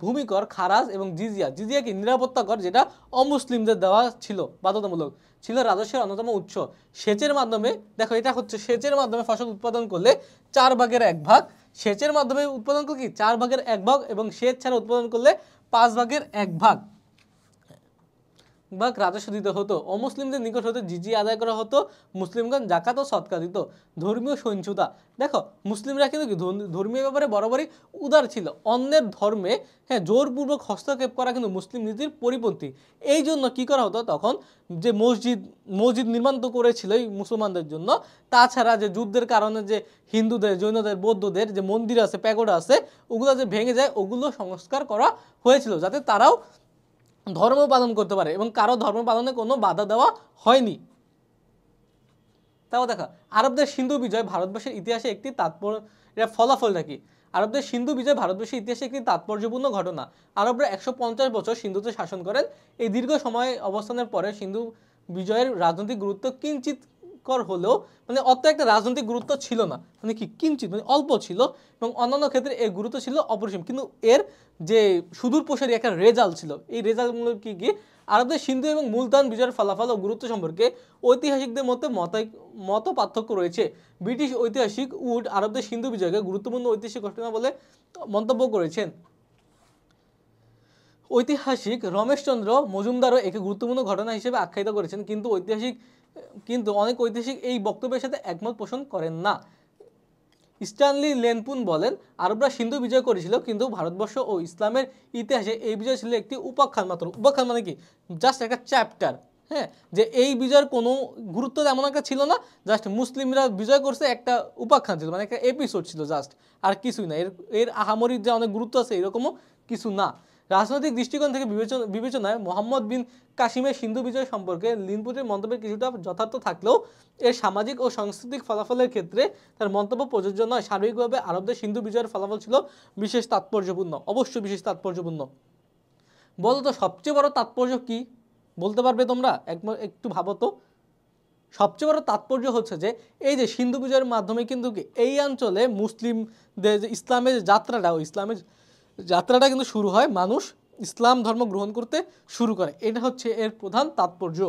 ভূমিকর, খারাজ এবং জিজিয়া কি নিরাপত্তা কর, যেটা অমুসলিমদের দেওয়া ছিল, বাধ্যতামূলক ছিল, রাজস্বের অন্যতম উৎস। সেচের মাধ্যমে, দেখো এটা হচ্ছে সেচের মাধ্যমে ফসল উৎপাদন করলে 4/1 সেচের মাধ্যমে উৎপাদন করলে কি 4/1 এবং সেচ ছাড়া উৎপাদন করলে 5/1 রাজস্ব দিতে হতো। অমুসলিমদের নিকট হতে জিজিয়া আদায় করা হতো। মুসলিমগণ জাকাত ও সদকা দিত। ধর্মীয় সহিষ্ণুতা। দেখো, মুসলিমরা কিন্তু কি ধর্মীয় ব্যাপারে বরাবরই উদার ছিল। অন্যের ধর্মে জোরপূর্বক হস্তক্ষেপ করা কিন্তু মুসলিম নীতির পরিপন্থী। এই জন্য কি করা হতো, তখন যে মসজিদ নির্মাণ তো করেছিল এই মুসলমানদের জন্য, তাছাড়া যে যুদ্ধের কারণে যে হিন্দুদের, জৈনদের, বৌদ্ধদের যে মন্দির আছে, প্যাগোডা আছে, ওগুলো যে ভেঙে যায়, ওগুলো সংস্কার করা হয়েছিল, যাতে তারাও ধর্ম পালন করতে পারে এবং কারো ধর্ম পালনে কোনো বাধা দেওয়া হয়নি। তাও দেখা, আরবদের সিন্ধু বিজয় ভারতবর্ষের ইতিহাসে একটি এটা ফলাফলটা কি, আরবদের সিন্ধু বিজয় ভারতবর্ষের ইতিহাসে একটি তাৎপর্যপূর্ণ ঘটনা। আরবরা 150 বছর সিন্ধুতে শাসন করেন। এই দীর্ঘ সময় অবস্থানের পরে সিন্ধু বিজয়ের রাজনৈতিক গুরুত্ব বিস্ময়কর হলেও মানে অত একটা রাজনৈতিক গুরুত্ব ছিল না, মানে কি কিঞ্চিত মানে অল্প ছিল, এবং অন্যান্য ক্ষেত্রে এর গুরুত্ব ছিল অপরিসীম। কিন্তু এর যে সুদূর প্রসারী একটা রেজাল্ট ছিল, এই রেজাল্টগুলো কি আরবদের সিন্ধু এবং মুলতান বিজয়ের ফলাফল ও গুরুত্ব সম্পর্কে ঐতিহাসিকদের মধ্যে মত পার্থক্য রয়েছে। ব্রিটিশ ঐতিহাসিক উড আরবদের সিন্ধু বিজয়কে গুরুত্বপূর্ণ ঐতিহাসিক ঘটনা বলে মন্তব্য করেছেন। ঐতিহাসিক রমেশচন্দ্র মজুমদারও একে গুরুত্বপূর্ণ ঘটনা হিসেবে আখ্যায়িত করেছেন, কিন্তু অনেক ঐতিহাসিক এই বক্তব্যের সাথে একমত পোষণ করেন না। স্ট্যানলি লেনপুন বলেন, আরবরা সিন্ধু বিজয় করেছিল, কিন্তু ভারতবর্ষ ও ইসলামের ইতিহাসে এই বিজয় ছিল একটি উপাখ্যান মাত্র। উপাখ্যান মানে কি? জাস্ট একটা চ্যাপ্টার। হ্যাঁ, যে এই বিজয়ের কোনো গুরুত্ব এমন একটা ছিল না, জাস্ট মুসলিমরা বিজয় করছে, একটা উপাখ্যান ছিল, মানে একটা এপিসোড ছিল জাস্ট, আর কিছুই না। এর আহামরির যে অনেক গুরুত্ব আছে এরকমও কিছু না। রাজনৈতিক দৃষ্টিকোণ থেকে বিবেচনায় মোহাম্মদ বিন কাসিমের সিন্ধু বিজয় সম্পর্কে লিনপুটের মন্তব্যের কিছুটা যথার্থ থাকলেও এর সামাজিক ও সাংস্কৃতিক ফলাফলের ক্ষেত্রে তার মন্তব্য প্রযোজ্য নয়। সার্বিকভাবে আরবদের সিন্ধু বিজয়ের ফলাফল ছিল বিশেষ তাৎপর্যপূর্ণ, অবশ্যই বিশেষ তাৎপর্যপূর্ণ। বলো তো সবচেয়ে বড় তাৎপর্য কি? বলতে পারবে তোমরা? একটু ভাবো তো। সবচেয়ে বড় তাৎপর্য হচ্ছে যে এই যে সিন্ধু বিজয়ের মাধ্যমে কিন্তু এই অঞ্চলে মুসলিমদের যে ইসলামের যাত্রাটা, ওই ইসলামের যাত্রাটা কিন্তু শুরু হয়, মানুষ ইসলাম ধর্ম গ্রহণ করতে শুরু করে। এটা হচ্ছে এর প্রধান তাৎপর্য।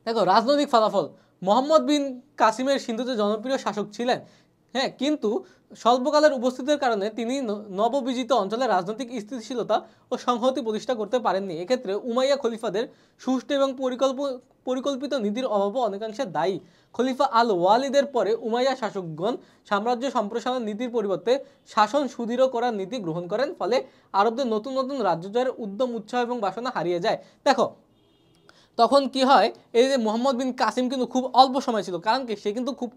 দেখো রাজনৈতিক ফলাফল, মোহাম্মদ বিন কাসিমের সিন্ধুতে জনপ্রিয় শাসক ছিলেন, হ্যাঁ, কিন্তু স্বল্পকালের উপস্থিতির কারণে তিনি নববিজিত অঞ্চলে রাজনৈতিক স্থিতিশীলতা ও সংহতি প্রতিষ্ঠা করতে পারেননি। এক্ষেত্রে উমাইয়া খলিফাদের সুষ্ঠু এবং পরিকল্পিত নীতির অভাবও অনেকাংশে দায়ী। খলিফা আল ওয়ালিদের পরে উমাইয়া শাসকগণ সাম্রাজ্য সম্প্রসারণ নীতির পরিবর্তে শাসন সুদৃঢ় করার নীতি গ্রহণ করেন, ফলে আরবদের নতুন নতুন রাজ্য জয়ের উদ্যম, উৎসাহ এবং বাসনা হারিয়ে যায়। দেখো তখন কি হয়, এই যে মোহাম্মদ বিন কাসিম কিন্তু খুব অল্প সময় ছিল, কারণ কি সে কিন্তু খুব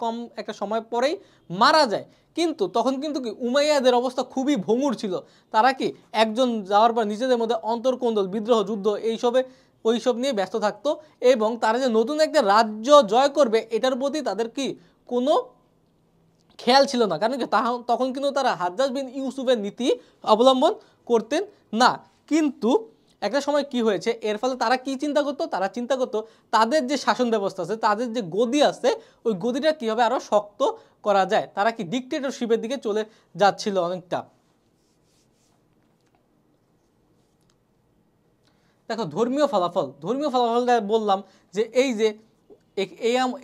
কম একটা সময় পরেই মারা যায়। কিন্তু তখন কিন্তু কি উমাইয়াদের অবস্থা খুবই ভঙ্গুর ছিল। তারা কি একজন যাওয়ার পর নিজেদের মধ্যে অন্তর্কোন্দল, বিদ্রোহ, যুদ্ধ ওইসব নিয়ে ব্যস্ত থাকতো, এবং তারা যে নতুন একটা রাজ্য জয় করবে এটার প্রতি তাদের কি কোনো খেয়াল ছিল না। কারণ কি তখন কিন্তু তারা হাজ্জাজ বিন ইউসুফের নীতি অবলম্বন করতেন না। কিন্তু একটা সময় কি হয়েছে, এর ফলে তারা কি চিন্তা করতো? তারা চিন্তা করতো তাদের যে শাসন ব্যবস্থা আছে, তাদের যে গদি আছে, ওই গদিটা কীভাবে আরও শক্ত করা যায়। তারা কি ডিক্টেটরশিপের দিকে চলে যাচ্ছিল অনেকটা। দেখো ধর্মীয় ফলাফল বললাম যে এই যে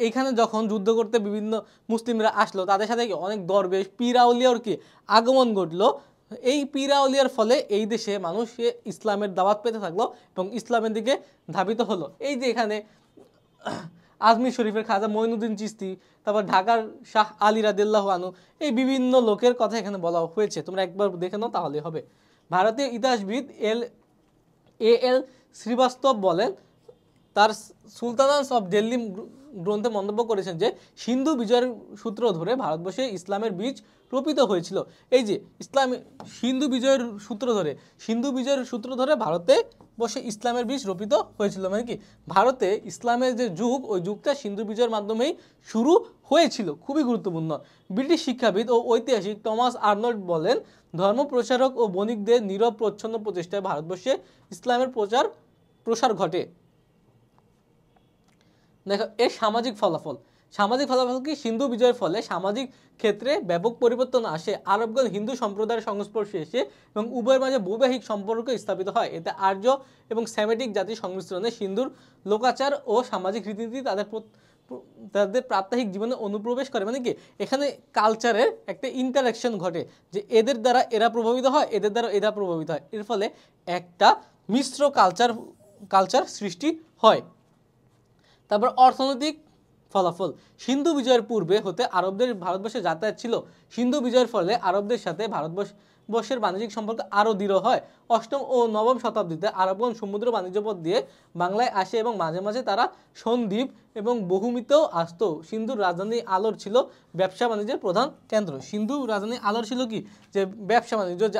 এইখানে যখন যুদ্ধ করতে বিভিন্ন মুসলিমরা আসলো, তাদের সাথে অনেক দরবেশ পীর আউলিয়ার কি আগমন ঘটলো। এই পীর আউলিয়ার ফলে এই দেশে মানুষ ইসলামের দাওয়াত পেতে থাকলো এবং ইসলামের দিকে ধাবিত হলো। এই যে এখানে আজমির শরীফের খাজা মঈনুদ্দিন চিশতি, তারপর ঢাকার শাহ আলী রাদিয়াল্লাহু আনহু, এই বিভিন্ন লোকের কথা এখানে বলা হয়েছে, তোমরা একবার দেখে নাও তাহলে হবে। ভারতীয় ইতিহাসবিদ এল শ্রীবাস্তব বলেন, তার সুলতানাস অফ দিল্লি গ্রন্থে মন্তব্য করেছেন যে সিন্ধু বিজয়ের সূত্র ধরে ভারতবর্ষে ইসলামের বীজ রোপিত হয়েছিল। এই যে সিন্ধু বিজয়ের সূত্র ধরে ভারতে বসে ইসলামের বীজ রোপিত হয়েছিল, মানে কি ভারতে ইসলামের যে যুগ, ওই যুগটা সিন্ধু বিজয়ের মাধ্যমেই শুরু হয়েছিল। খুবই গুরুত্বপূর্ণ। ব্রিটিশ শিক্ষাবিদ ও ঐতিহাসিক টমাস আর্নল্ড বলেন, ধর্ম প্রচারক ও বণিকদের নীরব প্রচ্ছন্ন প্রচেষ্টায় ভারতবর্ষে ইসলামের প্রসার ঘটে। দেখো এর সামাজিক ফলাফল কি? সিন্ধু বিজয়ের ফলে সামাজিক ক্ষেত্রে ব্যাপক পরিবর্তন আসে। আরবগণ হিন্দু সম্প্রদায়ের সংস্পর্শে এসে এবং উভয়ের মাঝে বৈবাহিক সম্পর্ক স্থাপিত হয়। এতে আর্য এবং সেমেটিক জাতির সংমিশ্রণে সিন্ধুর লোকাচার ও সামাজিক রীতিনীতি তাদের প্রাত্যহিক জীবনে অনুপ্রবেশ করে। মানে কি এখানে কালচারের একটা ইন্টারাকশন ঘটে, যে এদের দ্বারা এরা প্রভাবিত হয়, এদের দ্বারা এরা প্রভাবিত হয়, এর ফলে একটা মিশ্র কালচার সৃষ্টি হয়। তারপর অর্থনৈতিক ফলাফল, সিন্ধু বিজয়ের পূর্বে হতে আরবদের ভারতবর্ষে যাতায়াত ছিল। সিন্ধু বিজয়ের ফলে আরবদের সাথে ভারতবর্ষের বাণিজ্যিক সম্পর্ক আরও দৃঢ় হয়। অষ্টম ও নবম শতাব্দীতে আরবগণ সমুদ্র বাণিজ্য পথ দিয়ে বাংলায় আসে এবং মাঝে মাঝে তারা সন্দ্বীপ এবং বহুমিতেও আসত। সিন্ধুর রাজধানী আলোর ছিল ব্যবসা বাণিজ্যের প্রধান কেন্দ্র। সিন্ধু রাজধানী আলোর ছিল কি, যে ব্যবসা বাণিজ্য, যে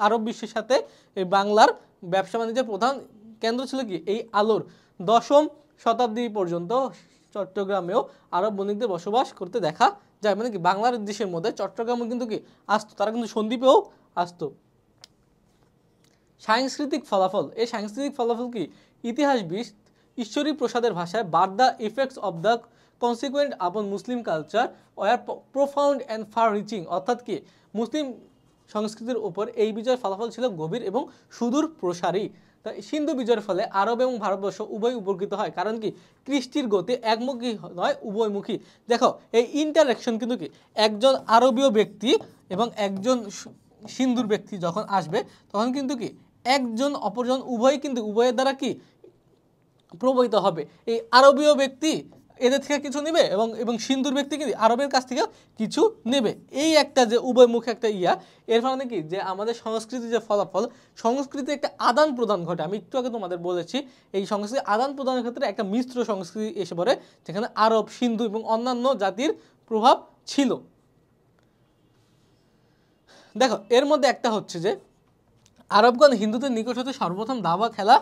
আরব বিশ্বের সাথে এই বাংলার ব্যবসা বাণিজ্যের প্রধান কেন্দ্র ছিল কি এই আলোর। দশম শতাব্দী পর্যন্ত চট্টগ্রামেও আরব বণিকদের বসবাস করতে দেখা যায়। মানে কি বাংলার দেশের মধ্যে চট্টগ্রামও কিন্তু কি আসতো, তারা কিন্তু সন্দ্বীপেও আসতো। সাংস্কৃতিক ফলাফল, এই সাংস্কৃতিক ফলাফল কি? ঈশ্বরী প্রসাদের ভাষায় but the effects of the consequent upon Muslim culture were profound and far reaching, অর্থাৎ কি মুসলিম সংস্কৃতির উপর এই বিজয়ের ফলাফল ছিল গভীর এবং সুদূর প্রসারী। তা সিন্ধু বিজয়ের ফলে আরব এবং ভারতবর্ষ উভয় উপকৃত হয়, কারণ কি কৃষ্টির গতি একমুখী নয়, উভয়মুখী। দেখো এই ইন্টারাকশন কিন্তু কি একজন আরবীয় ব্যক্তি এবং একজন সিন্ধুর ব্যক্তি যখন আসবে তখন কিন্তু কি একজন অপরজন উভয়ের দ্বারা কি প্রভাবিত হবে। এই আরবীয় ব্যক্তি এদের থেকে কিছু নেবে এবং সিন্ধুর ব্যক্তি কিন্তু আরবের কাছ থেকে কিছু নেবে। এই একটা যে উভয়মুখী একটা এর ফলে কি যে আমাদের সংস্কৃতির যে ফলাফল, সংস্কৃতির একটা আদান প্রদান ঘটে। আমি একটু আগে তোমাদের বলেছি এই সংস্কৃতি আদান প্রদানের ক্ষেত্রে একটা মিশ্র সংস্কৃতি এসে পড়ে, যেখানে আরব, সিন্ধু এবং অন্যান্য জাতির প্রভাব ছিল। দেখো এর মধ্যে একটা হচ্ছে যে আরবগণ হিন্দুদের নিকট হতে সর্বপ্রথম দাবা খেলা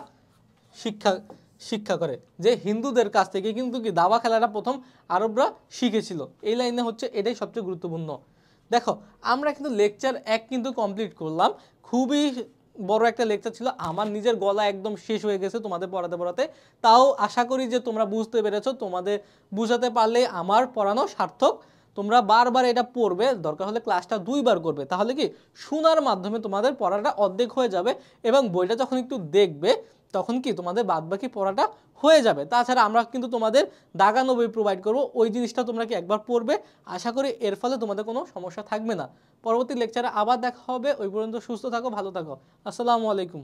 শিক্ষা করে, যে হিন্দুদের কাছ থেকে কিন্তু কি দাবা খেলাটা প্রথম আরবরা শিখেছিল। এই লাইনে হচ্ছে এটাই সবচেয়ে গুরুত্বপূর্ণ। দেখো আমরা কিন্তু লেকচার 1 কিন্তু কমপ্লিট করলাম, খুবই বড় একটা লেকচার ছিল, আমার নিজের গলা একদম শেষ হয়ে গেছে তোমাদের পড়াতে, তাও আশা করি যে তোমরা বুঝতে পেরেছো। তোমাদের বুঝাতে পারলে আমার পড়ানো সার্থক। তোমরা বারবার এটা পড়বে, দরকার হলে ক্লাসটা 2 বার করবে, তাহলে কি শোনার মাধ্যমে তোমাদের পড়াটা অর্ধেক হয়ে যাবে এবং বইটা যখন একটু দেখবে তখন কি তোমাদের বাদবাকি পড়াটা হয়ে যাবে। তাছাড়া আমরা কিন্তু তোমাদের দাগানো বই প্রোভাইড করবো, ওই জিনিসটা তোমরা কি একবার পড়বে, আশা করি এর ফলে তোমাদের কোনো সমস্যা থাকবে না। পরবর্তী লেকচারে আবার দেখা হবে, ওই পর্যন্ত সুস্থ থাকো, ভালো থাকো। আসসালামু আলাইকুম।